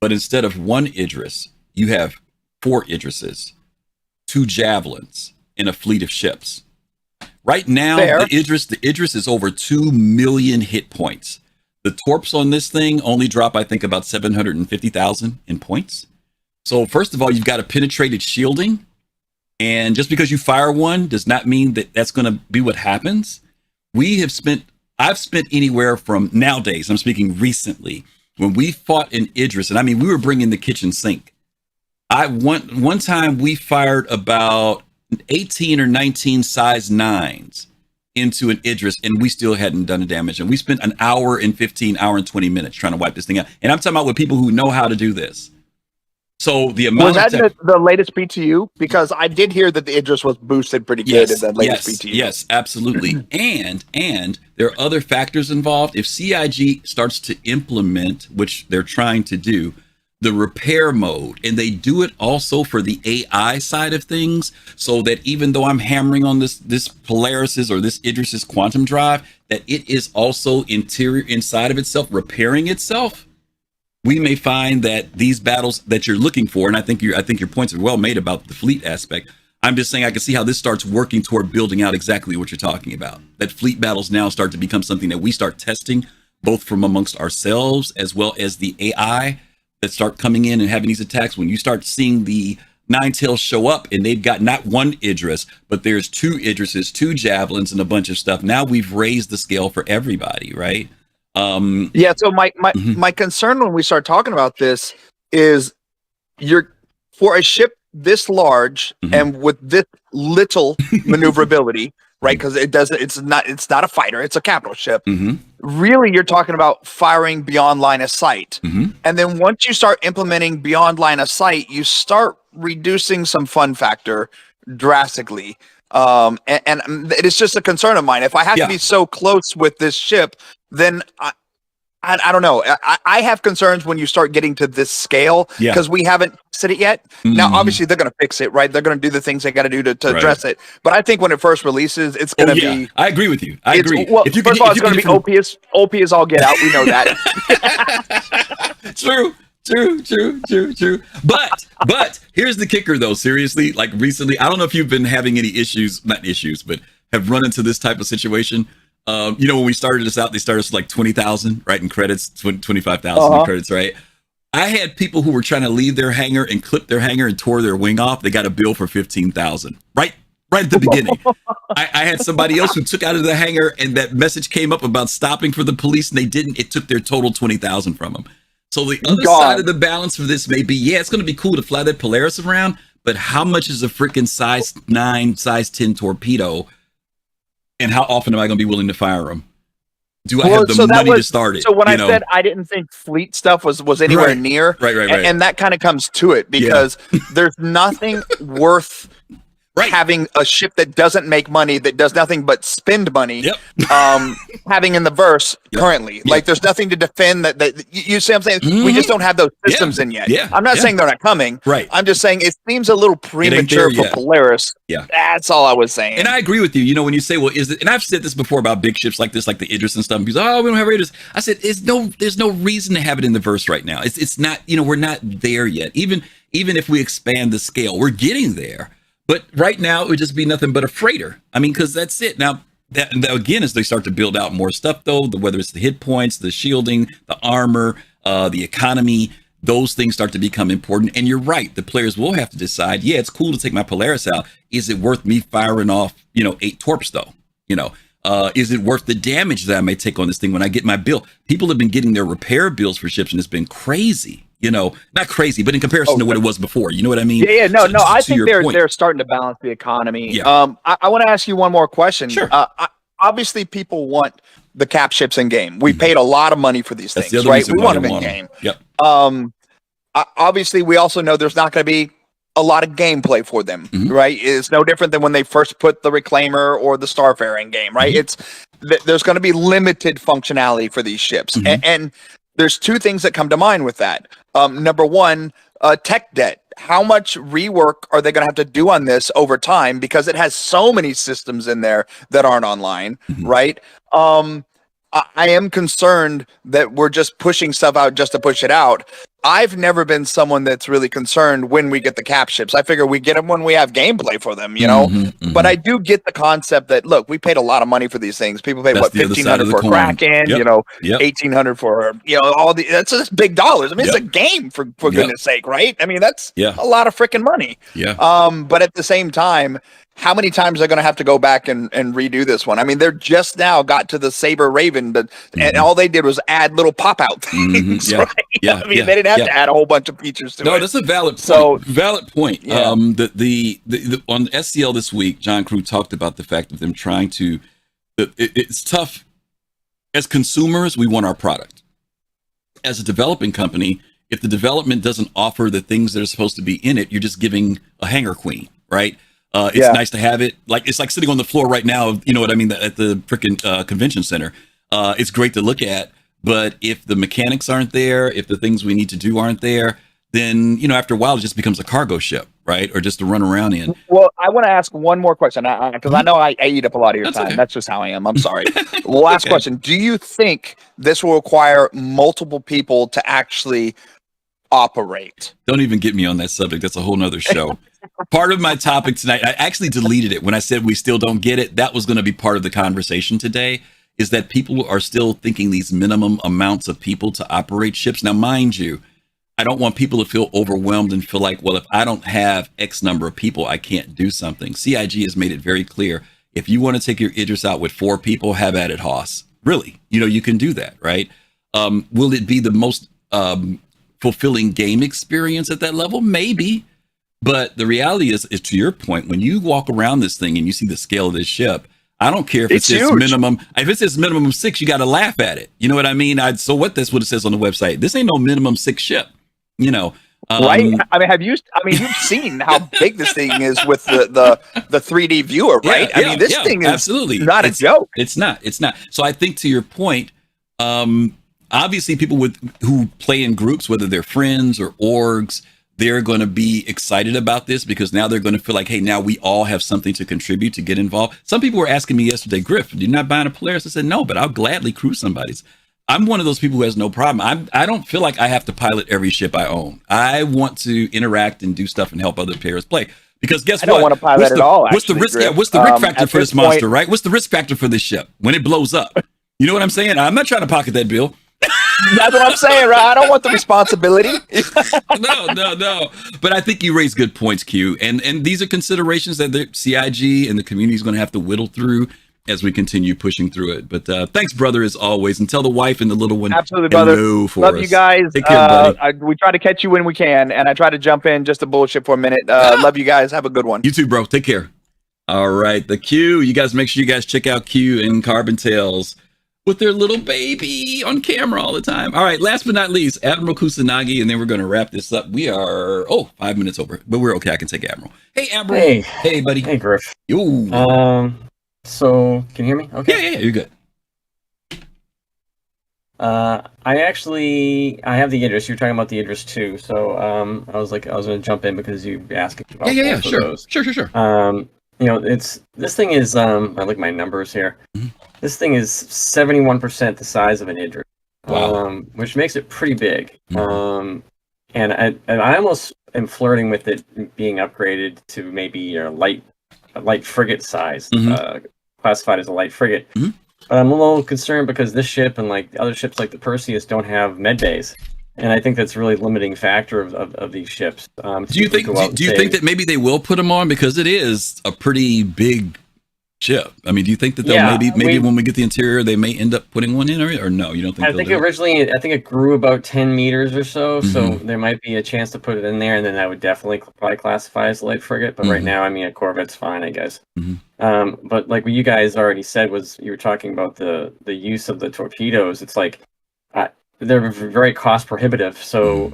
but instead of one Idris, you have 4 Idrises, 2 Javelins, and a fleet of ships. Right now, the Idris is over 2 million hit points. The torps on this thing only drop, I think, about 750,000 in points. So first of all, you've got a penetrated shielding. And just because you fire one does not mean that that's going to be what happens. I've spent anywhere from nowadays, I'm speaking recently, when we fought in Idris, and I mean, we were bringing the kitchen sink. One time we fired about 18 or 19 size 9s into an Idris, and we still hadn't done the damage. And we spent an hour and 20 minutes trying to wipe this thing out. And I'm talking about with people who know how to do this. So the amount was that the latest PTU? Because I did hear that the Idris was boosted pretty good in that latest PTU. Yes, absolutely. and there are other factors involved. If CIG starts to implement, which they're trying to do, the repair mode, and they do it also for the AI side of things, so that even though I'm hammering on this Polaris's or this Idris's quantum drive, that it is also inside of itself repairing itself. We may find that these battles that you're looking for, and I think your points are well made about the fleet aspect. I'm just saying I can see how this starts working toward building out exactly what you're talking about. That fleet battles now start to become something that we start testing, both from amongst ourselves as well as the AI that start coming in and having these attacks. When you start seeing the Ninetales show up and they've got not one Idris, but there's 2 Idrises, 2 Javelins, and a bunch of stuff. Now we've raised the scale for everybody, right? So my concern when we start talking about this is you're for a ship this large and with this little maneuverability, right? Because it's not a fighter, it's a capital ship. Really, you're talking about firing beyond line of sight. And then once you start implementing beyond line of sight, you start reducing some fun factor drastically. And it's just a concern of mine. If I have to be so close with this ship, then I don't know. I have concerns when you start getting to this scale because we haven't said it yet. Now, obviously, they're going to fix it, right? They're going to do the things they got to do to address it. But I think when it first releases, it's going to be. I agree with you. I agree. Well, first of all, it's going to be OP as all get out. We know that. True. But here's the kicker, though. Seriously, like recently, I don't know if you've been having any not issues, but have run into this type of situation. When we started this out, they started us like 20,000, right? In credits, 25,000 in credits, right? I had people who were trying to leave their hangar and clip their hangar and tore their wing off. They got a bill for 15,000, right at the beginning. I had somebody else who took out of the hangar and that message came up about stopping for the police and they didn't. It took their total 20,000 from them. So the other side of the balance for this may be, it's going to be cool to fly that Polaris around, but how much is a freaking size 9, size 10 torpedo? And how often am I going to be willing to fire them? Do I have the money to start it? So when I said I didn't think fleet stuff was anywhere near, right. And that kind of comes to it because there's nothing worth having a ship that doesn't make money, that does nothing but spend money, having in the verse currently. Like there's nothing to defend that you see what I'm saying? We just don't have those systems in yet. I'm not saying they're not coming. Right. I'm just saying it seems a little premature for Polaris. That's all I was saying. And I agree with you. When you say, well, is it, and I've said this before about big ships like this, like the Idris and stuff. Because, we don't have Raiders. I said, there's no reason to have it in the verse right now. It's not, we're not there yet. Even if we expand the scale, we're getting there. But right now, it would just be nothing but a freighter. I mean, because that's it. Now, that again, as they start to build out more stuff, though, whether it's the hit points, the shielding, the armor, the economy, those things start to become important. And you're right. The players will have to decide, it's cool to take my Polaris out. Is it worth me firing off, 8 torps, though? Is it worth the damage that I may take on this thing when I get my bill? People have been getting their repair bills for ships, and it's been crazy. Not crazy, but in comparison to what it was before, you know what I mean? No, I think they're starting to balance the economy. I want to ask you one more question. Sure. Obviously, people want the cap ships in game. We paid a lot of money for these things, right? We want them in game. Yep. Obviously, we also know there's not going to be a lot of gameplay for them, right? It's no different than when they first put the Reclaimer or the Starfaring game, right? There's going to be limited functionality for these ships, and there's two things that come to mind with that. Number one, tech debt. How much rework are they going to have to do on this over time, because it has so many systems in there that aren't online, right? I am concerned that we're just pushing stuff out just to push it out. I've never been someone that's really concerned when we get the cap ships. I figure we get them when we have gameplay for them, you know? But I do get the concept that, look, we paid a lot of money for these things. People pay, That's what, $1,500 for a Kraken, you know, $1,800 for, you know, all the, that's just big dollars. I mean, it's a game, for goodness sake, right? I mean, that's a lot of freaking money. But at the same time, how many times are they going to have to go back and redo this one? I mean, they're just now got to the Saber Raven, and all they did was add little pop-out things, right? I mean, they didn't have to add a whole bunch of features to it. No, that's a valid point. Valid point. The on SCL this week, John Crew talked about the fact of them trying to. It's tough. As consumers, we want our product. As a developing company, if the development doesn't offer the things that are supposed to be in it, you're just giving a hanger queen, right? It's nice to have it. Like, it's like sitting on the floor right now, you know what I mean, at the freaking convention center. It's great to look at, but if the mechanics aren't there, if the things we need to do aren't there, then, you know, after a while, it just becomes a cargo ship, right? Or just to run around in. Well, I want to ask one more question, because I know I eat up a lot of your time. Okay. That's just how I am. I'm sorry. Last question. Do you think this will require multiple people to actually operate? Don't even get me on that subject. That's a whole nother show. Part of my topic tonight, I actually deleted it when I said we still don't get it. That was going to be part of the conversation today, is that people are still thinking these minimum amounts of people to operate ships. Now, mind you, I don't want people to feel overwhelmed and feel like, well, if I don't have X number of people, I can't do something. CIG has made it very clear. If you want to take your Idris out with 4 people, have at it, Hoss. Really, you know, you can do that, right? Will it be the most fulfilling game experience at that level? Maybe. But the reality is to your point, when you walk around this thing and you see the scale of this ship, I don't care if it says minimum. If it says minimum 6, you got to laugh at it. You know what I mean? So what? That's what it says on the website. This ain't no minimum 6 ship. You know, right? I mean, you've seen how big this thing is with the 3D viewer, right? I mean, this thing is absolutely not a joke. It's not. So I think, to your point, obviously people who play in groups, whether they're friends or orgs, they're going to be excited about this, because now they're going to feel like, hey, now we all have something to contribute, to get involved. Some people were asking me yesterday, Griff, you're not buying a Polaris? I said, no, but I'll gladly crew somebody's. I'm one of those people who has no problem. I don't feel like I have to pilot every ship I own. I want to interact and do stuff and help other players play. Because guess what? I don't want to pilot at all. What's the risk? What's the risk factor for this monster, right? What's the risk factor for this ship when it blows up? You know what I'm saying? I'm not trying to pocket that bill. That's what I'm saying, right? I don't want the responsibility. No. But I think you raise good points, Q. And these are considerations that the CIG and the community is going to have to whittle through as we continue pushing through it. But thanks, brother, as always. And tell the wife and the little one, absolutely, brother. Love you guys. Take care, buddy. We try to catch you when we can, and I try to jump in just to bullshit for a minute. Love you guys. Have a good one. You too, bro. Take care. All right, the Q. You guys, make sure you guys check out Q and Carbon Tales with their little baby on camera all the time. All right, last but not least, Admiral Kusanagi, and then we're going to wrap this up. We are 5 minutes over, but we're okay. I can take Admiral. Hey, Admiral. Hey, buddy. Hey, Griff. Yo. So can you hear me? Okay. Yeah, you're good. I have the Idris. You were talking about the Idris too. So I was going to jump in because you asked about both of those. Sure. You know, this thing is I look at my numbers here. Mm-hmm. This thing is 71% the size of an Idris. Wow. Which makes it pretty big. Mm-hmm. And I almost am flirting with it being upgraded to maybe a light frigate size, classified as a light frigate. Mm-hmm. But I'm a little concerned because this ship and like other ships like the Perseus don't have med bays. And I think that's a really limiting factor of these ships. Do you think that maybe they will put them on, because it is a pretty big ship? I mean, do you think that they'll maybe when we get the interior, they may end up putting one in, or no? You don't think? I think originally, it grew about 10 meters or so, so there might be a chance to put it in there, and then that would definitely probably classify as a light frigate. But right now, I mean, a Corvette's fine, I guess. But like what you guys already said was, you were talking about the use of the torpedoes. It's like they're very cost prohibitive, so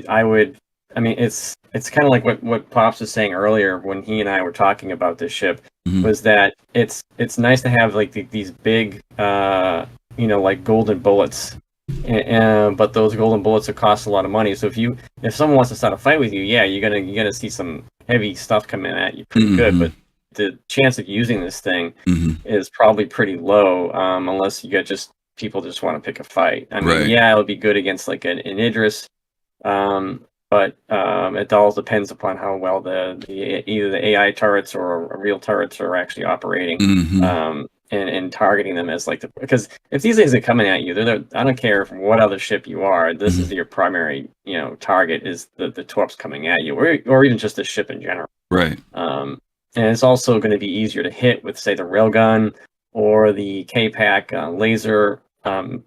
I would I mean, it's kind of like what Pops was saying earlier when he and I were talking about this ship, was that it's nice to have like these big, like golden bullets, but those golden bullets will cost a lot of money. So if someone wants to start a fight with you, yeah, you're gonna see some heavy stuff coming at you pretty good, but the chance of using this thing is probably pretty low, unless you get people just want to pick a fight. I mean, yeah, it'll be good against like an Idris. But it all depends upon how well either the AI turrets or real turrets are actually operating, and targeting them as because if these things are coming at you, I don't care what other ship you are, this is your primary target is the torps coming at you, or even just the ship in general. Right. And it's also going to be easier to hit with, say, the railgun or the K-Pack laser.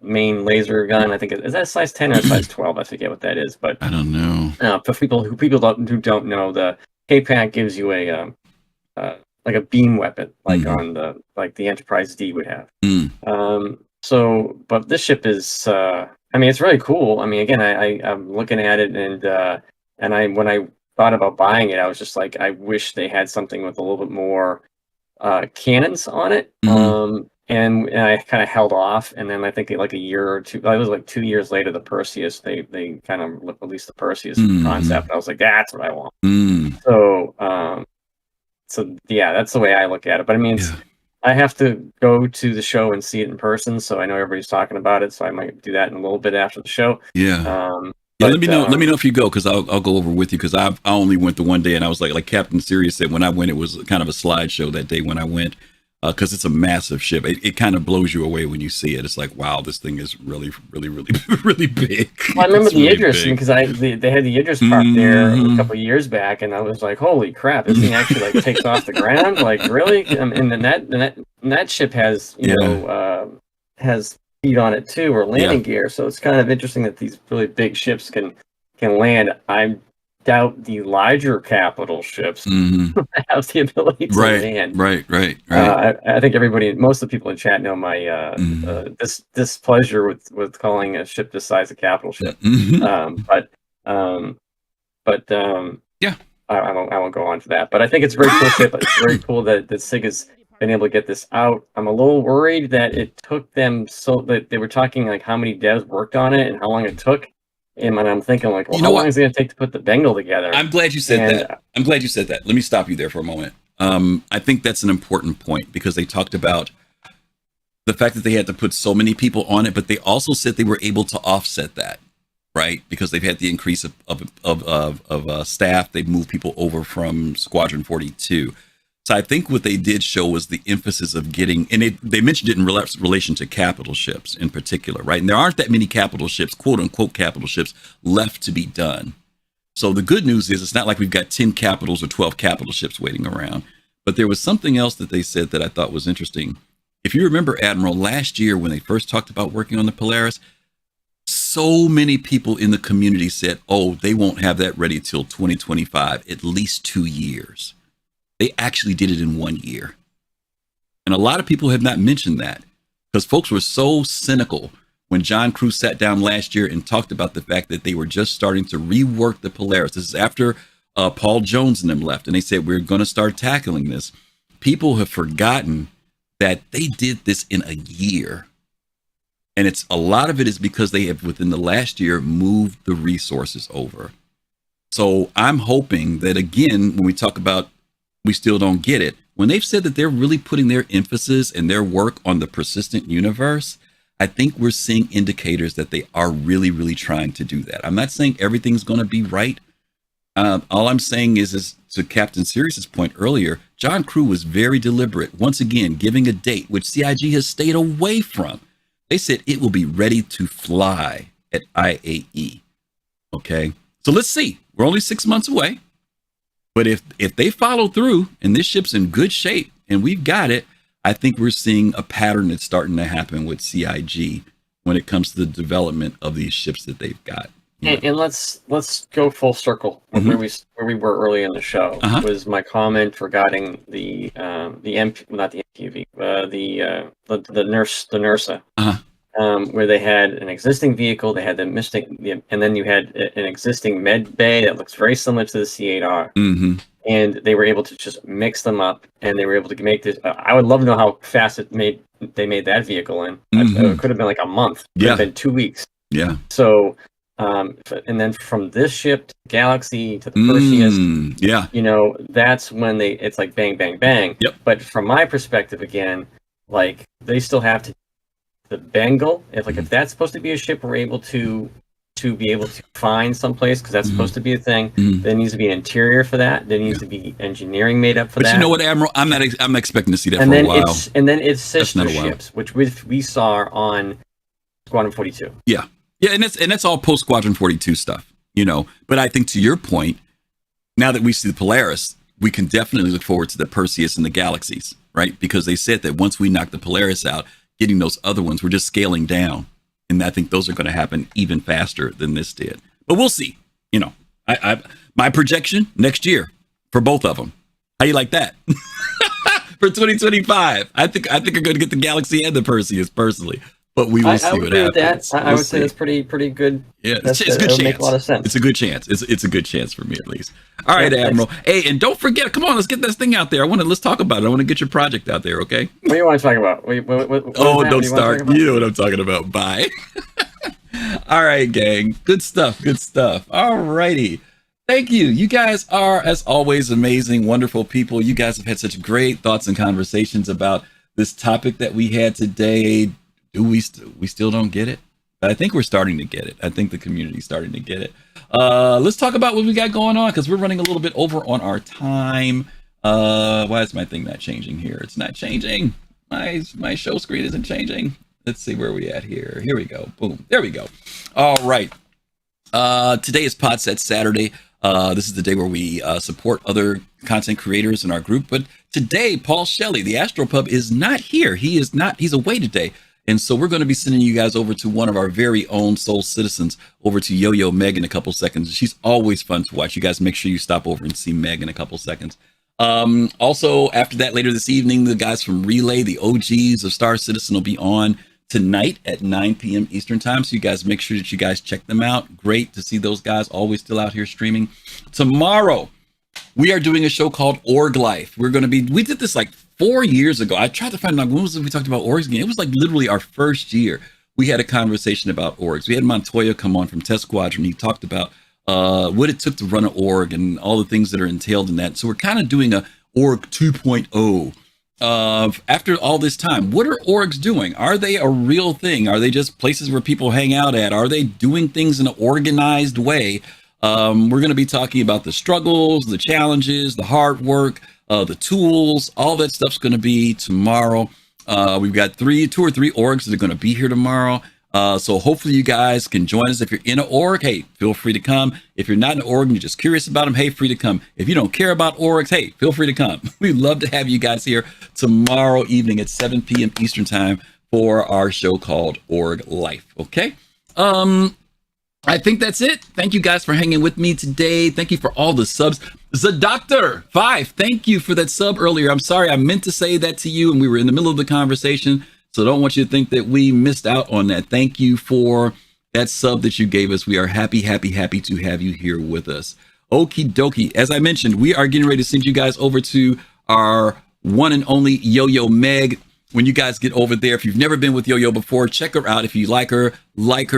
Main laser gun. I think is that size 10 or size 12? I forget what that is, but I don't know. For people who don't know, the K-Pack gives you a like a beam weapon, like on the Enterprise D would have. But this ship is, I mean, it's really cool. I mean, again, I'm looking at it, and when I thought about buying it, I was just like, I wish they had something with a little bit more cannons on it. And I kind of held off, and then I think like a year or two, it was like 2 years later, the Perseus, they kind of released the Perseus concept. I was like, that's what I want. So yeah, that's the way I look at it. But I mean, I have to go to the show and see it in person, so I know everybody's talking about it. So I might do that in a little bit after the show. Let me know. Let me know if you go, because I'll go over with you, because I only went the one day, and I was like Captain Sirius said, when I went, it was kind of a slideshow that day when I went. Because it's a massive ship. It kind of blows you away when you see it. It's like, wow, this thing is really, really, really, really big. Well, I remember the Idris, because they had the Idris parked there a couple of years back, and I was like, holy crap, this thing actually takes off the ground? Like, really? And that ship has has feet on it too, or landing gear. So it's kind of interesting that these really big ships can land. I doubt the larger capital ships have the ability to land. Right. I think most of the people in chat know my displeasure with calling a ship this size a capital ship. I won't go on to that. But I think it's a very cool ship. It's very cool that SIG has been able to get this out. I'm a little worried that it took them that they were talking like how many devs worked on it and how long it took. And I'm thinking, like, well, how long is it going to take to put the Bengal together? I'm glad you said that. Let me stop you there for a moment. I think that's an important point, because they talked about the fact that they had to put so many people on it, but they also said they were able to offset that, right? Because they've had the increase of staff. They've moved people over from Squadron 42. So I think what they did show was the emphasis of getting, and they mentioned it in relation to capital ships in particular, right? And there aren't that many capital ships, quote unquote capital ships, left to be done. So the good news is it's not like we've got 10 capitals or 12 capital ships waiting around. But there was something else that they said that I thought was interesting. If you remember, Admiral, last year when they first talked about working on the Polaris, so many people in the community said, oh, they won't have that ready till 2025, at least 2 years. They actually did it in 1 year. And a lot of people have not mentioned that, because folks were so cynical when John Cruz sat down last year and talked about the fact that they were just starting to rework the Polaris. This is after Paul Jones and them left, and they said, we're going to start tackling this. People have forgotten that they did this in a year. And a lot of it is because they have, within the last year, moved the resources over. So I'm hoping that, again, when we talk about we still don't get it, when they've said that they're really putting their emphasis and their work on the persistent universe, I think we're seeing indicators that they are really, really trying to do that. I'm not saying everything's going to be right. All I'm saying is to Captain Sirius's point earlier, John Crew was very deliberate, once again, giving a date, which CIG has stayed away from. They said it will be ready to fly at IAE. Okay, so let's see. We're only 6 months away. But if they follow through and this ship's in good shape and we've got it, I think we're seeing a pattern that's starting to happen with CIG when it comes to the development of these ships that they've got. And let's go full circle where we were early in the show. Was my comment regarding the NURSA. where they had an existing vehicle, they had and then you had an existing med bay that looks very similar to the C8R. Mm-hmm. And they were able to just mix them up, and they were able to make this. I would love to know how fast they made that vehicle in. It could have been like a month. It could have been 2 weeks. Yeah. So, and then from this ship to Galaxy to the Perseus, you know, that's when it's like bang, bang, bang. Yep. But from my perspective, again, like they still have to the Bengal. If that's supposed to be a ship, we're able to be able to find someplace, because that's supposed to be a thing. There needs to be an interior for that. There needs to be engineering made up for that. But you know what, Admiral? I'm expecting to see that and for then a while. It's sister ships, which we saw on Squadron 42. Yeah, and that's all post Squadron 42 stuff, you know. But I think to your point, now that we see the Polaris, we can definitely look forward to the Perseus and the Galaxies, right? Because they said that once we knock the Polaris out, getting those other ones, we're just scaling down. And I think those are going to happen even faster than this did. But we'll see. You know, my projection next year for both of them. How you like that? For 2025, I think I'm going to get the Galaxy and the Perseus personally. But we will see what happens. I would say that's pretty good. Yeah, it's a good chance. Make a lot of sense. It's a good chance. It's a good chance for me at least. All right, Admiral. Hey, and don't forget. Come on, let's get this thing out there. Let's talk about it. I want to get your project out there. Okay. What do you want to talk about? Don't start. You know what I'm talking about. Bye. All right, gang. Good stuff. Good stuff. All righty. Thank you. You guys are, as always, amazing, wonderful people. You guys have had such great thoughts and conversations about this topic that we had today. We still don't get it? But I think we're starting to get it. I think the community's starting to get it. Let's talk about what we got going on, because we're running a little bit over on our time. Why is my thing not changing here? It's not changing. My show screen isn't changing. Let's see where we at here. Here we go. Boom. There we go. All right. Today is Podset Saturday. This is the day where we support other content creators in our group. But today, Paul Shelley, the Astropub, is not here. He's away today. And so we're going to be sending you guys over to one of our very own Soul Citizens, over to Yo-Yo Meg in a couple seconds. She's always fun to watch. You guys make sure you stop over and see Meg in a couple seconds. Also, after that, later this evening, the guys from Relay, the OGs of Star Citizen, will be on tonight at 9 p.m. Eastern time. So you guys make sure that you guys check them out. Great to see those guys always still out here streaming. Tomorrow, we are doing a show called Org Life. We did this like 4 years ago. I tried to find out when was it we talked about orgs again. It was like literally our first year. We had a conversation about orgs. We had Montoya come on from Test Squadron. He talked about what it took to run an org and all the things that are entailed in that. So we're kind of doing a org 2.0. After all this time, what are orgs doing? Are they a real thing? Are they just places where people hang out at? Are they doing things in an organized way? We're going to be talking about the struggles, the challenges, the hard work, the tools. All that stuff's going to be tomorrow. We've got 2 or 3 orgs that are going to be here tomorrow. So hopefully you guys can join us. If you're in an org, hey, feel free to come. If you're not in an org and you're just curious about them, hey, free to come. If you don't care about orgs, hey, feel free to come. We'd love to have you guys here tomorrow evening at 7 p.m. Eastern time for our show called Org Life. Okay. I think that's it. Thank you guys for hanging with me today. Thank you for all the subs. Zadoctor5, thank you for that sub earlier. I'm sorry, I meant to say that to you and we were in the middle of the conversation. So don't want you to think that we missed out on that. Thank you for that sub that you gave us. We are happy to have you here with us. Okie dokie. As I mentioned, we are getting ready to send you guys over to our one and only Yo-Yo Meg. When you guys get over there, if you've never been with Yo-Yo before, check her out. If you like her,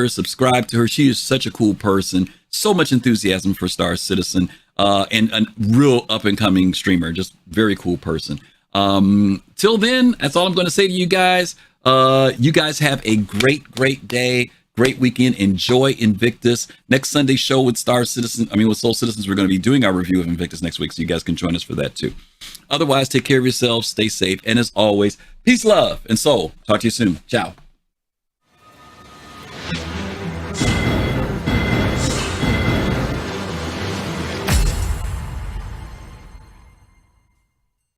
subscribe to her. She is such a cool person. So much enthusiasm for Star Citizen, and a real up-and-coming streamer. Just very cool person. Till then, that's all I'm going to say to you guys. You guys have a great day, great weekend. Enjoy Invictus. Next Sunday's show with with Soul Citizens, we're going to be doing our review of Invictus next week, so you guys can join us for that too. Otherwise, take care of yourselves, stay safe, and as always, peace, love, and soul. Talk to you soon. Ciao.